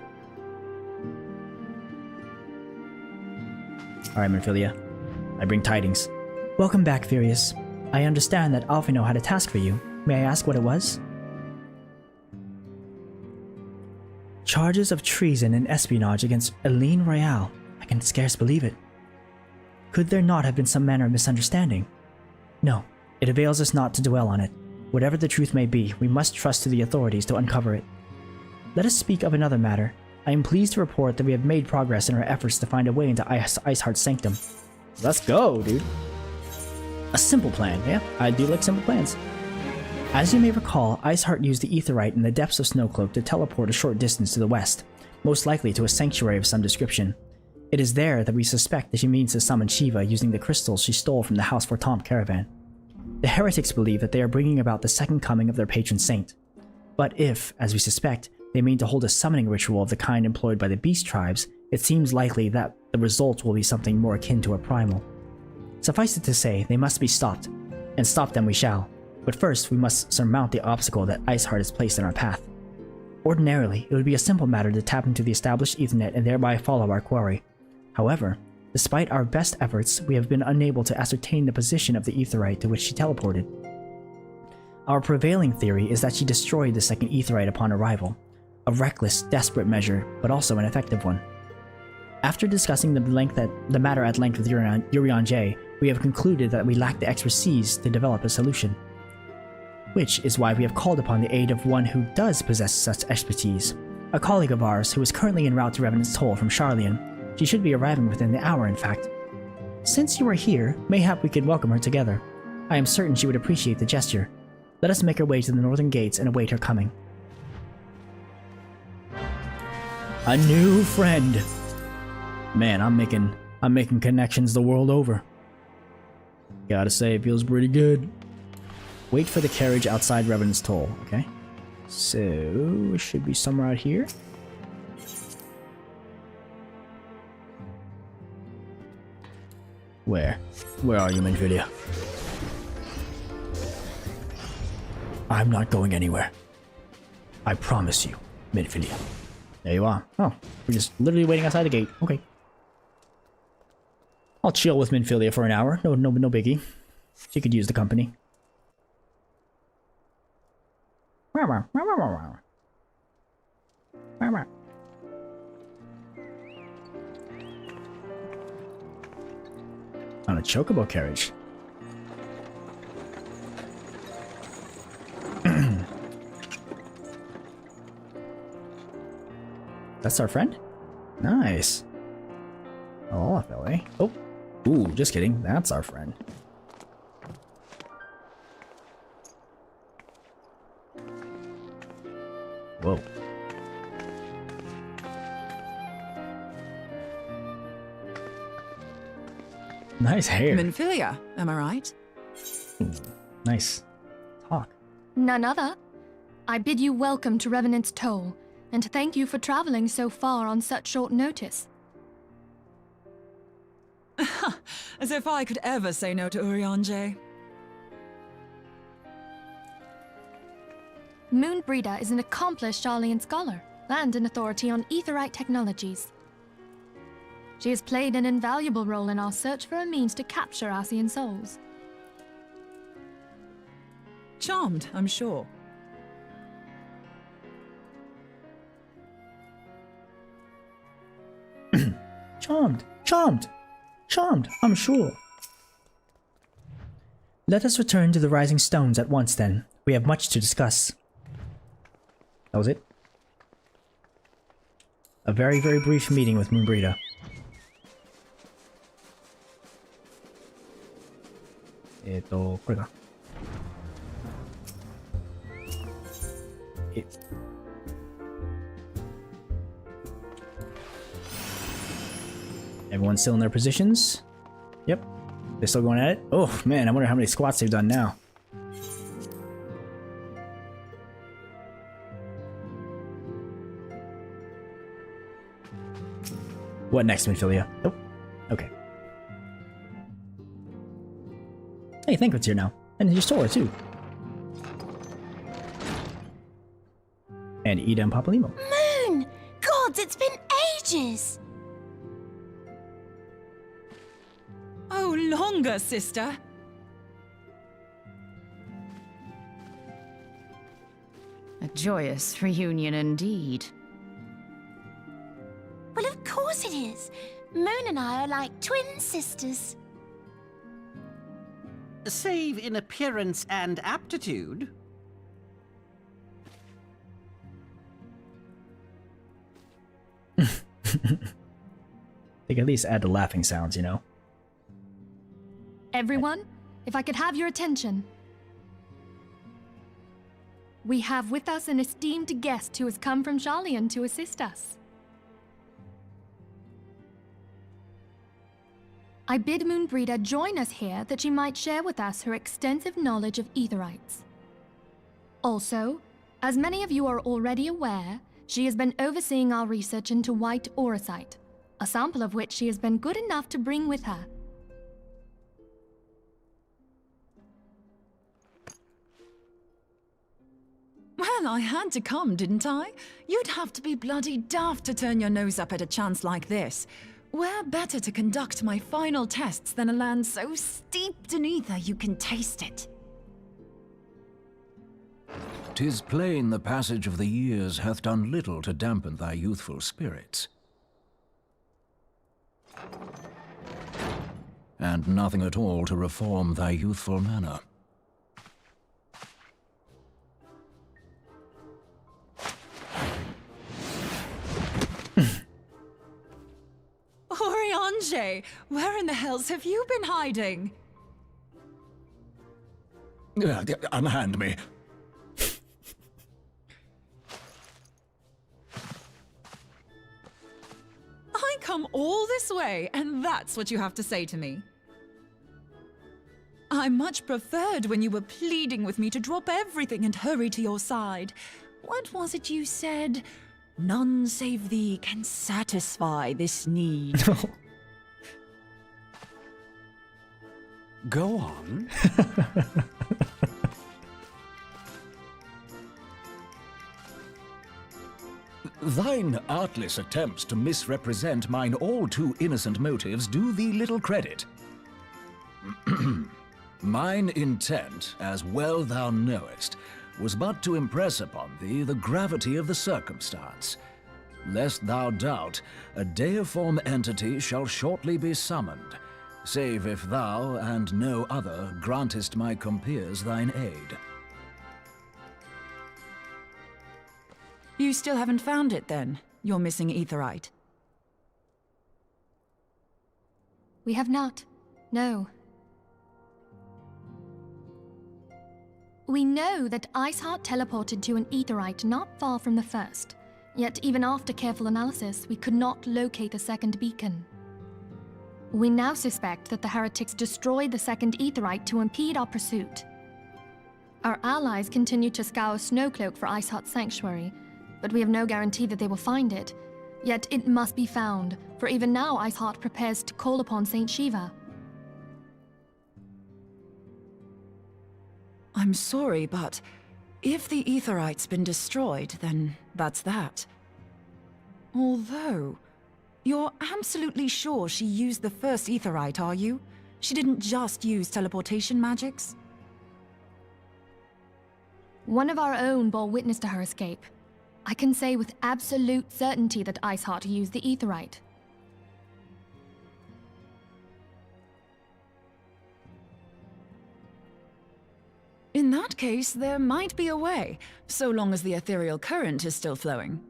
Alright, Minfilia. I bring tidings. Welcome back, Furious. I understand that Alphino had a task for you. May I ask what it was? Charges of treason and espionage against Reason Roaille. I can scarce believe it. Could there not have been some manner of misunderstanding? No, it avails us not to dwell on it. Whatever the truth may be, we must trust to the authorities to uncover it. Let us speak of another matter. I am pleased to report that we have made progress in our efforts to find a way into Iceheart's sanctum. Let's go, dude. A simple plan, yeah? I do like simple plans. As you may recall, Iceheart used the Aetherite in the depths of Snowcloak to teleport a short distance to the west, most likely to a sanctuary of some description. It is there that we suspect that she means to summon Shiva using the crystals she stole from the House Fortemps caravan. The heretics believe that they are bringing about the second coming of their patron saint. But if, as we suspect, they mean to hold a summoning ritual of the kind employed by the beast tribes, it seems likely that the result will be something more akin to a primal. Suffice it to say, they must be stopped, and stop them we shall. But first, we must surmount the obstacle that Iceheart has placed in our path. Ordinarily, it would be a simple matter to tap into the established Ethernet and thereby follow our quarry. However, despite our best efforts, we have been unable to ascertain the position of the Aetherite to which she teleported. Our prevailing theory is that she destroyed the second Aetherite upon arrival. A reckless, desperate measure, but also an effective one. After discussing the matter at length with Urian J, we have concluded that we lack the expertise to develop a solution. Which is why we have called upon the aid of one who does possess such expertise, a colleague of ours who is currently en route to Revenant's Toll from Charlian. She should be arriving within the hour, in fact. Since you are here, mayhap we could welcome her together. I am certain she would appreciate the gesture. Let us make our way to the northern gates and await her coming. A new friend! Man, I'm making connections the world over. Gotta say, it feels pretty good. Wait for the carriage outside Revenant's Toll, okay? So, it should be somewhere out here. Where? Where are you, Minfilia? I'm not going anywhere. I promise you, Minfilia. There you are. Oh, we're just literally waiting outside the gate. Okay. I'll chill with Minfilia for an hour. No biggie. She could use the company. On a chocobo carriage. That's our friend? Nice. Oh, off that way. Oh. Ooh, just kidding. That's our friend. Whoa. Nice hair. Minfilia, am I right? Nice talk. None other. I bid you welcome to Revenant's Toll, and thank you for traveling so far on such short notice. As if I could ever say no to Urian J. Moonbreeder is an accomplished Charlian scholar and an authority on Aetherite technologies. She has played an invaluable role in our search for a means to capture Ascian souls. Charmed, I'm sure. Charmed, I'm sure. Let us return to the Rising Stones at once then. We have much to discuss. That was it? A very, very brief meeting with Moonbreeder. Everyone's still in their positions. Yep. They're still going at it. Oh, man, I wonder how many squats they've done now. What next, Minfilia? Nope. Okay. Hey, Thankful's here now. And your Sora, too. And Ida and Papalimo. Moon! Gods, it's been ages! Oh, longer, sister. A joyous reunion indeed. is. Moon and I are like twin sisters. Save in appearance and aptitude. They can at least add the laughing sounds, you know? Everyone, if I could have your attention. We have with us an esteemed guest who has come from Sharlayan to assist us. I bid Moonbreeder join us here that she might share with us her extensive knowledge of Aetherites. Also, as many of you are already aware, she has been overseeing our research into white auracite, a sample of which she has been good enough to bring with her. Well, I had to come, didn't I? You'd have to be bloody daft to turn your nose up at a chance like this. Where better to conduct my final tests than a land so steeped in ether you can taste it? 'Tis plain the passage of the years hath done little to dampen thy youthful spirits. And nothing at all to reform thy youthful manner. Oriange, where in the hells have you been hiding? Unhand me. I come all this way, and that's what you have to say to me. I much preferred when you were pleading with me to drop everything and hurry to your side. What was it you said? None save thee can satisfy this need. Go on. Thine artless attempts to misrepresent mine all too innocent motives do thee little credit. Mine intent, as well thou knowest, was but to impress upon thee the gravity of the circumstance. Lest thou doubt, a deiform entity shall shortly be summoned, save if thou and no other grantest my compeers thine aid. You still haven't found it, then? Your missing Aetherite? We have not. No. We know that Iceheart teleported to an Aetherite not far from the first. Yet even after careful analysis, we could not locate the second beacon. We now suspect that the heretics destroyed the second Aetherite to impede our pursuit. Our allies continue to scour Snowcloak for Iceheart's sanctuary, but we have no guarantee that they will find it. Yet it must be found, for even now Iceheart prepares to call upon Saint Shiva. I'm sorry, but if the Aetherite's been destroyed, then that's that. Although, you're absolutely sure she used the first Aetherite, are you? She didn't just use teleportation magics? One of our own bore witness to her escape. I can say with absolute certainty that Iceheart used the Aetherite. In that case, there might be a way, so long as the ethereal current is still flowing.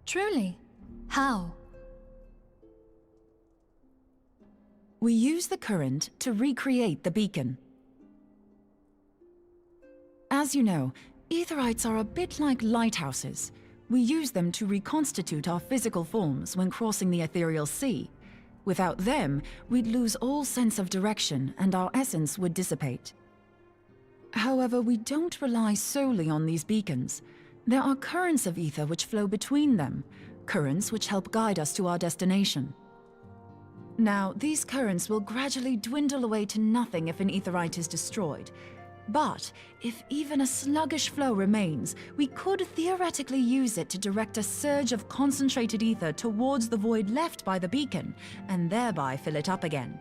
Truly? How? We use the current to recreate the beacon. As you know, Aetherites are a bit like lighthouses. We use them to reconstitute our physical forms when crossing the ethereal sea. Without them, we'd lose all sense of direction and our essence would dissipate. However, we don't rely solely on these beacons. There are currents of ether which flow between them, currents which help guide us to our destination. Now, these currents will gradually dwindle away to nothing if an Aetherite is destroyed. But if even a sluggish flow remains, we could theoretically use it to direct a surge of concentrated ether towards the void left by the beacon, and thereby fill it up again.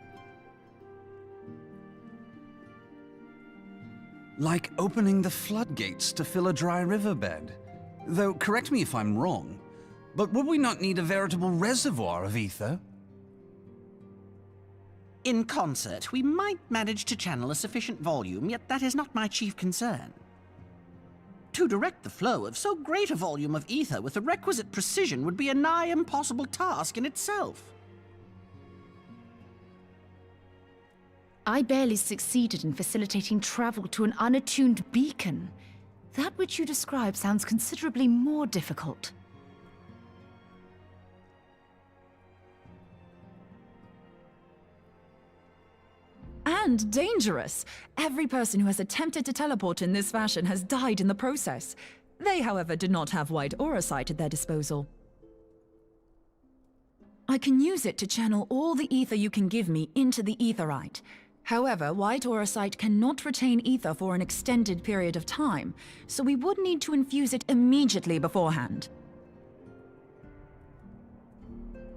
Like opening the floodgates to fill a dry riverbed. Though, correct me if I'm wrong, But would we not need a veritable reservoir of ether? In concert, we might manage to channel a sufficient volume, yet that is not my chief concern. To direct the flow of so great a volume of ether with the requisite precision would be a nigh impossible task in itself. I barely succeeded in facilitating travel to an unattuned beacon. That which you describe sounds considerably more difficult. And dangerous. Every person who has attempted to teleport in this fashion has died in the process. They, however, did not have wide aura sight at their disposal. I can use it to channel all the ether you can give me into the aetherite. However, white aura sight cannot retain ether for an extended period of time, so we would need to infuse it immediately beforehand.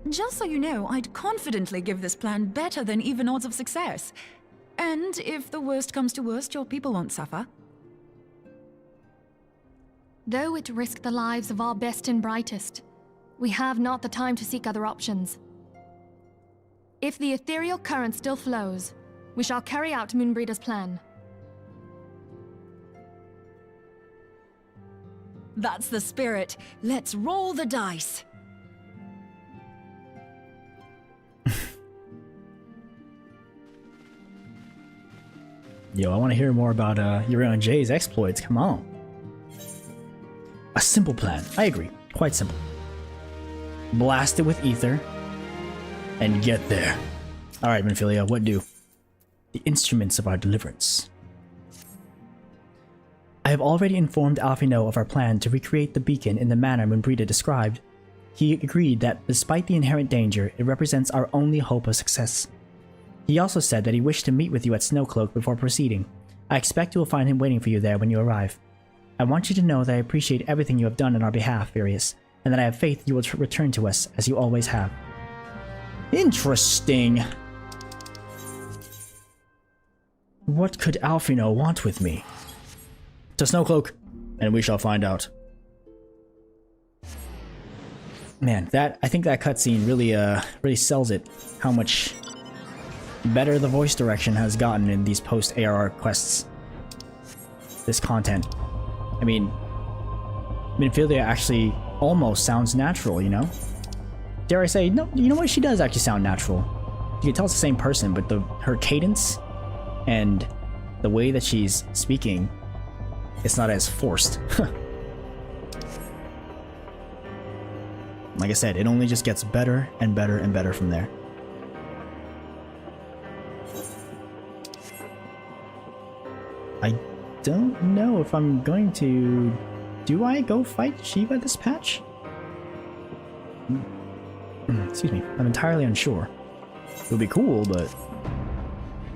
Just so you know, I'd confidently give this plan better than even odds of success. And if the worst comes to worst, your people won't suffer. Though it risk the lives of our best and brightest, we have not the time to seek other options. If the ethereal current still flows, we shall carry out Moonbreeder's plan. That's the spirit. Let's roll the dice. Yo, I want to hear more about Uriel and Jay's exploits. Come on. A simple plan. I agree. Quite simple. Blast it with ether and get there. Alright, Minfilia, what do? The instruments of our deliverance. I have already informed Alphino of our plan to recreate the beacon in the manner Moonbreeder described. He agreed that despite the inherent danger, it represents our only hope of success. He also said that he wished to meet with you at Snowcloak before proceeding. I expect you will find him waiting for you there when you arrive. I want you to know that I appreciate everything you have done on our behalf, Furious, and that I have faith you will return to us as you always have. Interesting. What could Alphino want with me? To Snowcloak, and we shall find out. Man, I think that cutscene really sells it. How much better the voice direction has gotten in these post ARR quests. This content. I mean, Minfilia actually almost sounds natural, you know? Dare I say, no, you know what? She does actually sound natural. You can tell it's the same person, but her cadence and the way that she's speaking, it's not as forced. Like I said, it only just gets better and better and better from there. I don't know if I'm going to... Do I go fight Shiva this patch? Excuse me, I'm entirely unsure. It would be cool, but...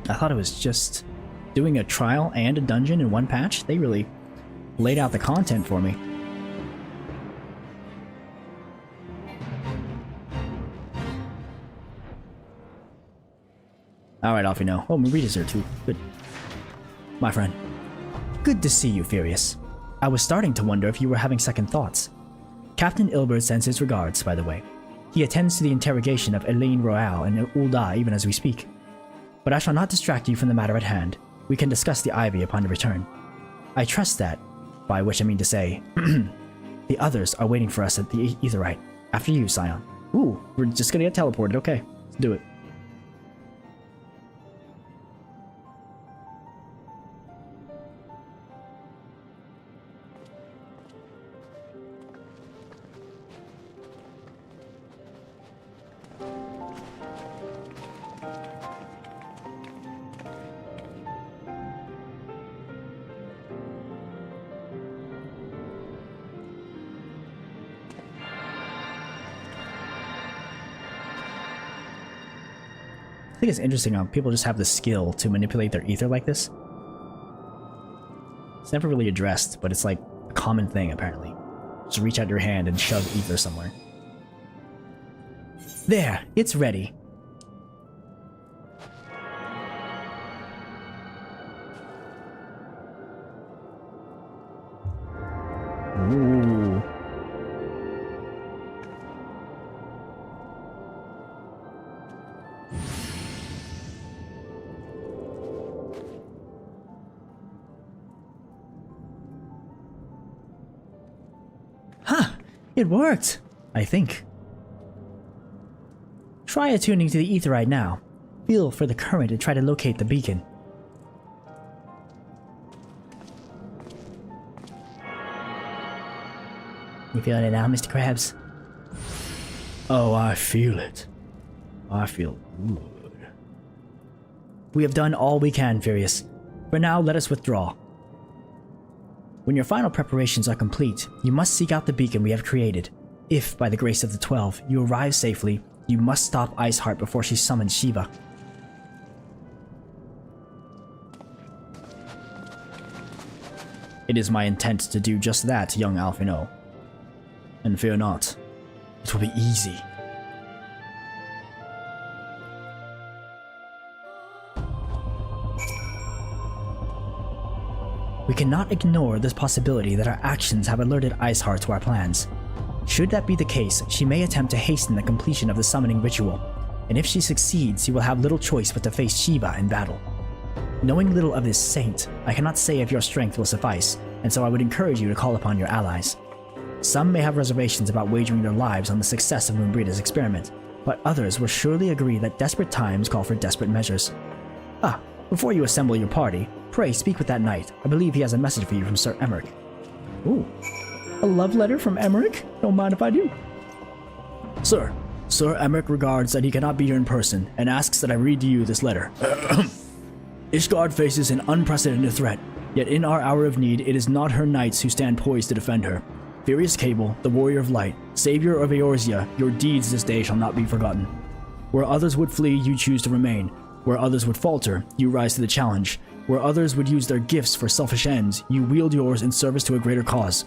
I thought it was just doing a trial and a dungeon in one patch. They really laid out the content for me. Alright, off you know. Oh, Marita's there too. Good. My friend. Good to see you, Furious. I was starting to wonder if you were having second thoughts. Captain Ilbert sends his regards, by the way. He attends to the interrogation of Reason Roaille and Ulda even as we speak. But I shall not distract you from the matter at hand. We can discuss the Ivy upon your return. I trust that, by which I mean to say, the others are waiting for us at the Aetherite. After you, Scion. Ooh, we're just gonna get teleported. Okay, let's do it. I think it's interesting how people just have the skill to manipulate their ether like this. It's never really addressed, but it's like a common thing apparently. Just reach out your hand and shove ether somewhere. There, it's ready. Ooh. It worked! I think. Try attuning to the Aetheryte now. Feel for the current and try to locate the beacon. You feeling it now, Mr. Krabs? Oh, I feel it. I feel good. We have done all we can, Furious. For now, let us withdraw. When your final preparations are complete, you must seek out the beacon we have created. If, by the grace of the 12, you arrive safely, you must stop Iceheart before she summons Shiva. It is my intent to do just that, young Alphino. And fear not, it will be easy. We cannot ignore this possibility that our actions have alerted Iceheart to our plans. Should that be the case, she may attempt to hasten the completion of the summoning ritual, and if she succeeds, she will have little choice but to face Shiva in battle. Knowing little of this saint, I cannot say if your strength will suffice, and so I would encourage you to call upon your allies. Some may have reservations about wagering their lives on the success of Moonbreeda's experiment, but others will surely agree that desperate times call for desperate measures. Ah, before you assemble your party, pray speak with that knight. I believe he has a message for you from Sir Emmerich. Ooh, a love letter from Emmerich? Don't mind if I do. Sir Emmerich regards that he cannot be here in person, and asks that I read to you this letter. Ishgard faces an unprecedented threat, yet in our hour of need, it is not her knights who stand poised to defend her. Furious Cable, the warrior of light, savior of Eorzea, your deeds this day shall not be forgotten. Where others would flee, you choose to remain. Where others would falter, you rise to the challenge. Where others would use their gifts for selfish ends, you wield yours in service to a greater cause.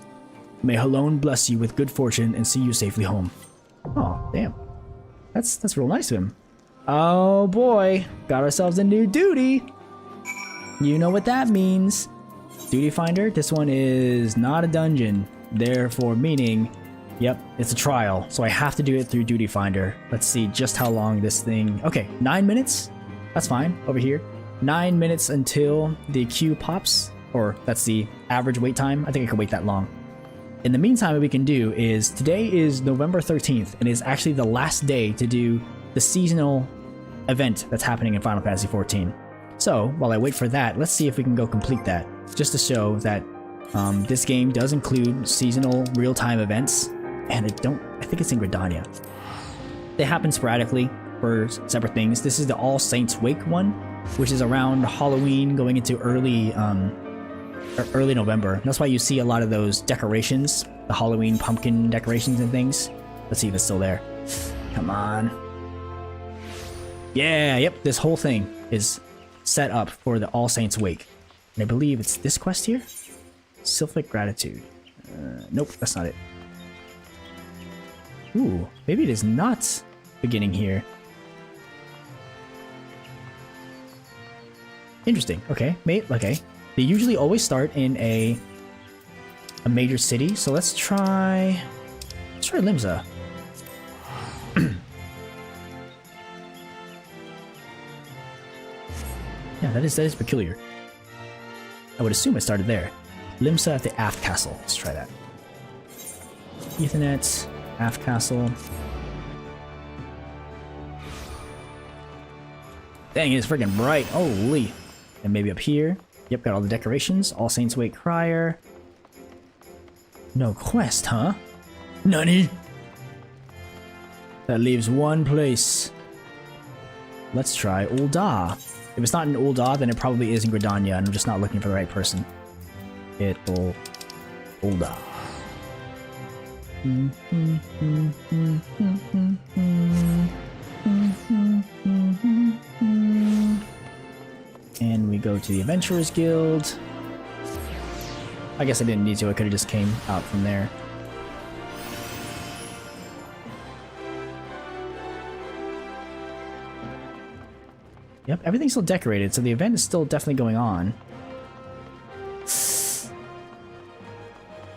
May Halone bless you with good fortune and see you safely home. Oh, damn. That's real nice of him. Oh boy, got ourselves a new duty. You know what that means. Duty Finder, this one is not a dungeon. Therefore meaning, yep, it's a trial. So I have to do it through Duty Finder. Let's see just how long this thing... Okay, 9 minutes? That's fine, over here. 9 minutes until the queue pops. Or that's the average wait time. I think I can wait that long. In the meantime, what we can do is, today is November 13th, and is actually the last day to do the seasonal event that's happening in Final Fantasy XIV. So, while I wait for that, let's see if we can go complete that, just to show that this game does include seasonal real-time events, and I think it's in Gridania. They happen sporadically for separate things. This is the All Saints Wake one, which is around Halloween going into early November. That's why you see a lot of those decorations, the Halloween pumpkin decorations and things. Let's see if it's still there. Come on. Yeah, yep, this whole thing is set up for the All Saints Wake. And I believe it's this quest here? Sylphic Gratitude. Nope, that's not it. Ooh, maybe it is not beginning here. Interesting. Okay, okay. They usually always start in a major city, so let's try Limsa. Yeah, that is peculiar. I would assume it started there. Limsa at the Aft Castle. Let's try that. Ethernet, Aft Castle. Dang, it's freaking bright. Holy. And maybe up here. Yep, got all the decorations. All Saints Wake Crier. No quest, huh? Nani? That leaves one place. Let's try Ul'dah. If it's not in Ul'dah, then it probably is in Gridania, and I'm just not looking for the right person. Ul'dah. And we go to the Adventurers Guild. I guess I didn't need to, I could have just came out from there. Yep, everything's still decorated, so the event is still definitely going on.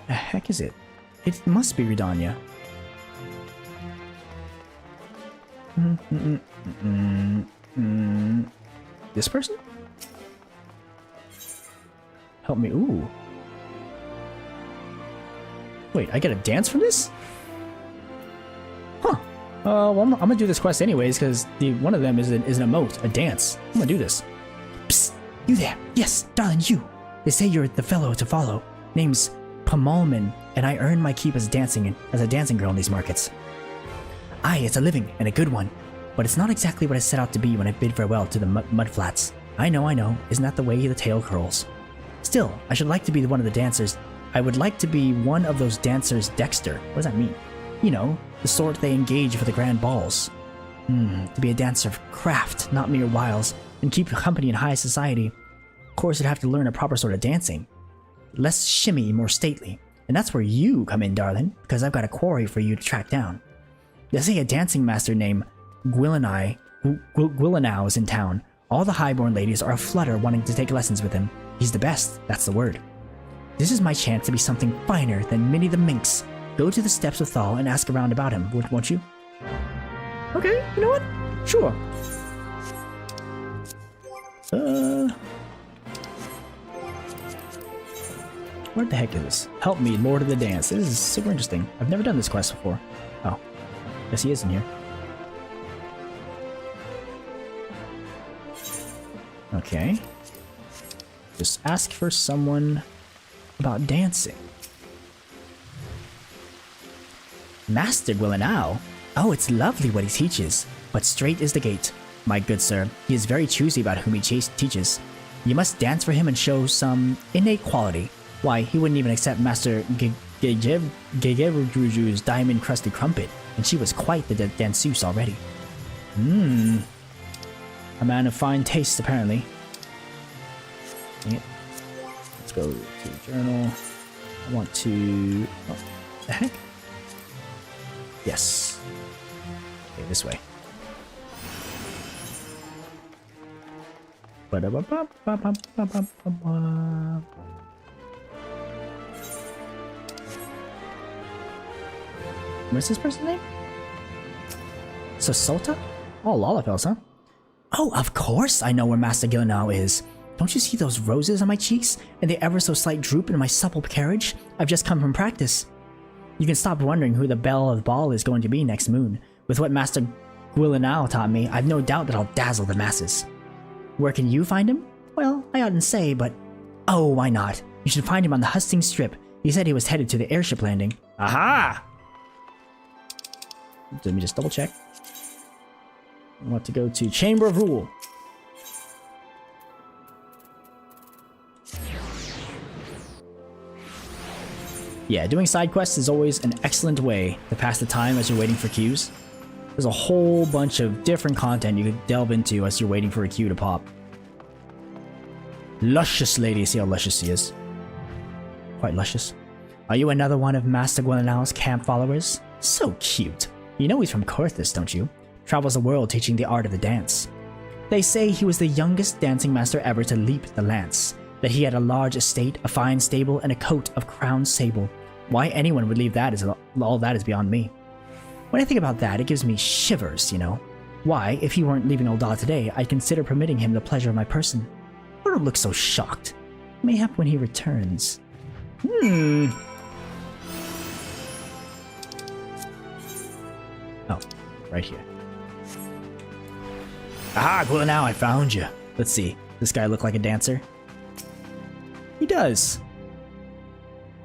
The heck is it? It must be Redania. This person? Help me. Ooh. Wait, I get a dance from this? Well, I'm gonna do this quest anyways, because one of them is an emote, a dance. I'm gonna do this. Psst, you there? Yes, darling, you. They say you're the fellow to follow. Name's Pamalman, and I earn my keep as a dancing girl in these markets. Aye, it's a living, and a good one. But it's not exactly what I set out to be when I bid farewell to the mudflats. I know. Isn't that the way the tale curls? Still, I should like to be one of the dancers. I would like to be one of those dancers Dexter. What does that mean? You know, the sort they engage for the grand balls. To be a dancer of craft, not mere wiles, and keep company in high society. Of course, I'd have to learn a proper sort of dancing. Less shimmy, more stately. And that's where you come in, darling, because I've got a quarry for you to track down. They say a dancing master named Gwillinau is in town. All the highborn ladies are aflutter wanting to take lessons with him. He's the best, that's the word. This is my chance to be something finer than Minnie the Minx. Go to the steps of Thal and ask around about him, won't you? Okay, you know what? Sure. What the heck is this? Help me, Lord of the Dance. This is super interesting. I've never done this quest before. Oh, guess he is in here. Okay. Just ask for someone about dancing. Master Gwillinau? Oh, it's lovely what he teaches, but straight is the gate. My good sir, he is very choosy about whom he teaches. You must dance for him and show some innate quality. Why, he wouldn't even accept Master Gegevruju's diamond-crusted crumpet, and she was quite the danseuse already. A man of fine taste, apparently. Dang it. Let's go to journal. I want to... Oh, the heck? Yes. Okay, this way. What's this person's name? Sosota? Oh, Lollapels, huh? Oh, of course I know where Master Gwillinau is. Don't you see those roses on my cheeks and the ever so slight droop in my supple carriage? I've just come from practice. You can stop wondering who the belle of the ball is going to be next moon. With what Master Gwillinau taught me, I've no doubt that I'll dazzle the masses. Where can you find him? Well, I oughtn't say, but... Oh, why not? You should find him on the Hustings Strip. He said he was headed to the airship landing. Aha! Let me just double check. I want to go to Chamber of Rule. Yeah, doing side quests is always an excellent way to pass the time as you're waiting for queues. There's a whole bunch of different content you could delve into as you're waiting for a queue to pop. Luscious lady, see how luscious she is. Quite luscious. Are you another one of Master Gwillinau's camp followers? So cute. You know he's from Corthus, don't you? Travels the world teaching the art of the dance. They say he was the youngest dancing master ever to leap the lance, that he had a large estate, a fine stable, and a coat of crown sable. Why anyone would leave that is all that is beyond me. When I think about that, it gives me shivers, you know. Why, if he weren't leaving Ul'dah today, I'd consider permitting him the pleasure of my person. Why don't look so shocked? Mayhap when he returns. Oh, right here. Aha, Gwillinau, I found you. Let's see. This guy look like a dancer? He does.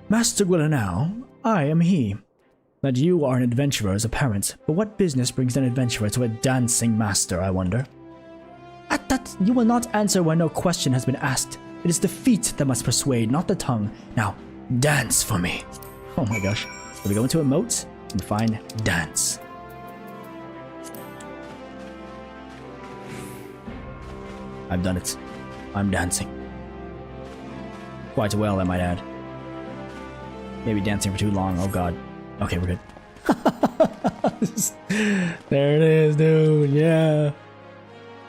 Master Gwillinau, I am he. That you are an adventurer is apparent, but what business brings an adventurer to a dancing master, I wonder? At that, you will not answer when no question has been asked. It is the feet that must persuade, not the tongue. Now, dance for me. Oh my gosh. So we go into Emote and find dance. I've done it. I'm dancing. Quite well, I might add. Maybe dancing for too long, oh god. Okay, we're good. There it is, dude, yeah.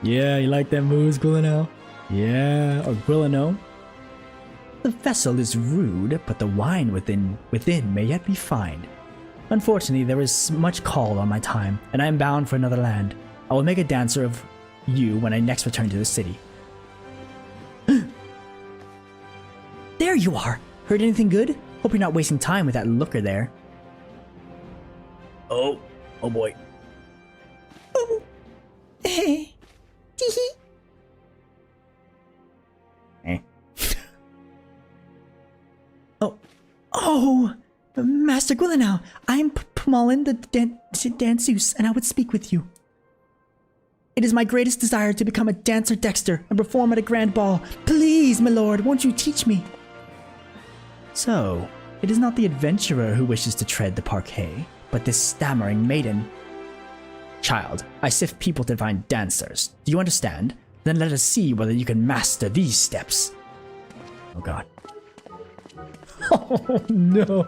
Yeah, you like that moves, Gwillinau? Yeah, or Gwillinau? The vessel is rude, but the wine within may yet be fine. Unfortunately, there is much call on my time, and I am bound for another land. I will make a dancer of you when I next return to the city. There you are! Heard anything good? Hope you're not wasting time with that looker there. Oh boy. Oh, Master Gwillinau, I am Pmalin the Danseuse, and I would speak with you. It is my greatest desire to become a dancer dexter and perform at a grand ball. Please, my lord, won't you teach me? So, it is not the adventurer who wishes to tread the parquet, but this stammering maiden. Child, I sift people to find dancers. Do you understand? Then let us see whether you can master these steps. Oh god. Oh no.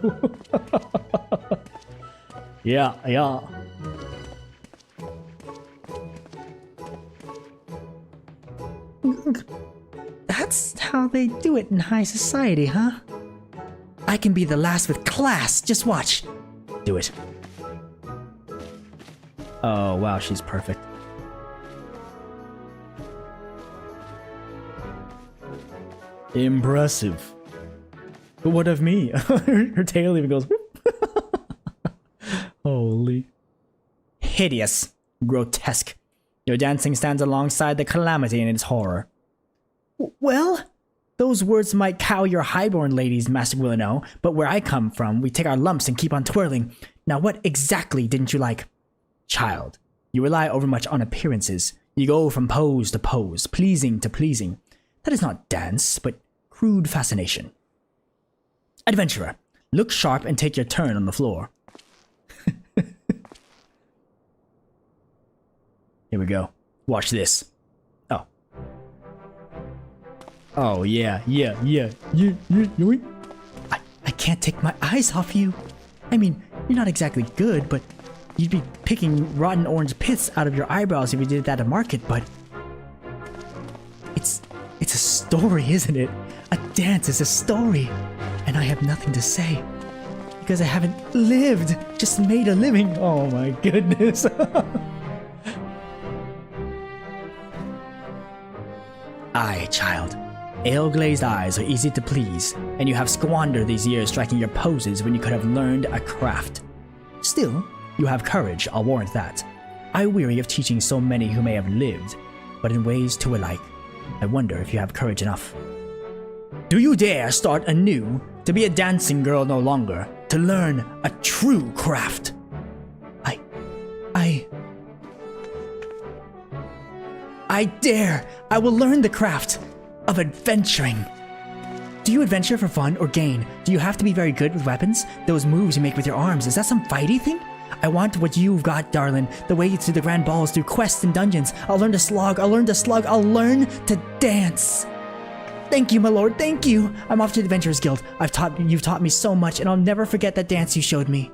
Yeah. That's how they do it in high society, huh? I can be the last with class. Just watch. Do it. Oh, wow, she's perfect. Impressive. But what of me? Her tail even goes whoop. Holy. Hideous. Grotesque. Your dancing stands alongside the calamity in its horror. Well, those words might cow your highborn ladies, Master Gwillinau, but where I come from, we take our lumps and keep on twirling. Now what exactly didn't you like? Child, you rely overmuch on appearances. You go from pose to pose, pleasing to pleasing. That is not dance, but crude fascination. Adventurer, look sharp and take your turn on the floor. Here we go. Watch this. Oh. Oh, yeah. I can't take my eyes off you. I mean, you're not exactly good, but you'd be picking rotten orange pits out of your eyebrows if you did that at market, but... It's a story, isn't it? A dance is a story. And I have nothing to say. Because I haven't lived, just made a living. Oh my goodness. Aye, child. Ale-glazed eyes are easy to please, and you have squandered these years striking your poses when you could have learned a craft. Still, you have courage, I'll warrant that. I weary of teaching so many who may have lived, but in ways too alike. I wonder if you have courage enough. Do you dare start anew, to be a dancing girl no longer, to learn a true craft? I dare! I will learn the craft of adventuring. Do you adventure for fun or gain? Do you have to be very good with weapons? Those moves you make with your arms, is that some fighty thing? I want what you've got, darling. The way to the grand balls through quests and dungeons. I'll learn to slog, I'll learn to slug, I'll learn to dance. Thank you, my lord, thank you. I'm off to the Adventurers Guild. You've taught me so much, and I'll never forget that dance you showed me.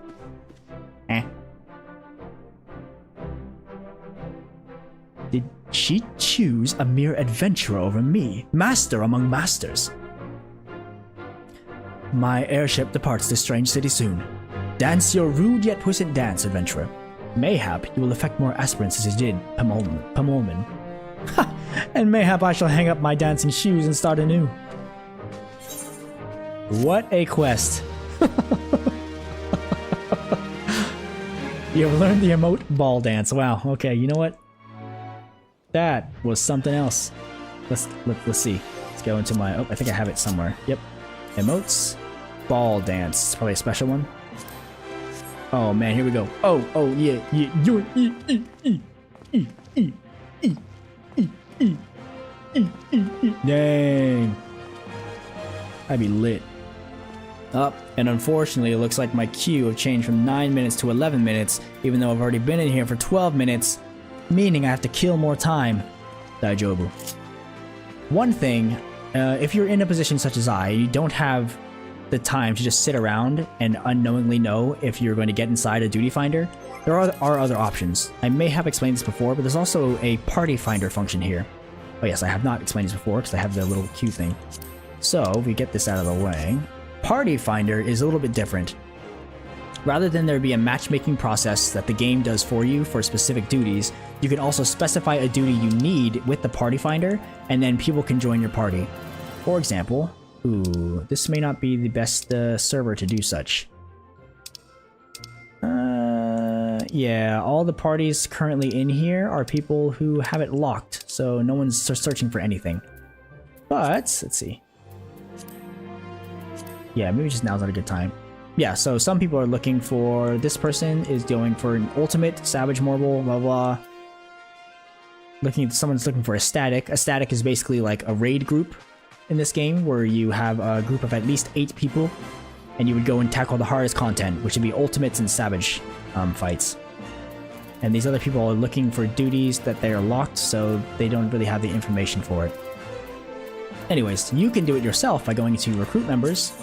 Did she choose a mere adventurer over me, master among masters? My airship departs this strange city soon. Dance your rude yet puissant dance, adventurer. Mayhap you will affect more aspirants as you did, Pummelman. Ha! And mayhap I shall hang up my dancing shoes and start anew. What a quest. You have learned the Emote ball dance. Wow, okay, you know what? That was something else. Let's see. Let's go into my... Oh, I think I have it somewhere. Yep. Emotes. Ball dance. It's probably a special one. Oh man, here we go. Oh, yeah. Dang. I'd be lit. Up, and unfortunately it looks like my queue have changed from 9 minutes to 11 minutes, even though I've already been in here for 12 minutes. Meaning I have to kill more time. Daijobu. One thing, if you're in a position such as you don't have the time to just sit around and unknowingly know if you're going to get inside a duty finder, there are other options. I may have explained this before, but there's also a party finder function here. Oh yes, I have not explained this before because I have the little queue thing. So, if we get this out of the way, party finder is a little bit different. Rather than there be a matchmaking process that the game does for you for specific duties, you can also specify a duty you need with the party finder, and then people can join your party. For example, this may not be the best server to do such. Yeah, all the parties currently in here are people who have it locked, so no one's searching for anything. But, let's see. Yeah, maybe just now's not a good time. Yeah, so some people are looking for... This person is going for an ultimate, Savage Marble, blah blah. Someone's looking for a static. A static is basically like a raid group in this game, where you have a group of at least 8 people, and you would go and tackle the hardest content, which would be ultimates and savage fights. And these other people are looking for duties that they are locked, so they don't really have the information for it. Anyways, you can do it yourself by going to recruit members,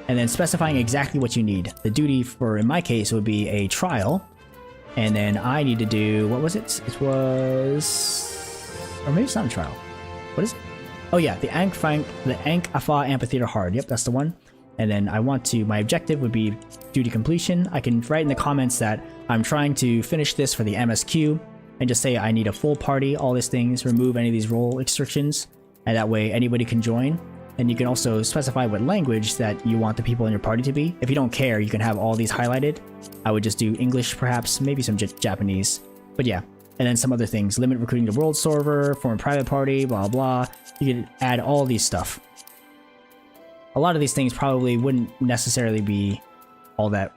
and then specifying exactly what you need. The duty for, in my case, would be a trial, and then I need to do, what was it? It was... or maybe it's not a trial. What is it? Oh yeah, the Ankh Afah Amphitheatre hard. Yep, that's the one. And then I want to, my objective would be duty completion. I can write in the comments that I'm trying to finish this for the MSQ, and just say I need a full party, all these things, remove any of these role restrictions, and that way anybody can join. And you can also specify what language that you want the people in your party to be. If you don't care, you can have all these highlighted. I would just do English, perhaps, maybe some Japanese. But yeah, and then some other things. Limit recruiting to world server, form a private party, blah blah. You can add all these stuff. A lot of these things probably wouldn't necessarily be all that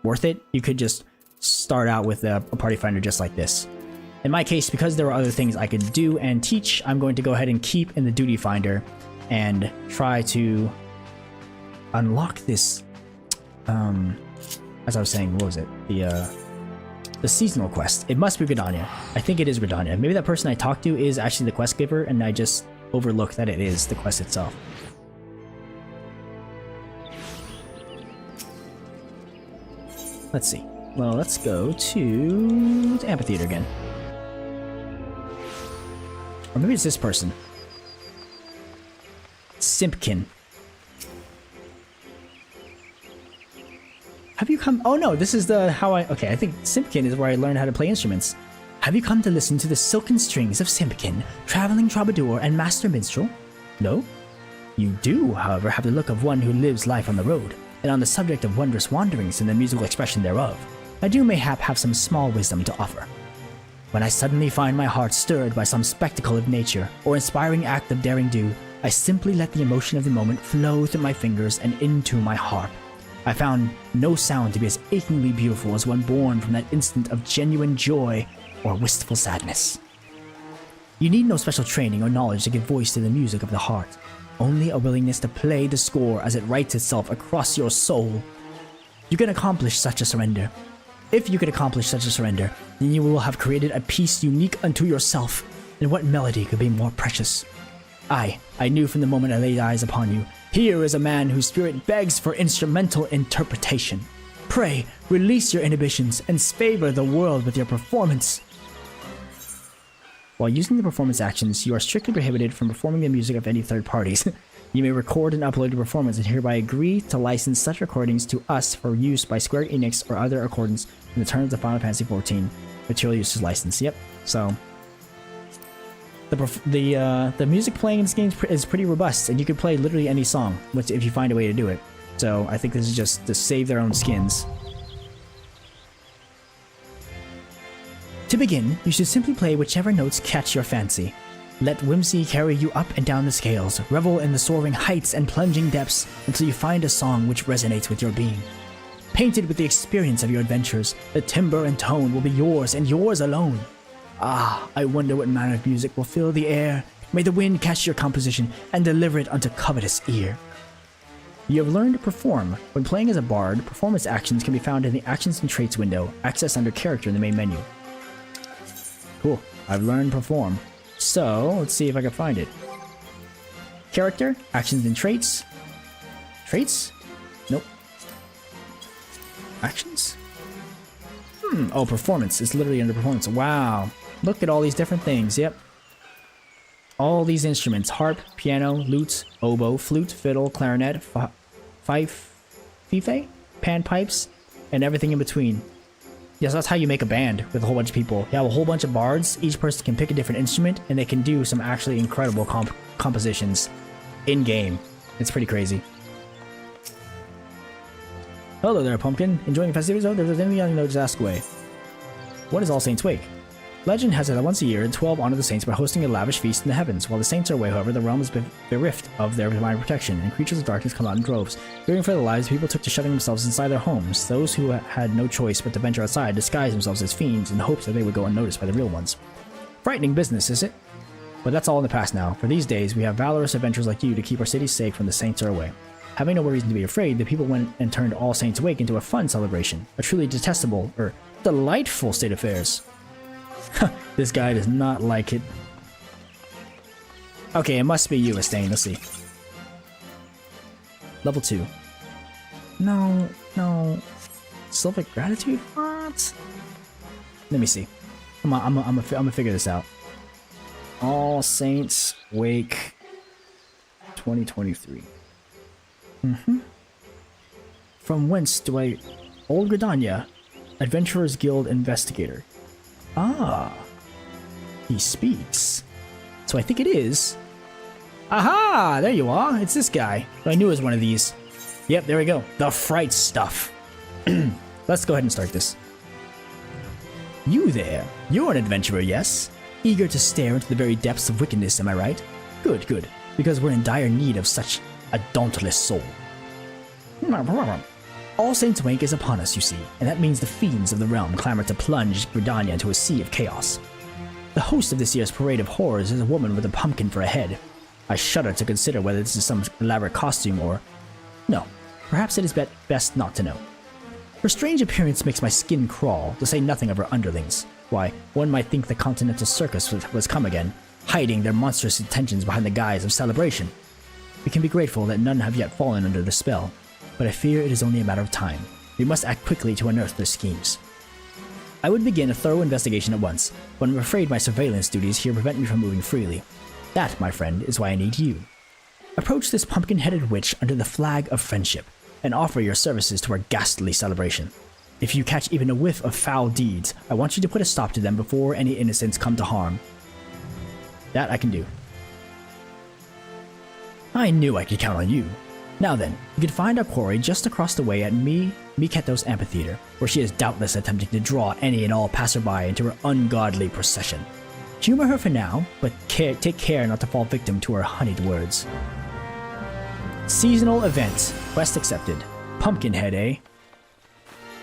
worth it. You could just start out with a party finder just like this. In my case, because there are other things I could do and teach, I'm going to go ahead and keep in the duty finder and try to unlock this, as I was saying, what was it? The seasonal quest. It must be Gridania. I think it is Gridania. Maybe that person I talked to is actually the quest giver, and I just overlooked that it is the quest itself. Let's see. Well, let's go to the Amphitheatre again. Or maybe it's this person. Simpkin. Have you come... Oh no, this is the... Okay, I think Simpkin is where I learned how to play instruments. Have you come to listen to the silken strings of Simpkin, traveling troubadour and master minstrel? No? You do, however, have the look of one who lives life on the road, and on the subject of wondrous wanderings and the musical expression thereof, I do mayhap have some small wisdom to offer. When I suddenly find my heart stirred by some spectacle of nature or inspiring act of daring do, I simply let the emotion of the moment flow through my fingers and into my harp. I found no sound to be as achingly beautiful as one born from that instant of genuine joy or wistful sadness. You need no special training or knowledge to give voice to the music of the heart, only a willingness to play the score as it writes itself across your soul. You can accomplish such a surrender. If you can accomplish such a surrender, then you will have created a piece unique unto yourself, and what melody could be more precious? I knew from the moment I laid eyes upon you, here is a man whose spirit begs for instrumental interpretation. Pray, release your inhibitions and favor the world with your performance. While using the performance actions, you are strictly prohibited from performing the music of any third parties. You may record and upload your performance and hereby agree to license such recordings to us for use by Square Enix or other accordance in the terms of Final Fantasy XIV material uses license. Yep, so... The music playing in this game is pretty robust, and you can play literally any song if you find a way to do it. So I think this is just to save their own skins. To begin, you should simply play whichever notes catch your fancy. Let whimsy carry you up and down the scales, revel in the soaring heights and plunging depths until you find a song which resonates with your being. Painted with the experience of your adventures, the timbre and tone will be yours and yours alone. Ah, I wonder what manner of music will fill the air. May the wind catch your composition and deliver it unto covetous ear. You have learned to perform. When playing as a bard, performance actions can be found in the Actions and Traits window, accessed under Character in the main menu. Cool, I've learned perform. So, let's see if I can find it. Character, Actions and Traits. Traits? Nope. Actions? Oh, performance. It's literally under performance. Wow. Look at all these different things. Yep. All these instruments. Harp, piano, lute, oboe, flute, fiddle, clarinet, fife, panpipes, and everything in between. Yes, that's how you make a band with a whole bunch of people. You have a whole bunch of bards. Each person can pick a different instrument, and they can do some actually incredible compositions in-game. It's pretty crazy. Hello there, Pumpkin. Enjoying the festivities? Oh, if there's anything I know, just ask away. What is All Saints' Wake? Legend has it that once a year, 12 honor the saints by hosting a lavish feast in the heavens. While the saints are away, however, the realm is bereft of their divine protection, and creatures of darkness come out in droves. Fearing for their lives, people took to shutting themselves inside their homes. Those who had no choice but to venture outside disguised themselves as fiends in hopes that they would go unnoticed by the real ones. Frightening business, is it? But that's all in the past now. For these days, we have valorous adventurers like you to keep our cities safe when the saints are away. Having no reason to be afraid, the people went and turned All Saints' Wake into a fun celebration, a truly detestable, or delightful state of affairs. This guy does not like it. Okay, it must be you, Estain. Let's see. Level 2. No. Sylvic Gratitude? What? Let me see. Come on, I'm gonna figure this out. All Saints Wake 2023. From whence do I... Old Gridania, Adventurers Guild Investigator. Ah, he speaks. So I think it is. Aha! There you are. It's this guy. I knew it was one of these. Yep, there we go. The Fright stuff. Let's go ahead and start this. You there. You're an adventurer, yes? Eager to stare into the very depths of wickedness, am I right? Good, good. Because we're in dire need of such a dauntless soul. All Saints' Wake is upon us, you see, and that means the fiends of the realm clamor to plunge Gridania into a sea of chaos. The host of this year's Parade of Horrors is a woman with a pumpkin for a head. I shudder to consider whether this is some elaborate costume or... No, perhaps it is best not to know. Her strange appearance makes my skin crawl, to say nothing of her underlings. Why, one might think the Continental Circus was come again, hiding their monstrous intentions behind the guise of celebration. We can be grateful that none have yet fallen under the spell, but I fear it is only a matter of time. We must act quickly to unearth their schemes. I would begin a thorough investigation at once, but I'm afraid my surveillance duties here prevent me from moving freely. That, my friend, is why I need you. Approach this pumpkin-headed witch under the flag of friendship, and offer your services to our ghastly celebration. If you catch even a whiff of foul deeds, I want you to put a stop to them before any innocents come to harm. That I can do. I knew I could count on you. Now then, you can find our quarry just across the way at Miketo's Amphitheatre, where she is doubtless attempting to draw any and all passerby into her ungodly procession. Humor her for now, but take care not to fall victim to her honeyed words. Seasonal event. Quest accepted. Pumpkinhead, eh?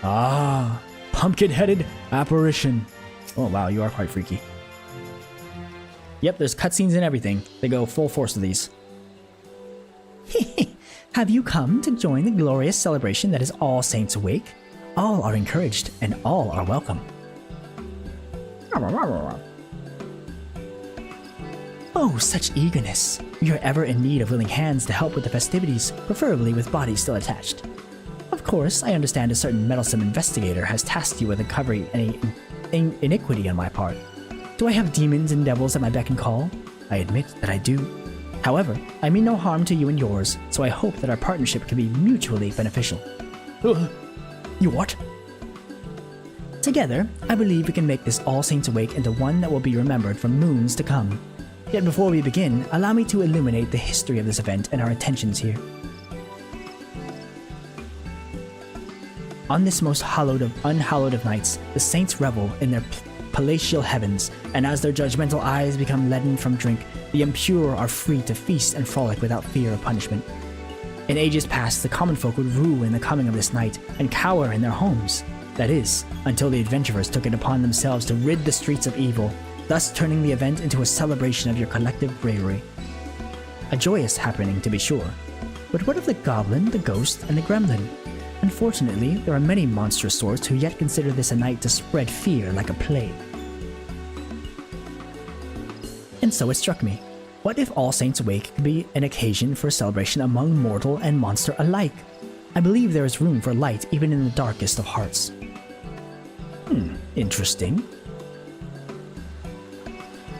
Ah, pumpkin-headed apparition. Oh wow, you are quite freaky. Yep, there's cutscenes and everything. They go full force with these. Have you come to join the glorious celebration that is All Saints' Wake? All are encouraged, and all are welcome. Oh, such eagerness. We are ever in need of willing hands to help with the festivities, preferably with bodies still attached. Of course, I understand a certain meddlesome investigator has tasked you with uncovering any iniquity on my part. Do I have demons and devils at my beck and call? I admit that I do. However, I mean no harm to you and yours, so I hope that our partnership can be mutually beneficial. You what? Together, I believe we can make this All Saints' Wake into one that will be remembered for moons to come. Yet before we begin, allow me to illuminate the history of this event and our intentions here. On this most unhallowed of nights, the saints revel in their palatial heavens, and as their judgmental eyes become leaden from drink, the impure are free to feast and frolic without fear of punishment. In ages past, the common folk would rue in the coming of this night and cower in their homes. That is, until the adventurers took it upon themselves to rid the streets of evil, thus turning the event into a celebration of your collective bravery. A joyous happening, to be sure. But what of the goblin, the ghost, and the gremlin? Unfortunately, there are many monstrous sorts who yet consider this a night to spread fear like a plague. And so it struck me. What if All Saints' Wake could be an occasion for a celebration among mortal and monster alike? I believe there is room for light even in the darkest of hearts. Interesting.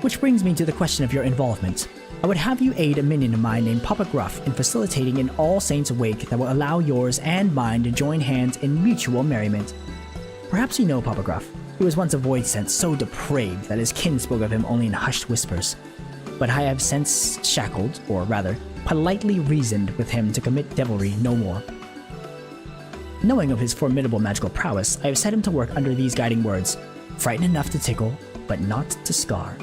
Which brings me to the question of your involvement. I would have you aid a minion of mine named Papa Gruff in facilitating an All Saints' Wake that will allow yours and mine to join hands in mutual merriment. Perhaps you know Papa Gruff, who was once a void sense so depraved that his kin spoke of him only in hushed whispers. But I have since shackled, or rather, politely reasoned with him to commit devilry no more. Knowing of his formidable magical prowess, I have set him to work under these guiding words. Frightened enough to tickle, but not to scar.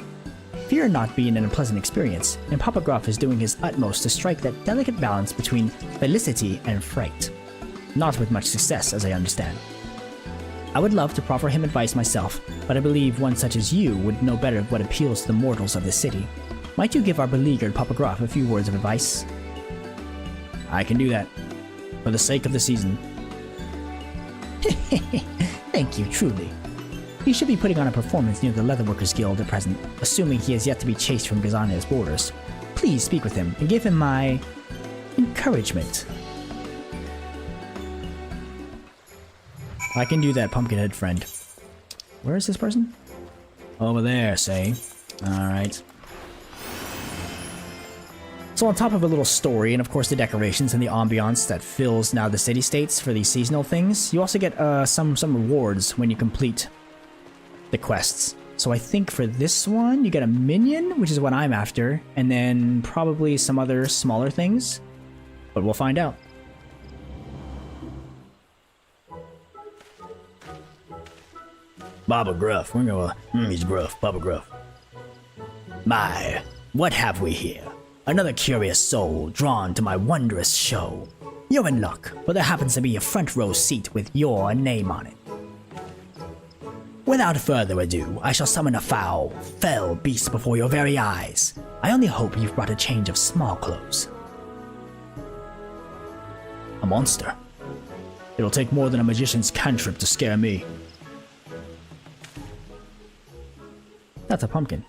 Fear not being an unpleasant experience, and Papa Gruff is doing his utmost to strike that delicate balance between felicity and fright. Not with much success, as I understand. I would love to proffer him advice myself, but I believe one such as you would know better what appeals to the mortals of this city. Might you give our beleaguered Papa Gruff a few words of advice? I can do that, for the sake of the season. Thank you, truly. He should be putting on a performance near the Leatherworkers Guild at present, assuming he has yet to be chased from Gazania's borders. Please speak with him and give him my encouragement. I can do that, Pumpkinhead friend. Where is this person? Over there, say. Alright. So on top of a little story, and of course the decorations and the ambiance that fills now the city-states for these seasonal things, you also get some rewards when you complete the quests. So I think for this one, you get a minion, which is what I'm after, and then probably some other smaller things, but we'll find out. Baba Gruff, we're gonna, he's gruff, Baba Gruff. My, what have we here? Another curious soul drawn to my wondrous show. You're in luck, for there happens to be a front row seat with your name on it. Without further ado, I shall summon a foul, fell beast before your very eyes. I only hope you've brought a change of small clothes. A monster. It'll take more than a magician's cantrip to scare me. That's a pumpkin.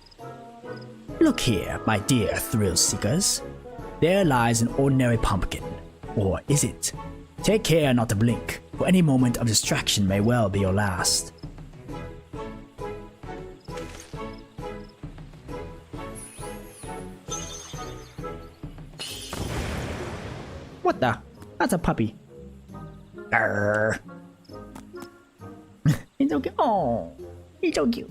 Look here, my dear thrill-seekers. There lies an ordinary pumpkin. Or is it? Take care not to blink, for any moment of distraction may well be your last. What the? That's a puppy. Grrr. He's so cute. Oh, he's so cute.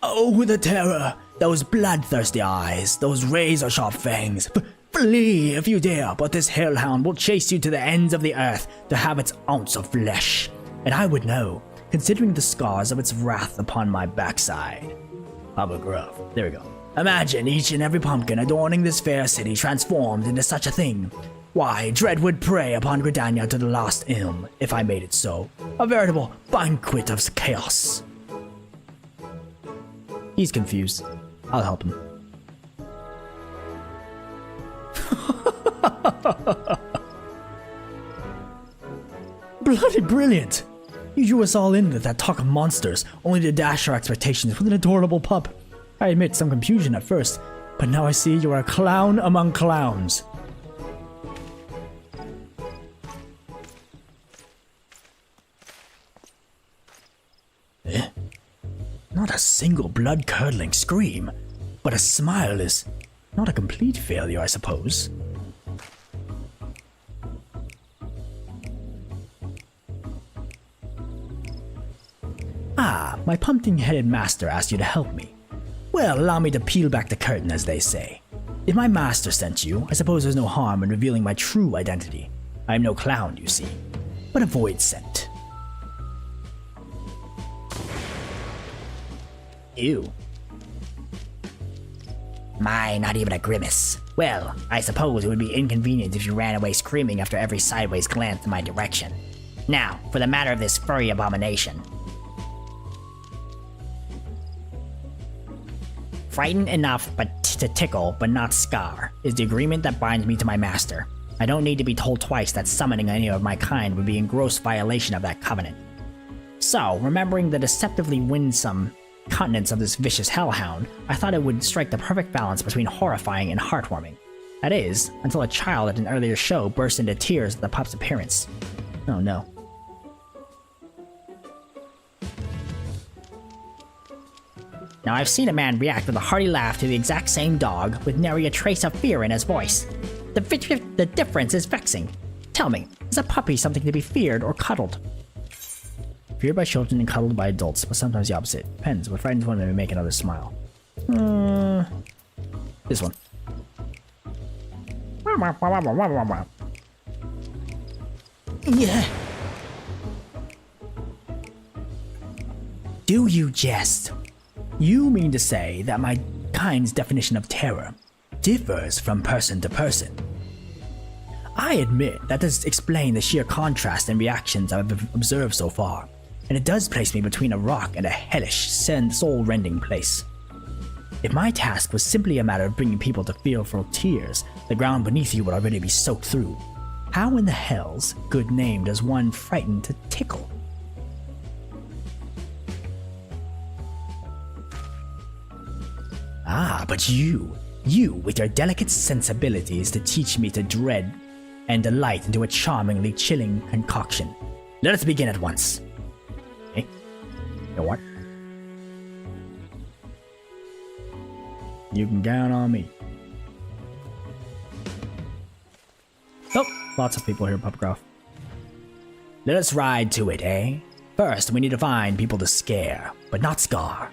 Oh, the terror! Those bloodthirsty eyes, those razor-sharp fangs. Flee if you dare, but this hellhound will chase you to the ends of the earth to have its ounce of flesh. And I would know, considering the scars of its wrath upon my backside. Papa Gruff. There we go. Imagine each and every pumpkin adorning this fair city transformed into such a thing. Why, dread would prey upon Gridania to the last ilm, if I made it so. A veritable banquet of chaos. He's confused. I'll help him. Bloody brilliant! You drew us all in with that talk of monsters, only to dash our expectations with an adorable pup. I admit some confusion at first, but now I see you are a clown among clowns. Eh? Not a single blood-curdling scream, but a smile is not a complete failure, I suppose. Ah, my pumpkin-headed master asked you to help me. Well, allow me to peel back the curtain, as they say. If my master sent you, I suppose there's no harm in revealing my true identity. I am no clown, you see, but a void scent. Ew. My, not even a grimace. Well, I suppose it would be inconvenient if you ran away screaming after every sideways glance in my direction. Now, for the matter of this furry abomination. Frightened enough but to tickle, but not scar, is the agreement that binds me to my master. I don't need to be told twice that summoning any of my kind would be in gross violation of that covenant. So, remembering the deceptively winsome countenance of this vicious hellhound, I thought it would strike the perfect balance between horrifying and heartwarming. That is, until a child at an earlier show burst into tears at the pup's appearance. Oh no. Now I've seen a man react with a hearty laugh to the exact same dog, with nary a trace of fear in his voice. The difference is vexing. Tell me, is a puppy something to be feared or cuddled? Feared by children and cuddled by adults, but sometimes the opposite. Depends. What frightens one may make another smile. This one. Yeah. Do you jest? You mean to say that my kind's definition of terror differs from person to person? I admit that does explain the sheer contrast in reactions I've observed so far, and it does place me between a rock and a hellish, soul-rending place. If my task was simply a matter of bringing people to fearful tears, the ground beneath you would already be soaked through. How in the hell's good name does one frighten to tickle? Ah, but you with your delicate sensibilities to teach me to dread and delight into a charmingly chilling concoction. Let us begin at once. Okay. You know what? You can count on me. Oh, lots of people here, Pupcroft. Let us ride to it, eh? First, we need to find people to scare, but not scar.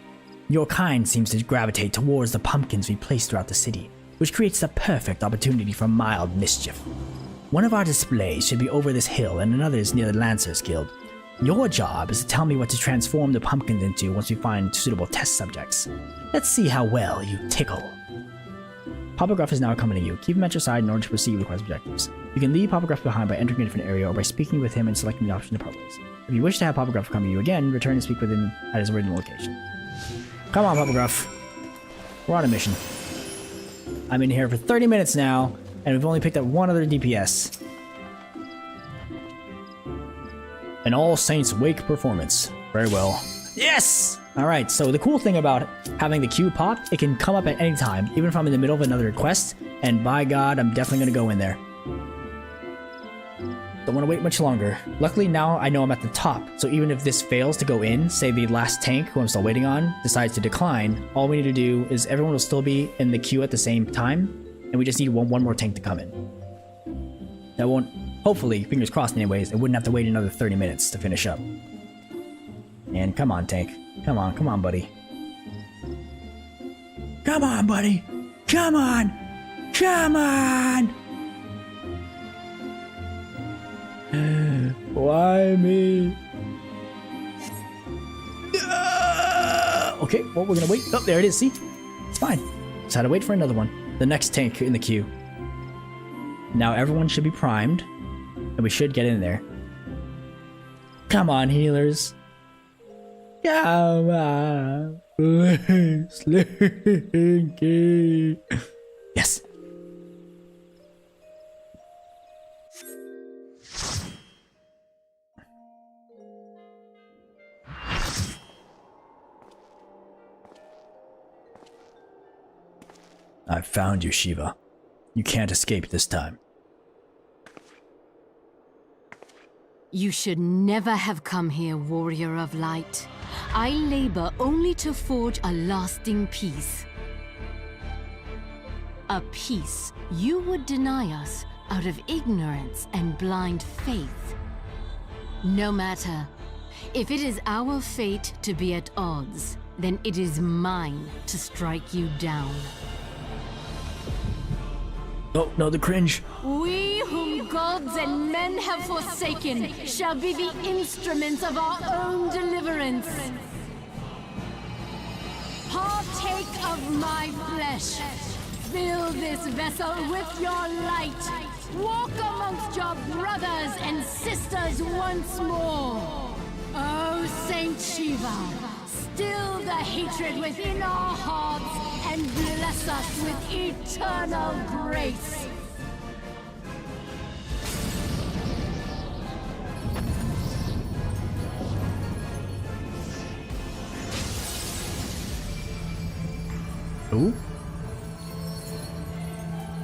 Your kind seems to gravitate towards the pumpkins we place throughout the city, which creates the perfect opportunity for mild mischief. One of our displays should be over this hill and another is near the Lancers Guild. Your job is to tell me what to transform the pumpkins into once we find suitable test subjects. Let's see how well you tickle. Popograph is now accompanying you. Keep him at your side in order to proceed with quest objectives. You can leave Popograph behind by entering a different area or by speaking with him and selecting the option to part ways. If you wish to have Popograph accompany you again, return and speak with him at his original location. Come on, Popograph. We're on a mission. I'm in here for 30 minutes now, and we've only picked up one other DPS. An All Saints Wake performance. Very well. Yes! Alright, so the cool thing about having the queue pop, it can come up at any time, even if I'm in the middle of another quest, and by God, I'm definitely gonna go in there. Don't want to wait much longer. Luckily now I know I'm at the top, so even if this fails to go in, say the last tank who I'm still waiting on decides to decline, all we need to do is everyone will still be in the queue at the same time, and we just need one more tank to come in. That won't, hopefully, fingers crossed anyways, it wouldn't have to wait another 30 minutes to finish up. And come on, tank. Come on, buddy. Come on, buddy! Come on! Come on! Why me? Okay, well, we're gonna wait. Oh, there it is, see? It's fine. Just had to wait for another one. The next tank in the queue. Now everyone should be primed, and we should get in there. Come on, healers. Come on. Slinky. Yes. I've found you, Shiva. You can't escape this time. You should never have come here, warrior of light. I labor only to forge a lasting peace. A peace you would deny us out of ignorance and blind faith. No matter. If it is our fate to be at odds, then it is mine to strike you down. Oh, no, the cringe. We whom gods and men have forsaken shall be the instruments of our own deliverance. Partake of my flesh. Fill this vessel with your light. Walk amongst your brothers and sisters once more. Oh, Saint Shiva, still the hatred within our hearts and bless us with eternal grace. Who?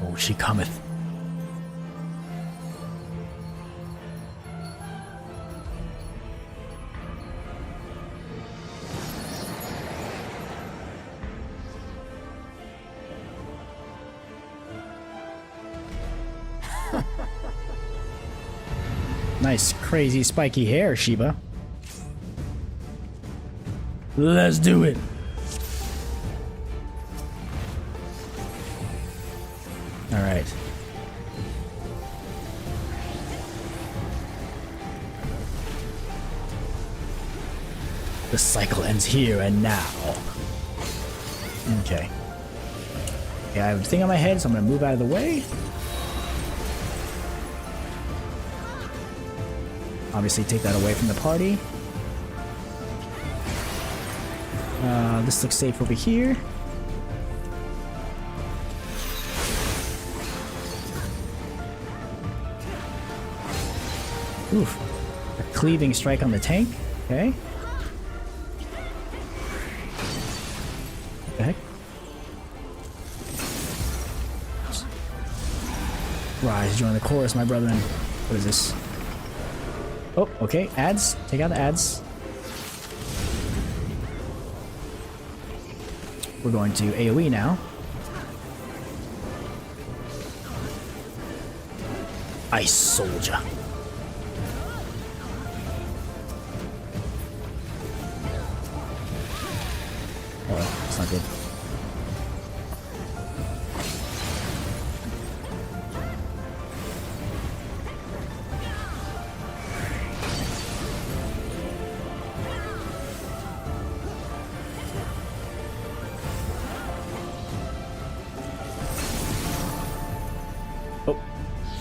Oh, she cometh. Nice, crazy, spiky hair, Shiva. Let's do it. All right. The cycle ends here and now. Okay. Yeah, I have a thing on my head, so I'm gonna move out of the way. Obviously take that away from the party. This looks safe over here. Oof. A cleaving strike on the tank. Okay. What the heck? Rise, join the chorus, my brethren. What is this? Oh, okay. Ads. Take out the ads. We're going to AoE now. Ice Soldier. Oh, that's not good.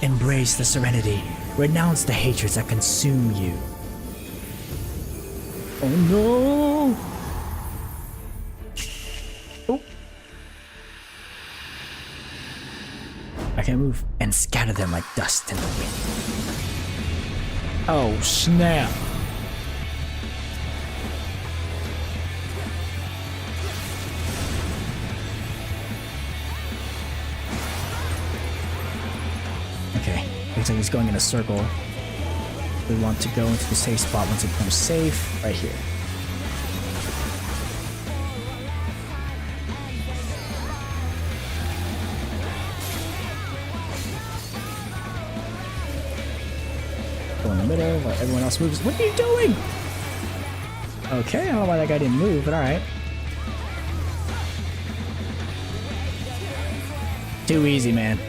Embrace the serenity. Renounce the hatreds that consume you. Oh no! Oh. I can move and scatter them like dust in the wind. Oh snap! Looks like he's going in a circle. We want to go into the safe spot once it becomes safe, right here. Go in the middle while everyone else moves. What are you doing? Okay, I don't know why that guy didn't move, but alright. Too easy, man.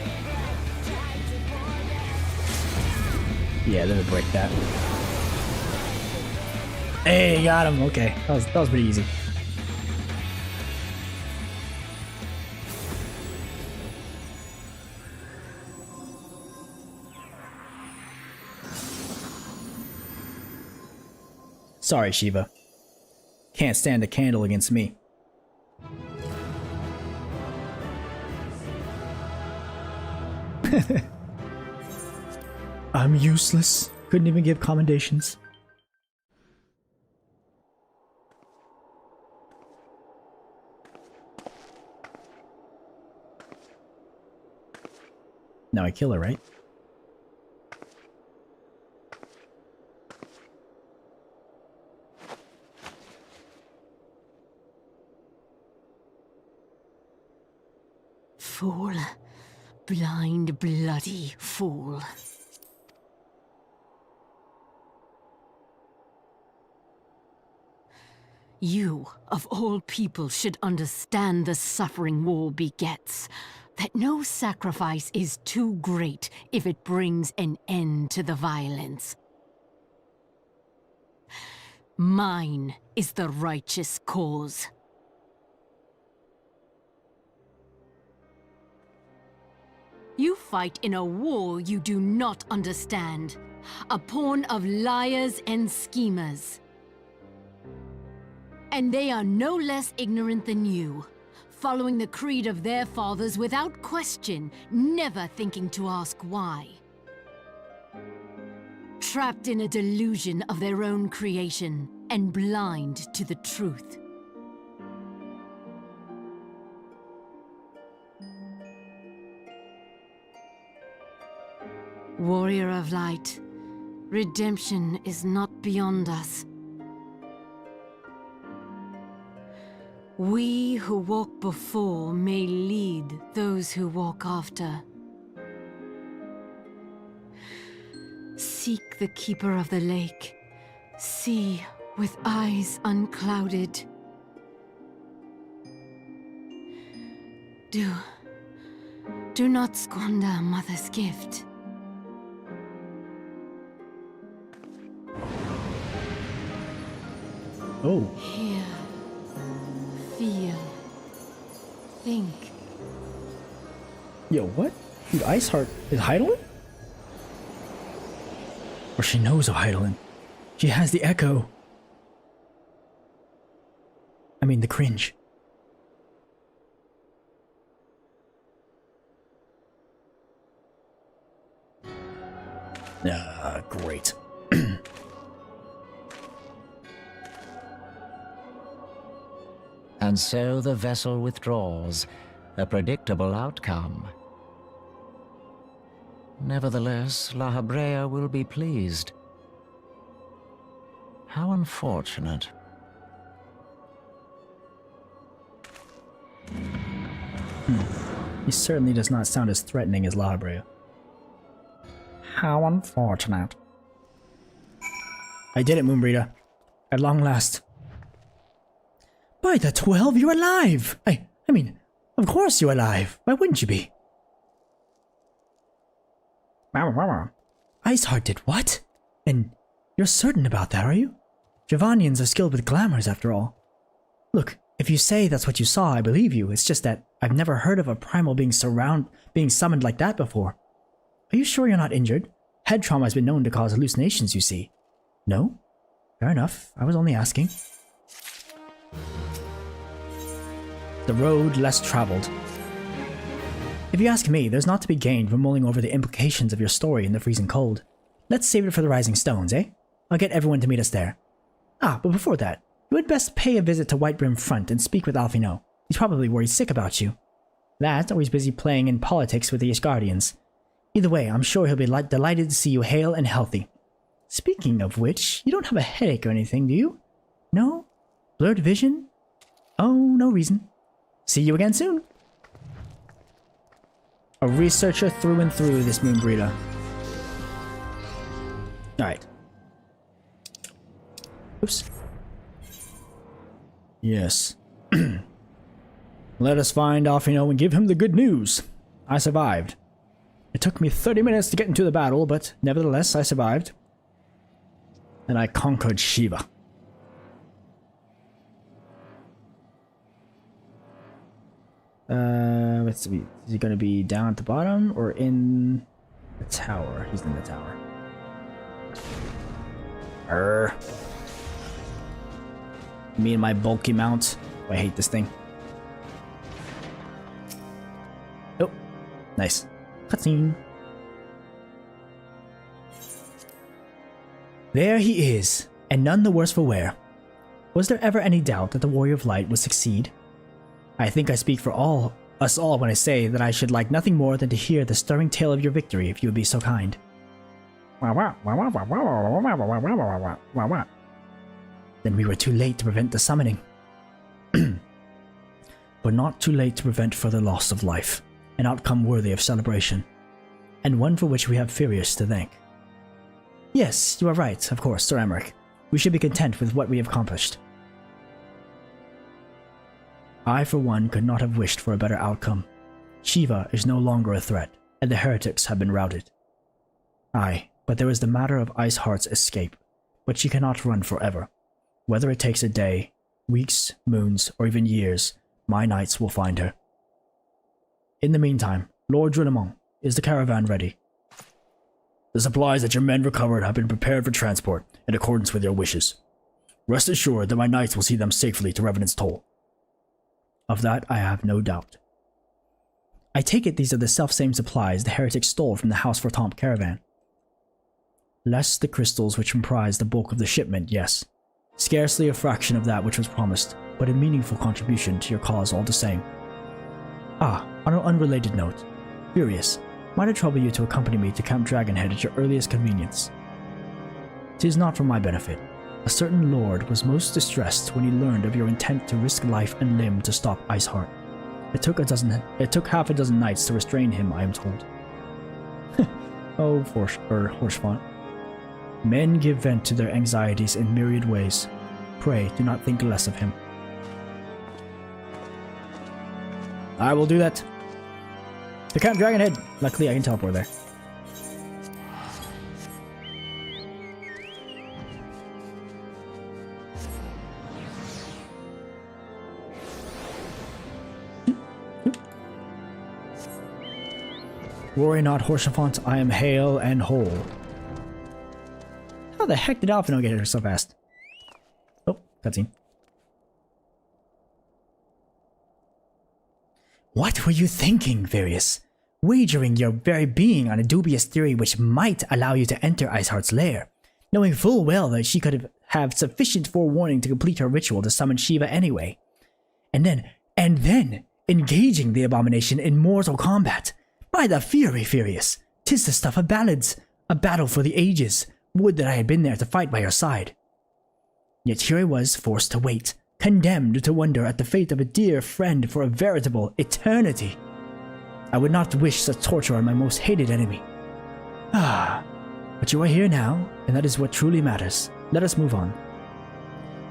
Yeah, let me break that. Hey, got him. Okay, that was pretty easy. Sorry, Shiva. Can't stand a candle against me. I'm useless. Couldn't even give commendations. Now I kill her, right? Fool. Blind, bloody fool. You, of all people, should understand the suffering war begets. That no sacrifice is too great if it brings an end to the violence. Mine is the righteous cause. You fight in a war you do not understand. A pawn of liars and schemers. And they are no less ignorant than you, following the creed of their fathers without question, never thinking to ask why. Trapped in a delusion of their own creation, and blind to the truth. Warrior of light, redemption is not beyond us. We who walk before may lead those who walk after. Seek the keeper of the lake. See with eyes unclouded. Do not squander Mother's gift. Oh. Hear, feel, think. Yo, what? Dude, Iceheart is Heidelin? Or she knows of Heidelin. She has the echo. I mean, the cringe. Great. And so the vessel withdraws, a predictable outcome. Nevertheless, La Habrea will be pleased. How unfortunate. He certainly does not sound as threatening as La Habrea. How unfortunate. I did it, Moonbreeder. At long last. By the 12, you're alive! I mean, of course you're alive. Why wouldn't you be? Iceheart did what? And you're certain about that, are you? Javanians are skilled with glamours, after all. Look, if you say that's what you saw, I believe you. It's just that I've never heard of a primal being summoned like that before. Are you sure you're not injured? Head trauma has been known to cause hallucinations, you see. No? Fair enough. I was only asking. The road less traveled. If you ask me, there's not to be gained from mulling over the implications of your story in the freezing cold. Let's save it for the Rising Stones, eh? I'll get everyone to meet us there. Ah, but before that, you had best pay a visit to Whitebrim Front and speak with Alphino. He's probably worried sick about you. That, or he's busy playing in politics with the Ishgardians. Either way, I'm sure he'll be delighted to see you hale and healthy. Speaking of which, you don't have a headache or anything, do you? No? Blurred vision? Oh, no reason. See you again soon. A researcher through and through, this Moonbreeder. Alright. Oops. Yes. Let us find Alphino and give him the good news. I survived. It took me 30 minutes to get into the battle, but nevertheless, I survived. And I conquered Shiva. Let's see. Is he gonna be down at the bottom or in the tower? He's in the tower. Me and my bulky mount. Oh, I hate this thing. Oh, nice. Cutscene. There he is, and none the worse for wear. Was there ever any doubt that the Warrior of Light would succeed? I think I speak for us all when I say that I should like nothing more than to hear the stirring tale of your victory if you would be so kind. Then we were too late to prevent the summoning. But not too late to prevent further loss of life, an outcome worthy of celebration, and one for which we have Furious to thank. Yes, you are right, of course, Sir Emmerich. We should be content with what we have accomplished. I, for one, could not have wished for a better outcome. Shiva is no longer a threat, and the heretics have been routed. Aye, but there is the matter of Iceheart's escape, but she cannot run forever. Whether it takes a day, weeks, moons, or even years, my knights will find her. In the meantime, Lord Drillemont, is the caravan ready? The supplies that your men recovered have been prepared for transport, in accordance with your wishes. Rest assured that my knights will see them safely to Revenant's Toll. Of that I have no doubt. I take it these are the self-same supplies the heretics stole from the House Fortomp caravan. Less the crystals which comprise the bulk of the shipment, yes. Scarcely a fraction of that which was promised, but a meaningful contribution to your cause all the same. Ah, on an unrelated note, Furious, might it trouble you to accompany me to Camp Dragonhead at your earliest convenience? 'Tis not for my benefit. A certain lord was most distressed when he learned of your intent to risk life and limb to stop Iceheart. It took half a dozen knights to restrain him, I am told. Oh, Horsefont. Men give vent to their anxieties in myriad ways. Pray, do not think less of him. I will do that. To Camp Dragonhead. Luckily, I can teleport there. Worry not, Horsefant, I am hale and whole. How the heck did Alphino get here so fast? Oh, cutscene. What were you thinking, Various? Wagering your very being on a dubious theory which might allow you to enter Iceheart's lair, knowing full well that she could have sufficient forewarning to complete her ritual to summon Shiva anyway. And then, engaging the abomination in mortal combat. By the fury, Furious, 'tis the stuff of ballads, a battle for the ages. Would that I had been there to fight by your side. Yet here I was forced to wait, condemned to wonder at the fate of a dear friend for a veritable eternity. I would not wish such torture on my most hated enemy. But you are here now, and that is what truly matters. Let us move on.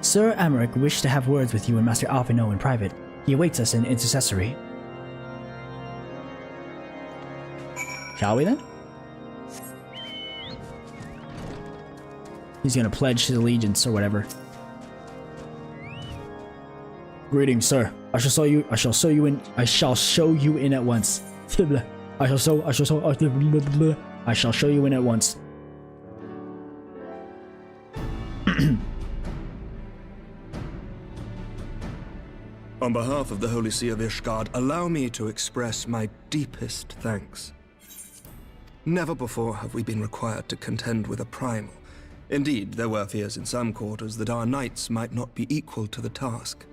Sir Amaric wished to have words with you and Master Alphino in private. He awaits us in Intercessory. Shall we then? He's gonna pledge his allegiance or whatever. Greetings, sir. I shall show you in at once. I shall show you in at once. On behalf of the Holy See of Ishgard, allow me to express my deepest thanks. Never before have we been required to contend with a primal. Indeed, there were fears in some quarters that our knights might not be equal to the task.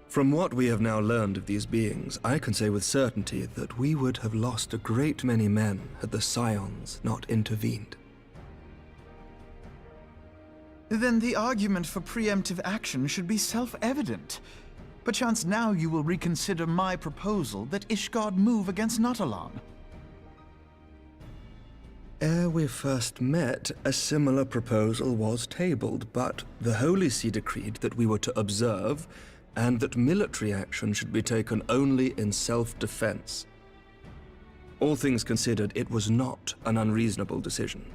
From what we have now learned of these beings, I can say with certainty that we would have lost a great many men had the Scions not intervened. Then the argument for preemptive action should be self-evident. Perchance now you will reconsider my proposal that Ishgard move against Nautilon. Ere we first met, a similar proposal was tabled, but the Holy See decreed that we were to observe, and that military action should be taken only in self-defense. All things considered, it was not an unreasonable decision.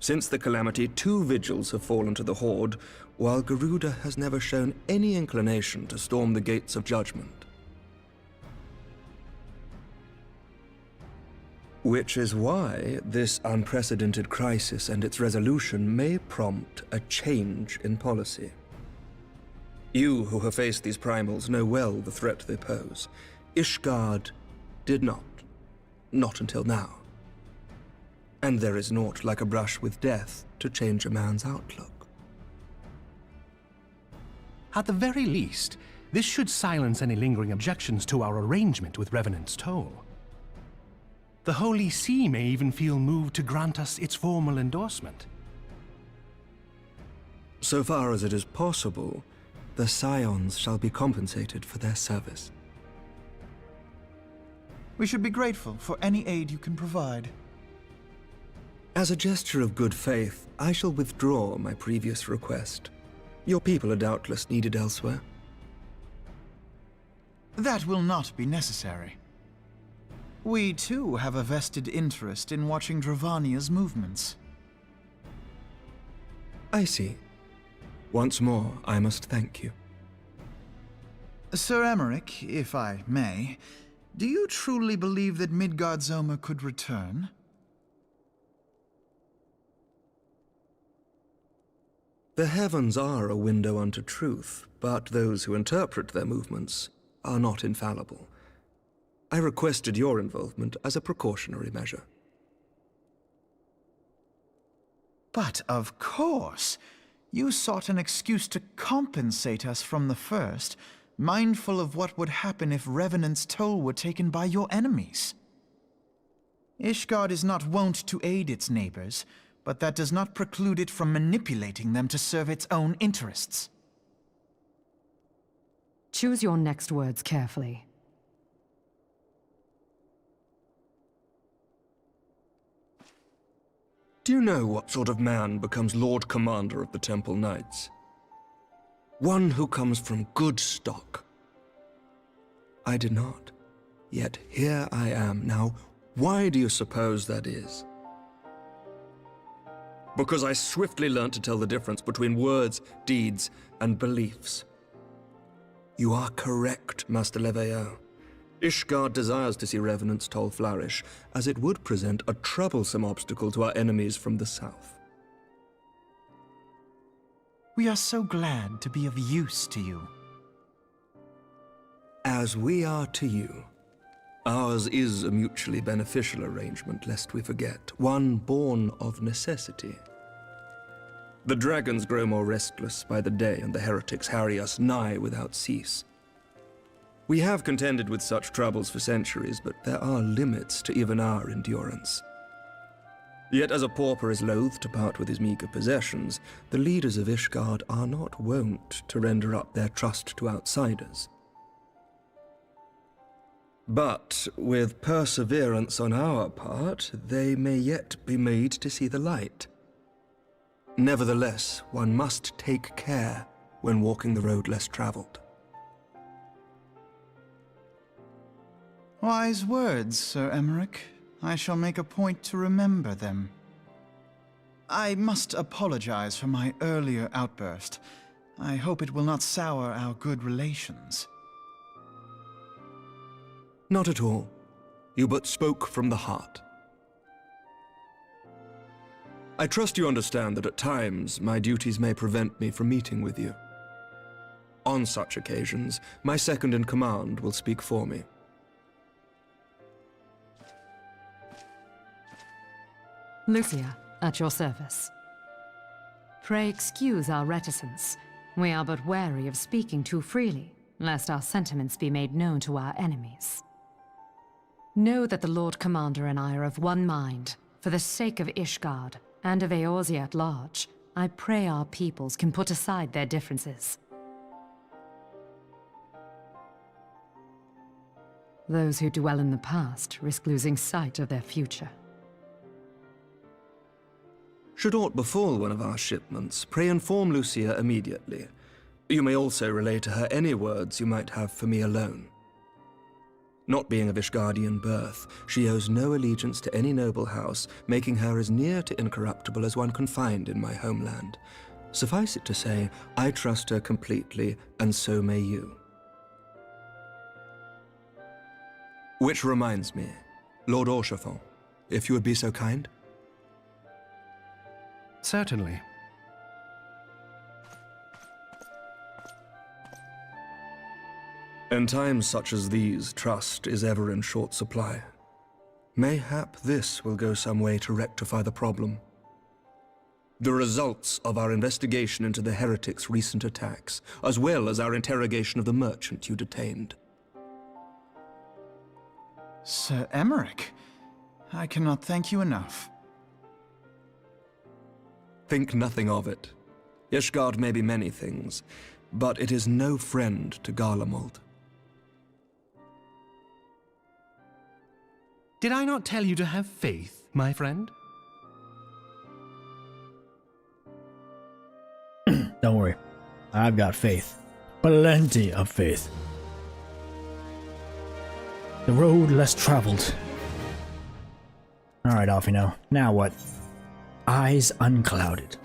Since the calamity, 2 vigils have fallen to the Horde, while Garuda has never shown any inclination to storm the gates of judgment. Which is why this unprecedented crisis and its resolution may prompt a change in policy. You who have faced these primals know well the threat they pose. Ishgard did not. Not until now. And there is naught like a brush with death to change a man's outlook. At the very least, this should silence any lingering objections to our arrangement with Revenant's Toll. The Holy See may even feel moved to grant us its formal endorsement. So far as it is possible, the Scions shall be compensated for their service. We should be grateful for any aid you can provide. As a gesture of good faith, I shall withdraw my previous request. Your people are doubtless needed elsewhere. That will not be necessary. We too have a vested interest in watching Dravania's movements. I see. Once more, I must thank you. Sir Amaric, if I may, do you truly believe that Midgard-Zoma could return? The heavens are a window unto truth, but those who interpret their movements are not infallible. I requested your involvement as a precautionary measure. But of course, you sought an excuse to compensate us from the first, mindful of what would happen if Revenant's Toll were taken by your enemies. Ishgard is not wont to aid its neighbors, but that does not preclude it from manipulating them to serve its own interests. Choose your next words carefully. Do you know what sort of man becomes Lord Commander of the Temple Knights? One who comes from good stock. I did not. Yet here I am. Now, why do you suppose that is? Because I swiftly learnt to tell the difference between words, deeds, and beliefs. You are correct, Master Leveilleur. Ishgard desires to see Revenant's toll flourish, as it would present a troublesome obstacle to our enemies from the south. We are so glad to be of use to you. As we are to you. Ours is a mutually beneficial arrangement, lest we forget, one born of necessity. The dragons grow more restless by the day, and the heretics harry us nigh without cease. We have contended with such troubles for centuries, but there are limits to even our endurance. Yet as a pauper is loath to part with his meager possessions, the leaders of Ishgard are not wont to render up their trust to outsiders. But with perseverance on our part, they may yet be made to see the light. Nevertheless, one must take care when walking the road less traveled. Wise words, Sir Emmerich. I shall make a point to remember them. I must apologize for my earlier outburst. I hope it will not sour our good relations. Not at all. You but spoke from the heart. I trust you understand that at times my duties may prevent me from meeting with you. On such occasions, my second-in-command will speak for me. Lucia, at your service. Pray excuse our reticence. We are but wary of speaking too freely, lest our sentiments be made known to our enemies. Know that the Lord Commander and I are of one mind. For the sake of Ishgard, and of Eorzea at large, I pray our peoples can put aside their differences. Those who dwell in the past risk losing sight of their future. Should aught befall one of our shipments, pray inform Lucia immediately. You may also relay to her any words you might have for me alone. Not being of Ishgardian birth, she owes no allegiance to any noble house, making her as near to incorruptible as one can find in my homeland. Suffice it to say, I trust her completely, and so may you. Which reminds me, Lord Orchefort, if you would be so kind? Certainly. In times such as these, trust is ever in short supply. Mayhap this will go some way to rectify the problem. The results of our investigation into the heretics' recent attacks, as well as our interrogation of the merchant you detained. Sir Emmerich, I cannot thank you enough. Think nothing of it. Ishgard may be many things, but it is no friend to Garlemald. Did I not tell you to have faith, my friend? Don't worry. I've got faith. Plenty of faith. The road less traveled. Alright, off you know. Now what? Eyes unclouded.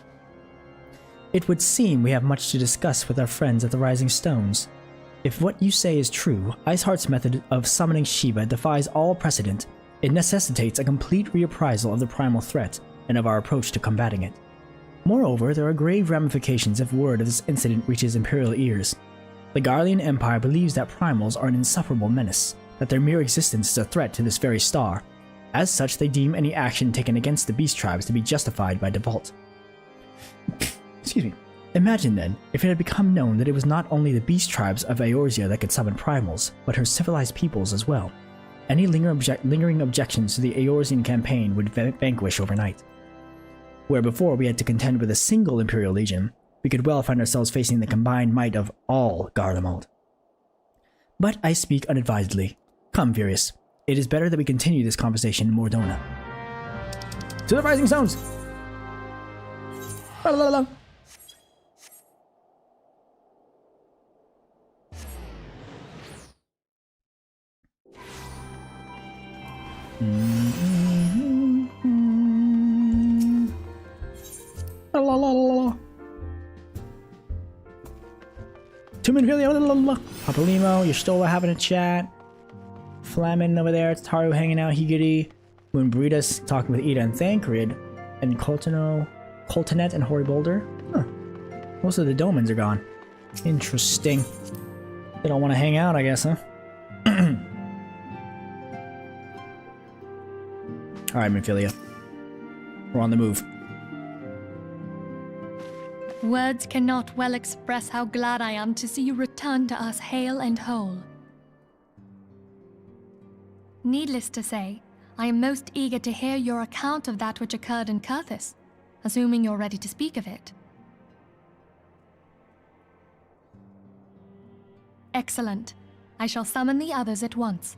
It would seem we have much to discuss with our friends at the Rising Stones. If what you say is true, Iceheart's method of summoning Shiva defies all precedent. It necessitates a complete reappraisal of the primal threat and of our approach to combating it. Moreover, there are grave ramifications if word of this incident reaches Imperial ears. The Garlean Empire believes that primals are an insufferable menace, that their mere existence is a threat to this very star. As such, they deem any action taken against the beast tribes to be justified by default. Excuse me. Imagine then, if it had become known that it was not only the beast tribes of Eorzea that could summon primals, but her civilized peoples as well. Any lingering objections to the Eorzean campaign would vanquish overnight. Where before we had to contend with a single Imperial Legion, we could well find ourselves facing the combined might of all Garlemald. But I speak unadvisedly. Come, Furious. It is better that we continue this conversation in Mordona. To the Rising Stones! La la la. La la la la. 2 minutes really. Papalimo, you're still having a chat. Flamin over there. It's Taru hanging out. Higiri. Moonbreedus talking with Ida and Thancred. And Coltonet and Hoary Boulder. Huh. Most of the Domans are gone. Interesting. They don't want to hang out, I guess, huh? Alright, Minfilia. We're on the move. Words cannot well express how glad I am to see you return to us hale and whole. Needless to say, I am most eager to hear your account of that which occurred in Kurthis, assuming you're ready to speak of it. Excellent. I shall summon the others at once.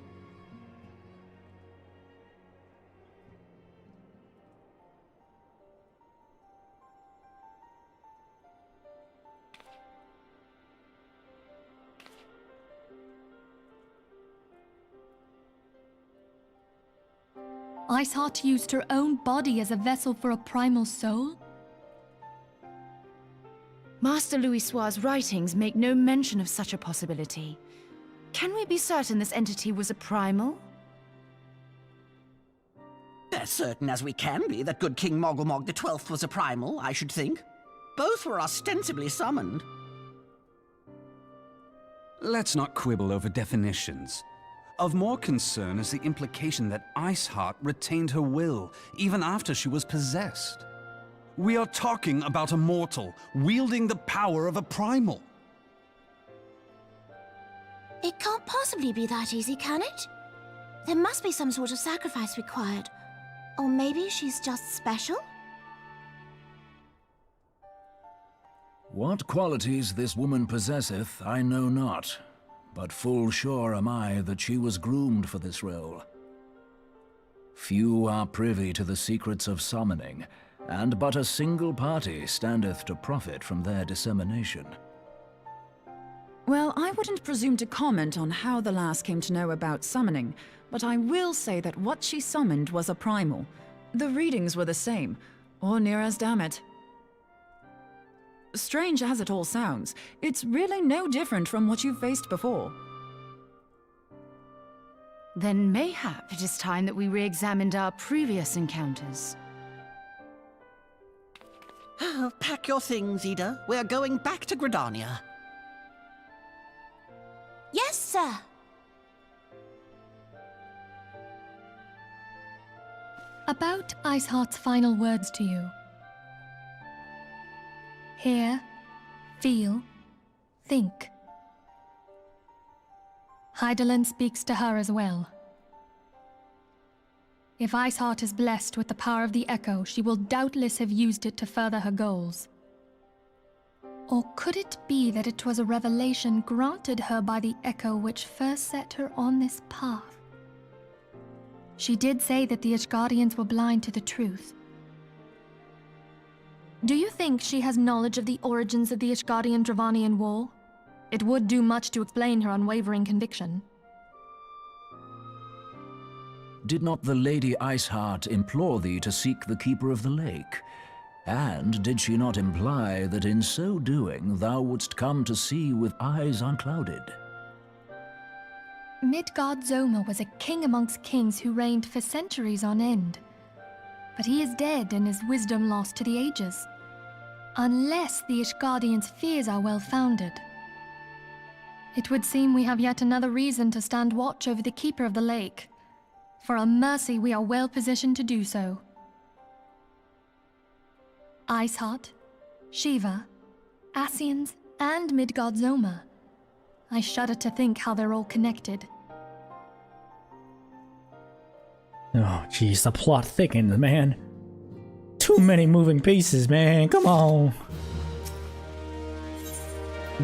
Iceheart used her own body as a vessel for a primal soul? Master Louisoir's writings make no mention of such a possibility. Can we be certain this entity was a primal? As certain as we can be that good King Mogglmog the 12th was a primal, I should think. Both were ostensibly summoned. Let's not quibble over definitions. Of more concern is the implication that Iceheart retained her will, even after she was possessed. We are talking about a mortal, wielding the power of a primal. It can't possibly be that easy, can it? There must be some sort of sacrifice required. Or maybe she's just special? What qualities this woman possesseth, I know not. But full sure am I that she was groomed for this role. Few are privy to the secrets of summoning, and but a single party standeth to profit from their dissemination. Well, I wouldn't presume to comment on how the lass came to know about summoning, but I will say that what she summoned was a primal. The readings were the same, or near as damn it. Strange as it all sounds, it's really no different from what you've faced before. Then mayhap it is time that we re-examined our previous encounters. Pack your things, Ida. We're going back to Gridania. Yes, sir. About Iceheart's final words to you. Hear, feel, think. Hydaelyn speaks to her as well. If Iceheart is blessed with the power of the Echo, she will doubtless have used it to further her goals. Or could it be that it was a revelation granted her by the Echo which first set her on this path? She did say that the Ishgardians were blind to the truth. Do you think she has knowledge of the origins of the Ishgardian-Dravanian War? It would do much to explain her unwavering conviction. Did not the Lady Iceheart implore thee to seek the Keeper of the Lake? And did she not imply that in so doing thou wouldst come to see with eyes unclouded? Midgard-Zoma was a king amongst kings who reigned for centuries on end. But he is dead and his wisdom lost to the ages. Unless the Ishgardians' fears are well-founded. It would seem we have yet another reason to stand watch over the Keeper of the Lake. For a mercy, we are well positioned to do so. Iceheart, Shiva, Ascians, and Midgard-Zoma. I shudder to think how they're all connected. Oh, jeez, the plot thickens, man. Too many moving pieces, man. Come on.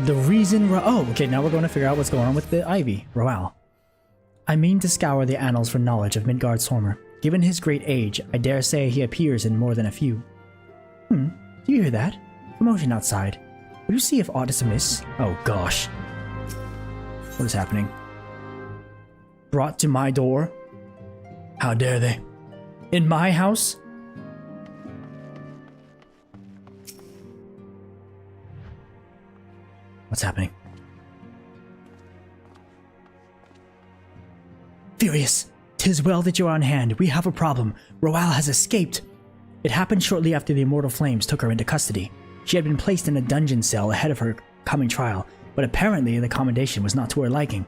The Reason Roaille. Oh, okay, now we're going to figure out what's going on with the Ivy, Roaille. I mean to scour the annals for knowledge of Midgard-Zormr. Given his great age, I dare say he appears in more than a few. Do you hear that? Commotion outside. Would you see if aught is amiss? Oh gosh. What is happening? Brought to my door? How dare they? In my house? What's happening? Furious, 'tis well that you are on hand. We have a problem. Roaille has escaped. It happened shortly after the Immortal Flames took her into custody. She had been placed in a dungeon cell ahead of her coming trial, but apparently the commendation was not to her liking.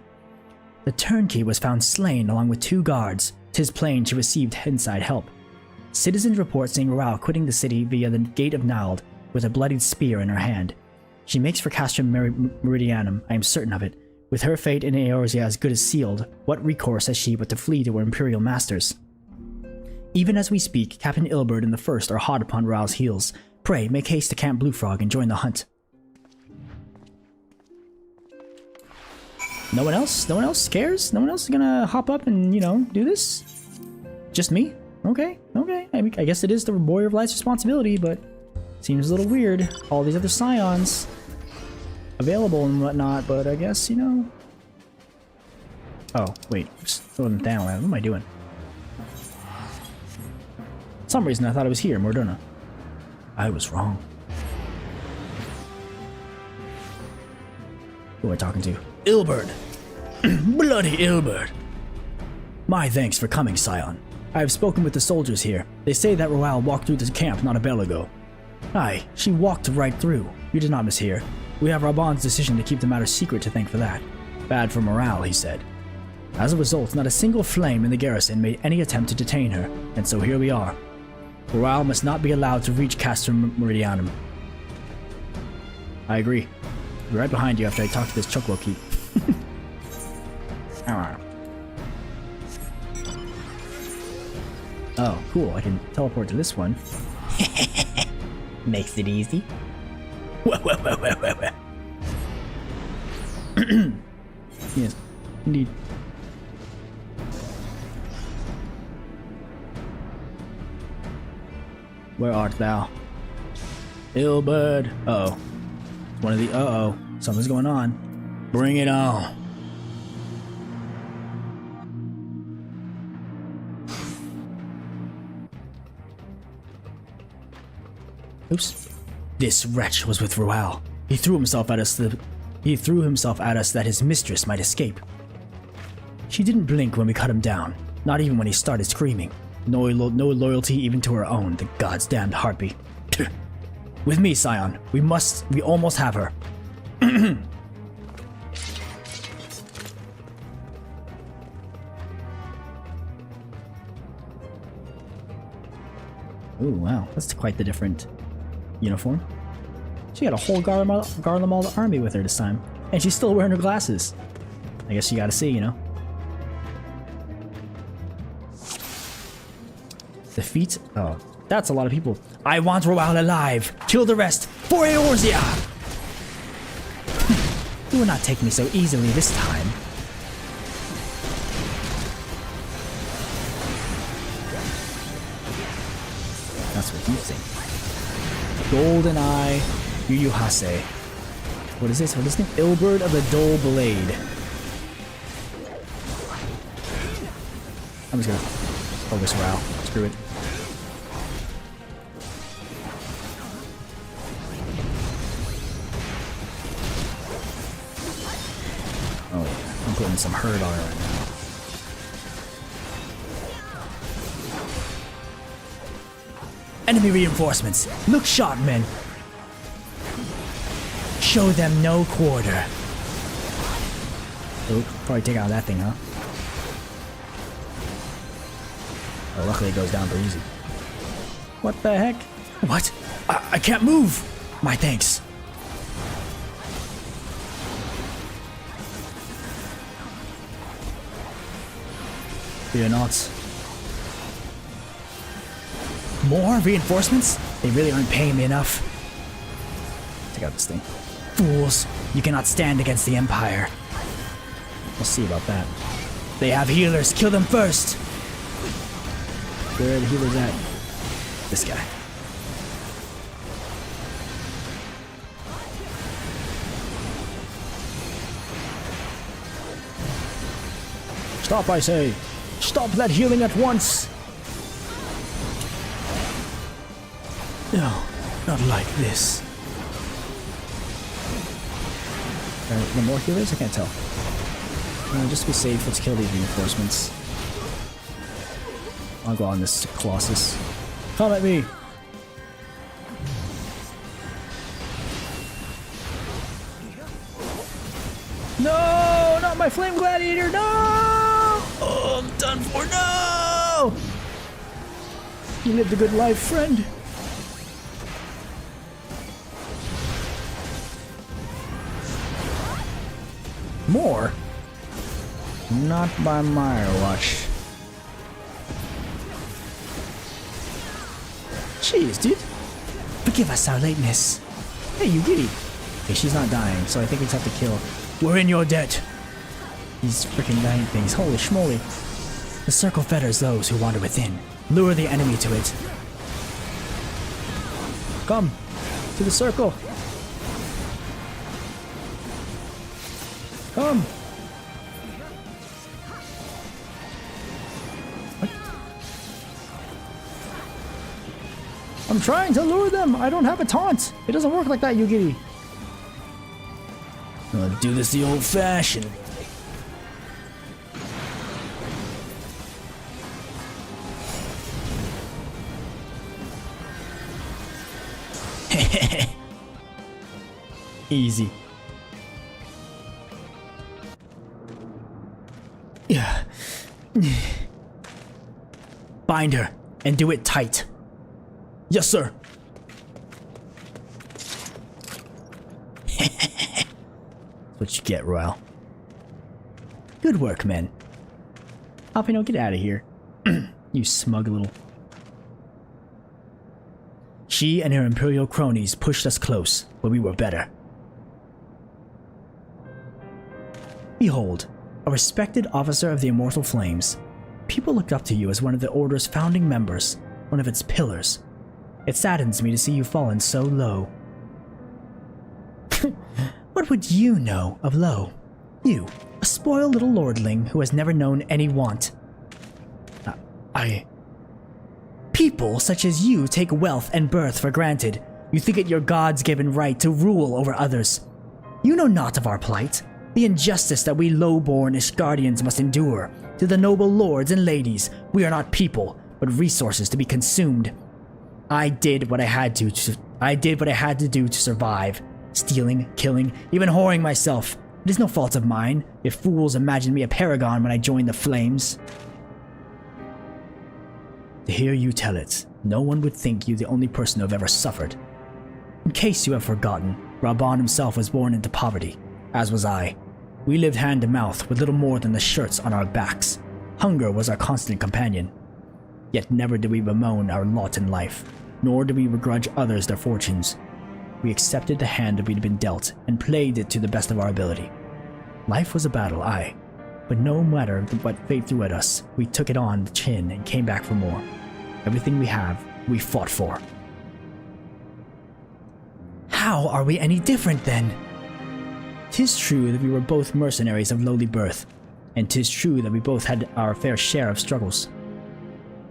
The turnkey was found slain along with 2 guards. 'Tis plain she received inside help. Citizens report seeing Roaille quitting the city via the Gate of Nald with a bloodied spear in her hand. She makes for Castrum Meridianum, I am certain of it. With her fate in Eorzea as good as sealed, what recourse has she but to flee to her imperial masters? Even as we speak, Captain Ilberd and the First are hot upon Roaille's heels. Pray, make haste to Camp Blue Frog and join the hunt. No one else? No one else cares? No one else is gonna hop up and, do this? Just me? Okay. I guess it is the Warrior of Light's responsibility, but seems a little weird. All these other scions available and whatnot, but I guess, Oh, wait. Just throw them down. What am I doing? For some reason, I thought I was here, Mordona. I was wrong. Who am I talking to? Ilberd! Bloody Ilberd! My thanks for coming, Scion. I have spoken with the soldiers here. They say that Roaille walked through the camp not a bell ago. Aye, she walked right through. You did not mishear. We have Raban's decision to keep the matter secret to thank for that. Bad for morale, he said. As a result, not a single flame in the garrison made any attempt to detain her, and so here we are. Roaille must not be allowed to reach Castrum Meridianum. I agree. I'll be right behind you after I talk to this Choclo-keep. Oh, cool. I can teleport to this one. Makes it easy. Yes, indeed. Where art thou? Ilberd. Uh-oh. One of the... Uh-oh. Something's going on. Bring it on. Oops. This wretch was with Roaille. He threw himself at us that his mistress might escape. She didn't blink when we cut him down, not even when he started screaming. No loyalty even to her own, the god's damned harpy. With me, Scion. We almost have her. Ooh, wow. That's quite the different uniform. She got a whole Garlemald army with her this time. And she's still wearing her glasses. I guess you gotta see, Defeat? Oh, that's a lot of people. I want Roaille alive! Kill the rest! For Eorzea! You will not take me so easily this time. That's what you think. Golden Eye Yuyuhase. What is this? What is this? Ilberd of the Dull Blade. I'm just gonna focus Roaille. Screw it. Oh yeah, I'm putting some hurt on her right now. Enemy reinforcements! Look sharp, men! Show them no quarter. Oh, probably take out that thing, huh? Oh, luckily it goes down pretty easy. What the heck? What? I can't move! My thanks. Fear not. More reinforcements? They really aren't paying me enough. Take out this thing. Fools! You cannot stand against the Empire. We'll see about that. They have healers! Kill them first! Where are the healers at? This guy. Stop, I say! Stop that healing at once! No, not like this. Are there more healers? I can't tell. Just to be safe, let's kill these reinforcements. I'll go on this Colossus. Come at me! No! Not my Flame Gladiator! No! Oh, I'm done for! No! You lived a good life, friend. More? Not by my watch. Jeez, dude. Forgive us our lateness. Hey, you giddy. Okay, she's not dying, so I think we just have to kill. We're in your debt. These freaking dying things. Holy schmoly. The circle fetters those who wander within. Lure the enemy to it. Come to the circle. Come. What? I'm trying to lure them. I don't have a taunt. It doesn't work like that, Yugiri. I'll do this the old-fashioned way. Easy. Yeah. Bind her and do it tight. Yes, sir. That's what you get, Royal. Good work, men. Alpino, get out of here. You smug little... She and her Imperial cronies pushed us close, but we were better. Behold, a respected officer of the Immortal Flames. People looked up to you as one of the Order's founding members, one of its pillars. It saddens me to see you fallen so low. What would you know of low? You, a spoiled little lordling who has never known any want. People such as you take wealth and birth for granted. You think it your God's given right to rule over others. You know not of our plight, the injustice that we low-born Ishgardians must endure. To the noble lords and ladies, we are not people, but resources to be consumed. I did what I had to do to survive. Stealing, killing, even whoring myself. It is no fault of mine if fools imagined me a paragon when I joined the Flames. To hear you tell it, no one would think you the only person who have ever suffered. In case you have forgotten, Raban himself was born into poverty, as was I. We lived hand to mouth with little more than the shirts on our backs. Hunger was our constant companion. Yet never did we bemoan our lot in life, nor did we begrudge others their fortunes. We accepted the hand that we'd been dealt and played it to the best of our ability. Life was a battle, aye, but no matter what fate threw at us, we took it on the chin and came back for more. Everything we have, we fought for. How are we any different then? 'Tis true that we were both mercenaries of lowly birth, and 'tis true that we both had our fair share of struggles.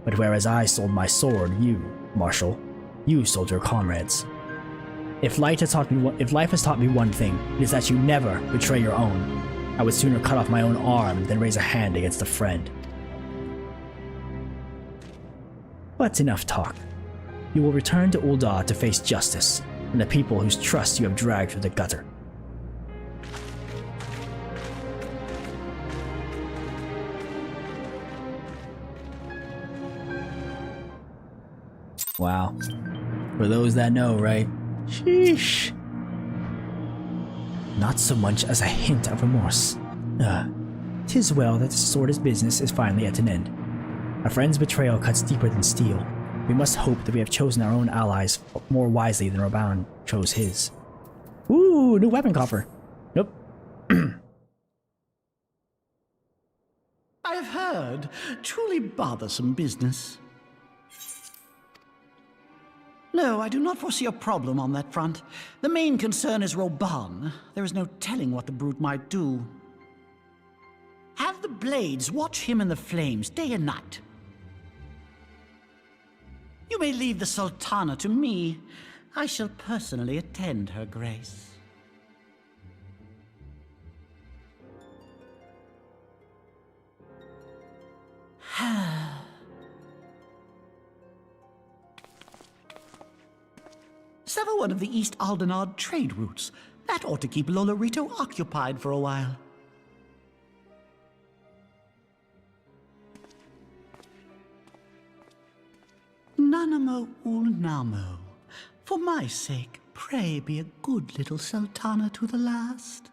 But whereas I sold my sword, you, Marshal, you sold your comrades. If life has taught me one thing, it is that you never betray your own. I would sooner cut off my own arm than raise a hand against a friend. But enough talk. You will return to Ul'dah to face justice, and the people whose trust you have dragged through the gutter. Wow. For those that know, right? Sheesh. Not so much as a hint of remorse. 'Tis well that the sword's business is finally at an end. A friend's betrayal cuts deeper than steel. We must hope that we have chosen our own allies more wisely than Raban chose his. Ooh, new weapon coffer. Nope. I have heard. Truly bothersome business. No, I do not foresee a problem on that front. The main concern is Raban. There is no telling what the brute might do. Have the Blades watch him in the flames day and night. You may leave the Sultana to me. I shall personally attend her grace. Sever one of the East Aldenard trade routes. That ought to keep Lolorito occupied for a while. Nanamo Ulnamo. For my sake, pray be a good little sultana to the last.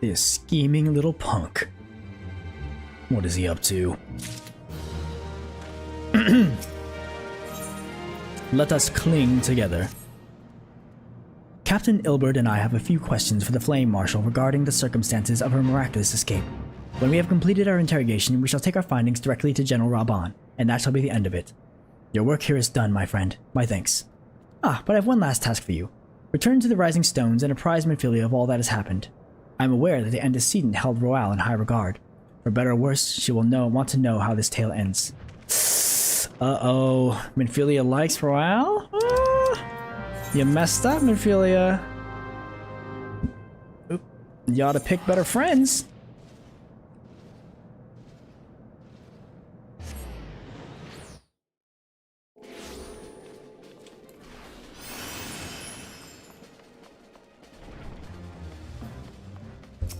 This scheming little punk. What is he up to? Let us cling together. Captain Ilbert and I have a few questions for the Flame Marshal regarding the circumstances of her miraculous escape. When we have completed our interrogation, we shall take our findings directly to General Raban, and that shall be the end of it. Your work here is done, my friend. My thanks. Ah, but I have one last task for you. Return to the Rising Stones and apprise Minfilia of all that has happened. I am aware that the antecedent held Roaille in high regard. For better or worse, she will want to know how this tale ends. Uh-oh. Minfilia likes Roaille? You messed up, Minfilia. Oop. You ought to pick better friends.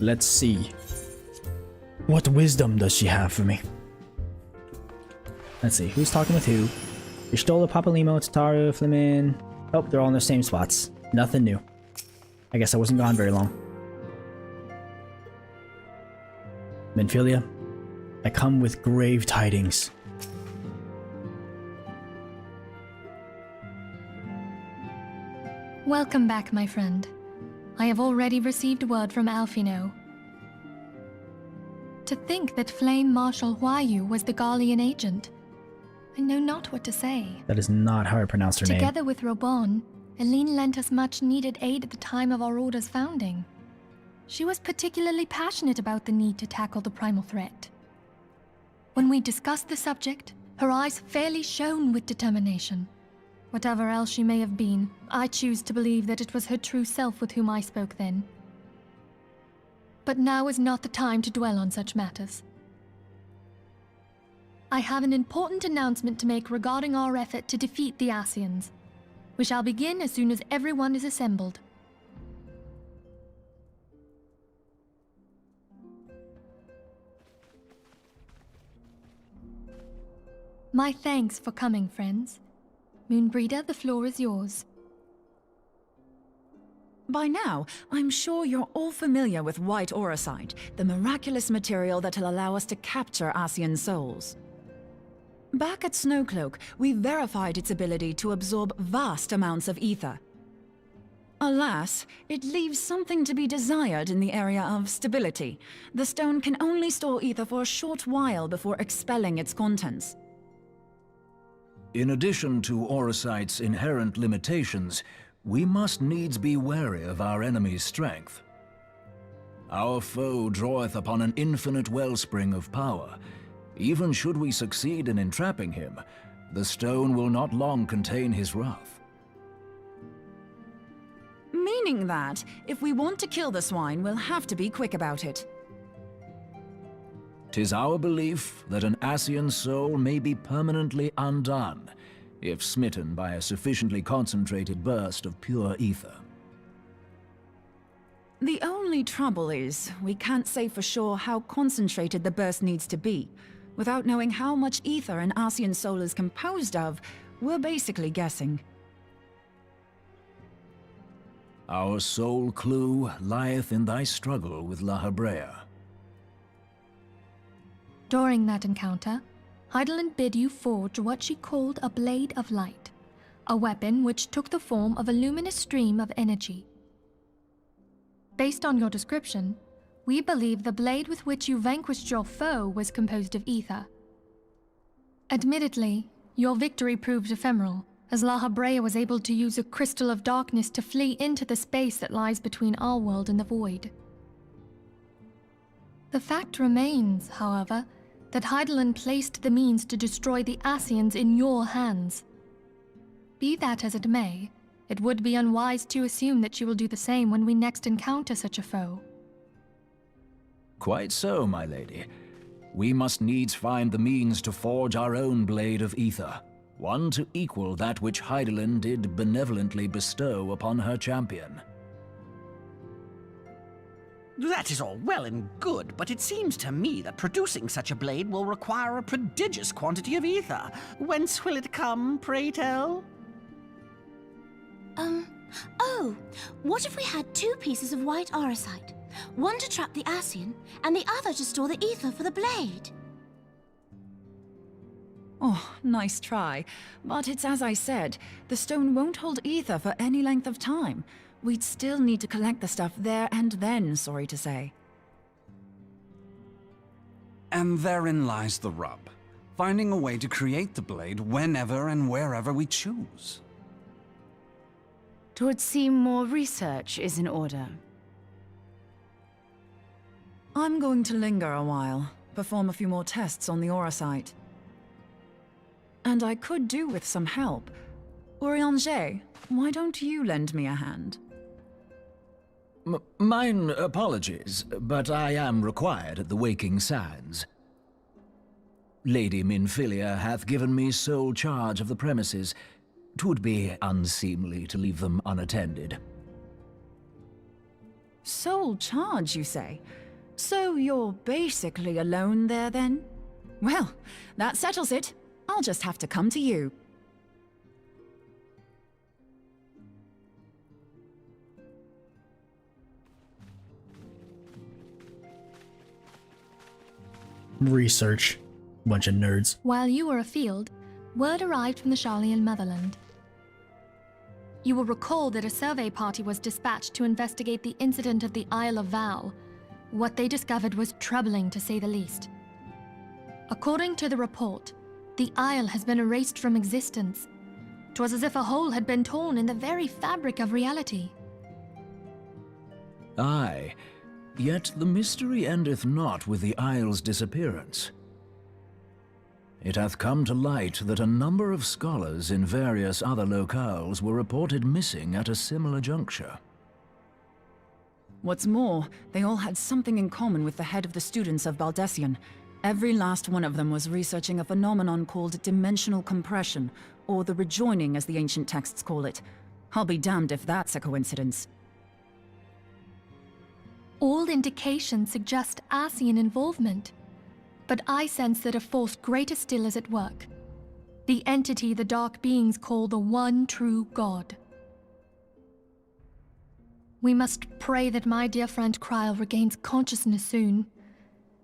Let's see. What wisdom does she have for me? Let's see, who's talking with who? Ristola, Papalimo, Tataru, Flimin. Oh, they're all in their same spots. Nothing new. I guess I wasn't gone very long. Minfilia, I come with grave tidings. Welcome back, my friend. I have already received word from Alphino. To think that Flame Marshal Huayu was the Garlean agent. I know not what to say. That is not how I pronounce her name. Together with Robon, Eline lent us much needed aid at the time of our order's founding. She was particularly passionate about the need to tackle the primal threat. When we discussed the subject, her eyes fairly shone with determination. Whatever else she may have been, I choose to believe that it was her true self with whom I spoke then. But now is not the time to dwell on such matters. I have an important announcement to make regarding our effort to defeat the Ascians. We shall begin as soon as everyone is assembled. My thanks for coming, friends. Moonbreeder, the floor is yours. By now, I'm sure you're all familiar with White Auracite, the miraculous material that'll allow us to capture Ascian souls. Back at Snowcloak, we verified its ability to absorb vast amounts of ether. Alas, it leaves something to be desired in the area of stability. The stone can only store ether for a short while before expelling its contents. In addition to Auracite's inherent limitations, we must needs be wary of our enemy's strength. Our foe draweth upon an infinite wellspring of power. Even should we succeed in entrapping him, the stone will not long contain his wrath. Meaning that, if we want to kill the swine, we'll have to be quick about it. 'Tis our belief that an Ascian soul may be permanently undone, if smitten by a sufficiently concentrated burst of pure ether. The only trouble is, we can't say for sure how concentrated the burst needs to be. Without knowing how much ether an Ascian soul is composed of, we're basically guessing. Our sole clue lieth in thy struggle with La Habrea. During that encounter, Heidelin bid you forge what she called a Blade of Light, a weapon which took the form of a luminous stream of energy. Based on your description, we believe the blade with which you vanquished your foe was composed of ether. Admittedly, your victory proved ephemeral, as La Habrea was able to use a crystal of darkness to flee into the space that lies between our world and the void. The fact remains, however, that Heidelin placed the means to destroy the Ascians in your hands. Be that as it may, it would be unwise to assume that she will do the same when we next encounter such a foe. Quite so, my lady. We must needs find the means to forge our own blade of ether, one to equal that which Hydaelyn did benevolently bestow upon her champion. That is all well and good, but it seems to me that producing such a blade will require a prodigious quantity of ether. Whence will it come, pray tell? Oh, what if we had 2 pieces of white auricite? One to trap the Ascian, and the other to store the ether for the blade. Oh, nice try. But it's as I said, the stone won't hold ether for any length of time. We'd still need to collect the stuff there and then, sorry to say. And therein lies the rub. Finding a way to create the blade whenever and wherever we choose. 'Twould seem more research is in order. I'm going to linger a while, perform a few more tests on the auricite. And I could do with some help. Urianger, why don't you lend me a hand? Mine apologies, but I am required at the Waking Sands. Lady Minfilia hath given me sole charge of the premises. 'Twould be unseemly to leave them unattended. Sole charge, you say? So you're basically alone there, then? Well, that settles it. I'll just have to come to you. Research. Bunch of nerds. While you were afield, word arrived from the Sharlayan motherland. You will recall that a survey party was dispatched to investigate the incident of the Isle of Val. What they discovered was troubling, to say the least. According to the report, the Isle has been erased from existence. 'Twas as if a hole had been torn in the very fabric of reality. Aye, yet the mystery endeth not with the Isle's disappearance. It hath come to light that a number of scholars in various other locales were reported missing at a similar juncture. What's more, they all had something in common with the head of the students of Baldessian. Every last one of them was researching a phenomenon called dimensional compression, or the rejoining as the ancient texts call it. I'll be damned if that's a coincidence. All indications suggest Ascian involvement, but I sense that a force greater still is at work. The entity the Dark Beings call the One True God. We must pray that my dear friend Kryl regains consciousness soon.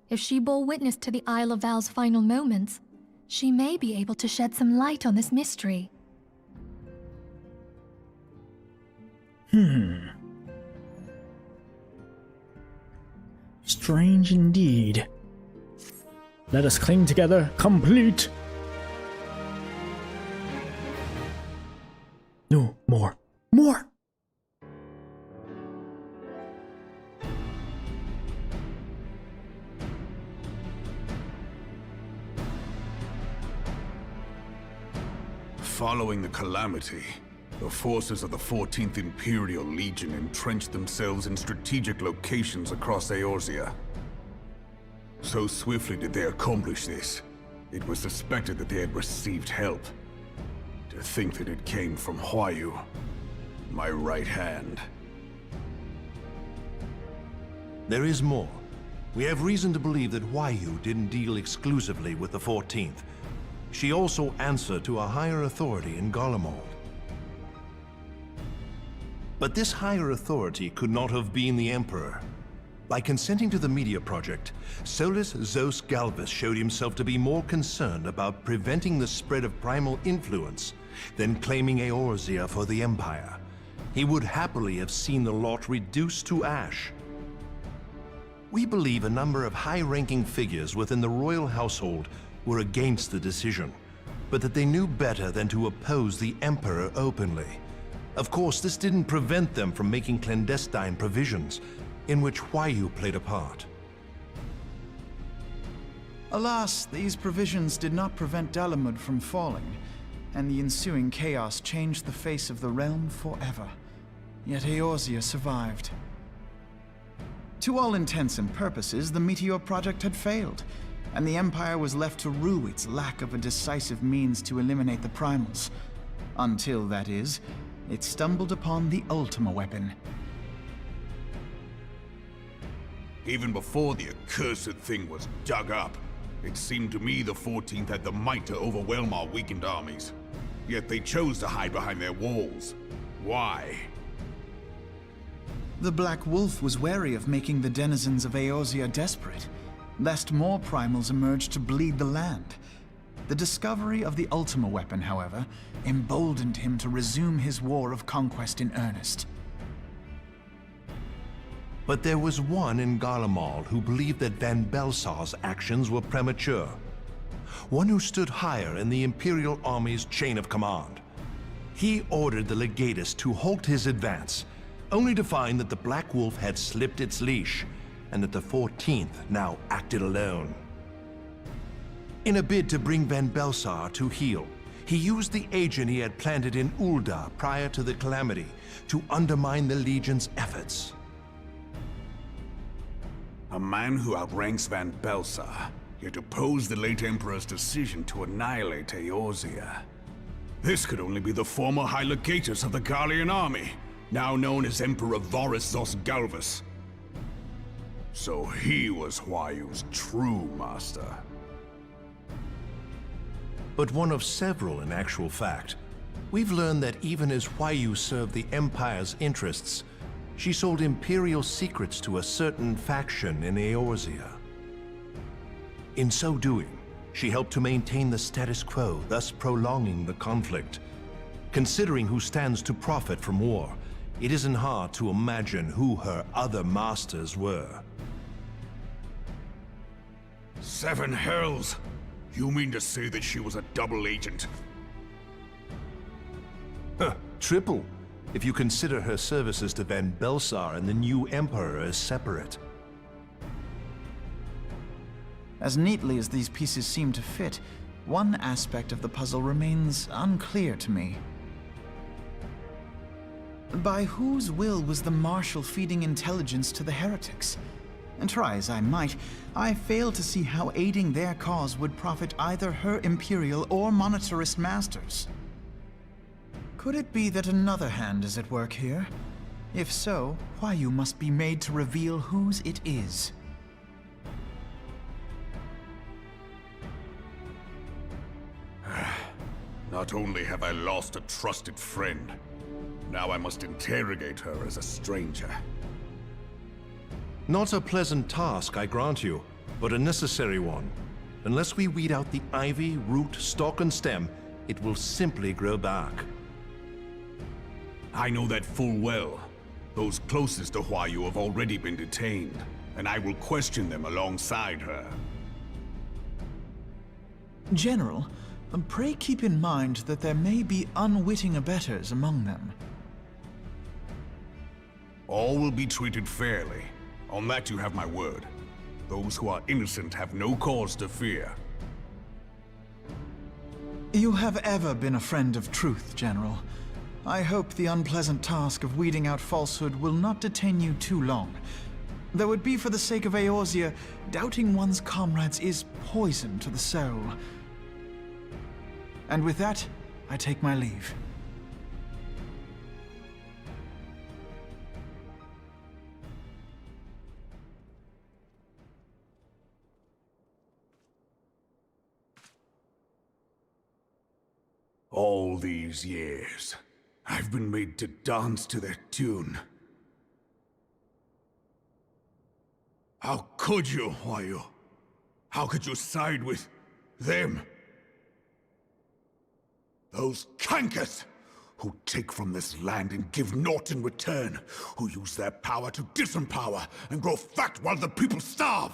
If she bore witness to the Isle of Val's final moments, she may be able to shed some light on this mystery. Strange indeed. Let us cling together, complete. No, more. More! Following the calamity, the forces of the 14th Imperial Legion entrenched themselves in strategic locations across Eorzea. So swiftly did they accomplish this, it was suspected that they had received help. To think that it came from Huayu, my right hand. There is more. We have reason to believe that Huayu didn't deal exclusively with the 14th. She also answered to a higher authority in Garlemald. But this higher authority could not have been the Emperor. By consenting to the media project, Solus Zos Galvus showed himself to be more concerned about preventing the spread of primal influence than claiming Eorzea for the Empire. He would happily have seen the lot reduced to ash. We believe a number of high-ranking figures within the royal household were against the decision, but that they knew better than to oppose the Emperor openly. Of course, this didn't prevent them from making clandestine provisions, in which Huayu played a part. Alas, these provisions did not prevent Dalamud from falling, and the ensuing chaos changed the face of the realm forever. Yet Eorzea survived. To all intents and purposes, the Meteor project had failed, and the Empire was left to rue its lack of a decisive means to eliminate the primals. Until, that is, it stumbled upon the Ultima weapon. Even before the accursed thing was dug up, it seemed to me the 14th had the might to overwhelm our weakened armies. Yet they chose to hide behind their walls. Why? The Black Wolf was wary of making the denizens of Eorzea desperate, lest more primals emerge to bleed the land. The discovery of the Ultima weapon, however, emboldened him to resume his war of conquest in earnest. But there was one in Garlemald who believed that Van Belsar's actions were premature. One who stood higher in the Imperial Army's chain of command. He ordered the Legatus to halt his advance, only to find that the Black Wolf had slipped its leash, and that the 14th now acted alone. In a bid to bring Van Belsar to heel, he used the agent he had planted in Ul'dah prior to the Calamity to undermine the Legion's efforts. A man who outranks Van Belsar, yet opposed the late Emperor's decision to annihilate Eorzea. This could only be the former High Legatus of the Garlean army, now known as Emperor Varus Zosgalvus. So he was Huayu's true master. But one of several in actual fact. We've learned that even as Huayu served the Empire's interests, she sold Imperial secrets to a certain faction in Eorzea. In so doing, she helped to maintain the status quo, thus prolonging the conflict. Considering who stands to profit from war, it isn't hard to imagine who her other masters were. 7 hells! You mean to say that she was a double agent? Triple, if you consider her services to Van Belsar and the new Emperor as separate. As neatly as these pieces seem to fit, one aspect of the puzzle remains unclear to me. By whose will was the Marshal feeding intelligence to the heretics? And try as I might, I fail to see how aiding their cause would profit either her Imperial or Monetarist masters. Could it be that another hand is at work here? If so, Huayu must be made to reveal whose it is. Not only have I lost a trusted friend, now I must interrogate her as a stranger. Not a pleasant task, I grant you, but a necessary one. Unless we weed out the ivy, root, stalk, and stem, it will simply grow back. I know that full well. Those closest to Huayu have already been detained, and I will question them alongside her. General, pray keep in mind that there may be unwitting abettors among them. All will be treated fairly. On that you have my word. Those who are innocent have no cause to fear. You have ever been a friend of truth, General. I hope the unpleasant task of weeding out falsehood will not detain you too long. Though it be for the sake of Eorzea, doubting one's comrades is poison to the soul. And with that, I take my leave. All these years, I've been made to dance to their tune. How could you, Huayu? How could you side with them? Those cankers who take from this land and give naught in return, who use their power to disempower and grow fat while the people starve.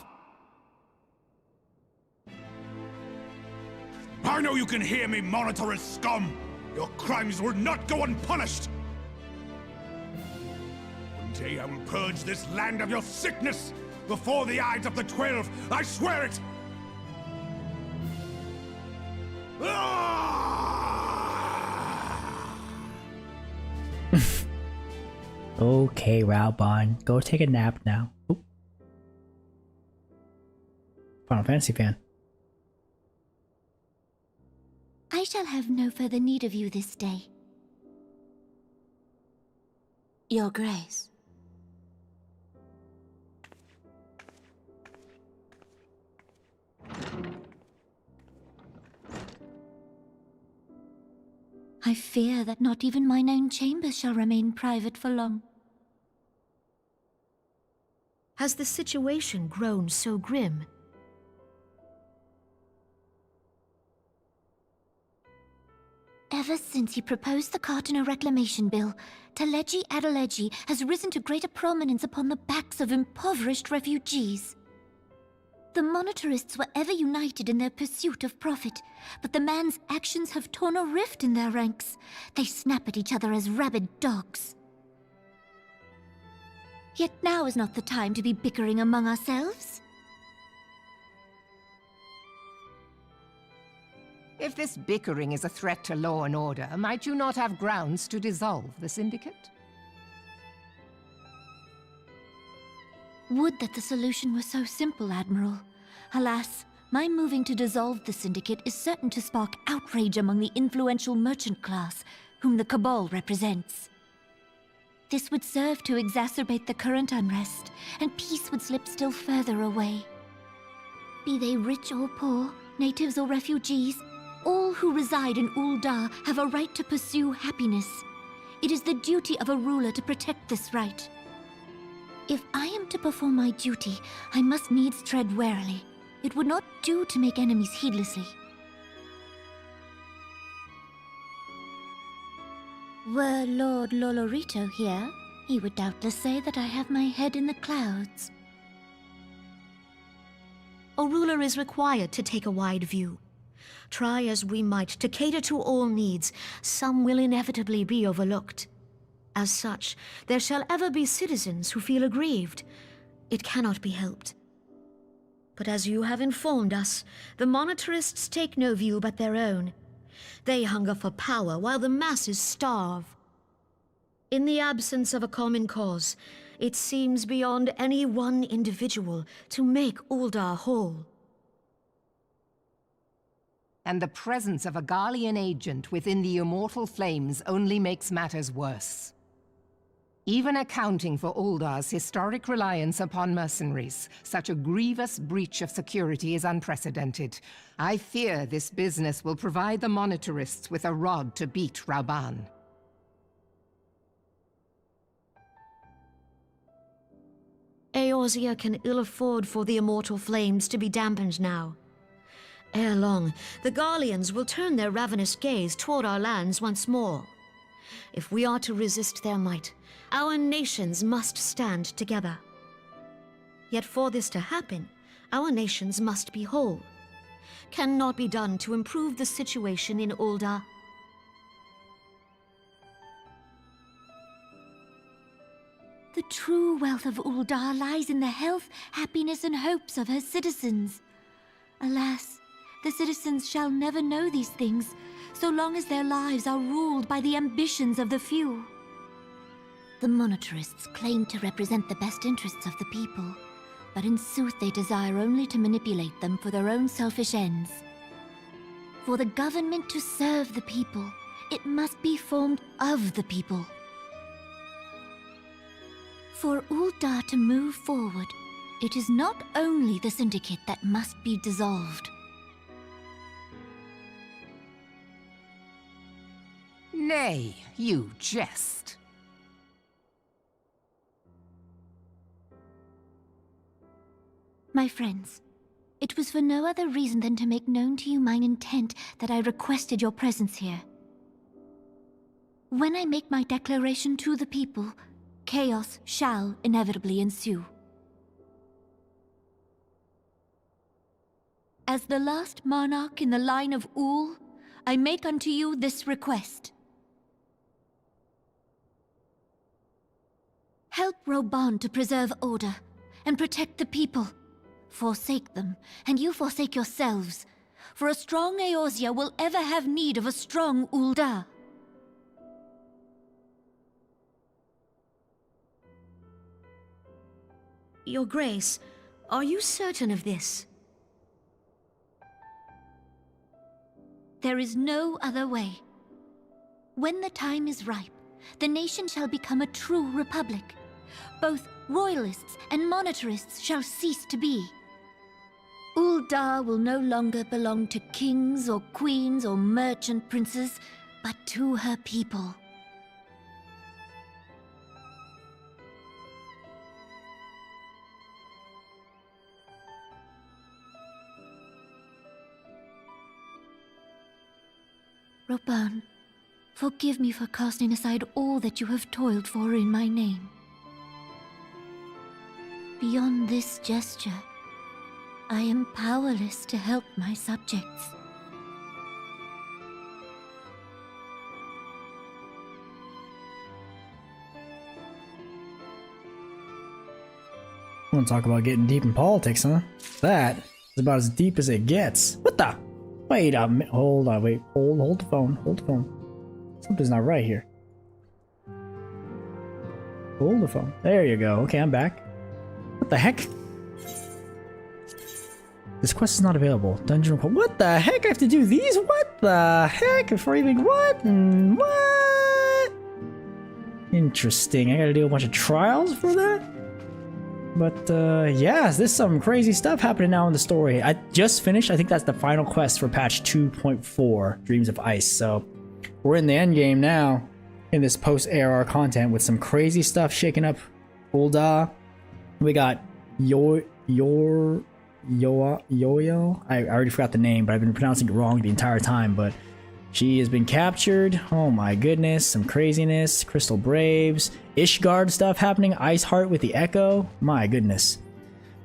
I know you can hear me, Monetarist scum! Your crimes will not go unpunished! One day I will purge this land of your sickness! Before the eyes of the 12, I swear it! Okay, Raubon, go take a nap now. Oop. Final Fantasy fan. I shall have no further need of you this day. Your Grace. I fear that not even mine own chambers shall remain private for long. Has the situation grown so grim? Ever since he proposed the Cartiner Reclamation Bill, Teleji Adeleji has risen to greater prominence upon the backs of impoverished refugees. The monetarists were ever united in their pursuit of profit, but the man's actions have torn a rift in their ranks. They snap at each other as rabid dogs. Yet now is not the time to be bickering among ourselves. If this bickering is a threat to law and order, might you not have grounds to dissolve the Syndicate? Would that the solution were so simple, Admiral. Alas, my moving to dissolve the Syndicate is certain to spark outrage among the influential merchant class, whom the Cabal represents. This would serve to exacerbate the current unrest, and peace would slip still further away. Be they rich or poor, natives or refugees, all who reside in Ul'dah have a right to pursue happiness. It is the duty of a ruler to protect this right. If I am to perform my duty, I must needs tread warily. It would not do to make enemies heedlessly. Were Lord Lolorito here, he would doubtless say that I have my head in the clouds. A ruler is required to take a wide view. Try as we might to cater to all needs, some will inevitably be overlooked. As such, there shall ever be citizens who feel aggrieved. It cannot be helped. But as you have informed us, the monetarists take no view but their own. They hunger for power while the masses starve. In the absence of a common cause, it seems beyond any one individual to make Ul'dah whole. And the presence of a Garlean agent within the immortal flames only makes matters worse. Even accounting for Ul'dah's historic reliance upon mercenaries, such a grievous breach of security is unprecedented. I fear this business will provide the monetarists with a rod to beat Rauban. Eorzea can ill afford for the immortal flames to be dampened now. Ere long, the Garleans will turn their ravenous gaze toward our lands once more. If we are to resist their might, our nations must stand together. Yet for this to happen, our nations must be whole. Cannot be done to improve the situation in Ul'dah. The true wealth of Ul'dah lies in the health, happiness, and hopes of her citizens. Alas, the citizens shall never know these things, so long as their lives are ruled by the ambitions of the few. The monetarists claim to represent the best interests of the people, but in sooth they desire only to manipulate them for their own selfish ends. For the government to serve the people, it must be formed of the people. For Ul'dah to move forward, it is not only the Syndicate that must be dissolved. Nay, you jest. My friends, it was for no other reason than to make known to you mine intent that I requested your presence here. When I make my declaration to the people, chaos shall inevitably ensue. As the last monarch in the line of Ul, I make unto you this request. Help Rauban to preserve order and protect the people. Forsake them, and you forsake yourselves, for a strong Eorzea will ever have need of a strong Ul'dah. Your Grace, are you certain of this? There is no other way. When the time is ripe, the nation shall become a true republic. Both royalists and monetarists shall cease to be. Ul'dah will no longer belong to kings or queens or merchant princes, but to her people. Roban, forgive me for casting aside all that you have toiled for in my name. Beyond this gesture, I am powerless to help my subjects. I want to talk about getting deep in politics, huh? That is about as deep as it gets. What the? Wait a minute. Hold on, wait. Hold the phone. Hold the phone. Something's not right here. Hold the phone. There you go. Okay, I'm back. What the heck? This quest is not available. Dungeon request. What the heck? I have to do these? What the heck? Before even what? What? Interesting. I gotta do a bunch of trials for that? But, yeah, there's some crazy stuff happening now in the story. I just finished, I think that's the final quest for patch 2.4, Dreams of Ice. So, we're in the end game now, in this post-ARR content, with some crazy stuff shaking up Ul'dah. We got Yo-Yo? I already forgot the name, but I've been pronouncing it wrong the entire time, but she has been captured. Oh my goodness, some craziness. Crystal Braves, Ishgard stuff happening. Iceheart with the Echo. My goodness.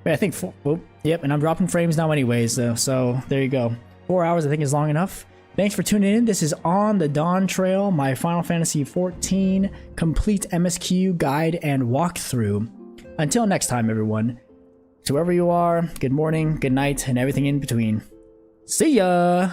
Wait, I think yep, and I'm dropping frames now anyways, though, so there you go. 4 hours I think is long enough. Thanks for tuning in. This is On the Dawntrail, my Final Fantasy XIV complete MSQ guide and walkthrough. Until next time, everyone. To wherever you are, good morning, good night, and everything in between. See ya!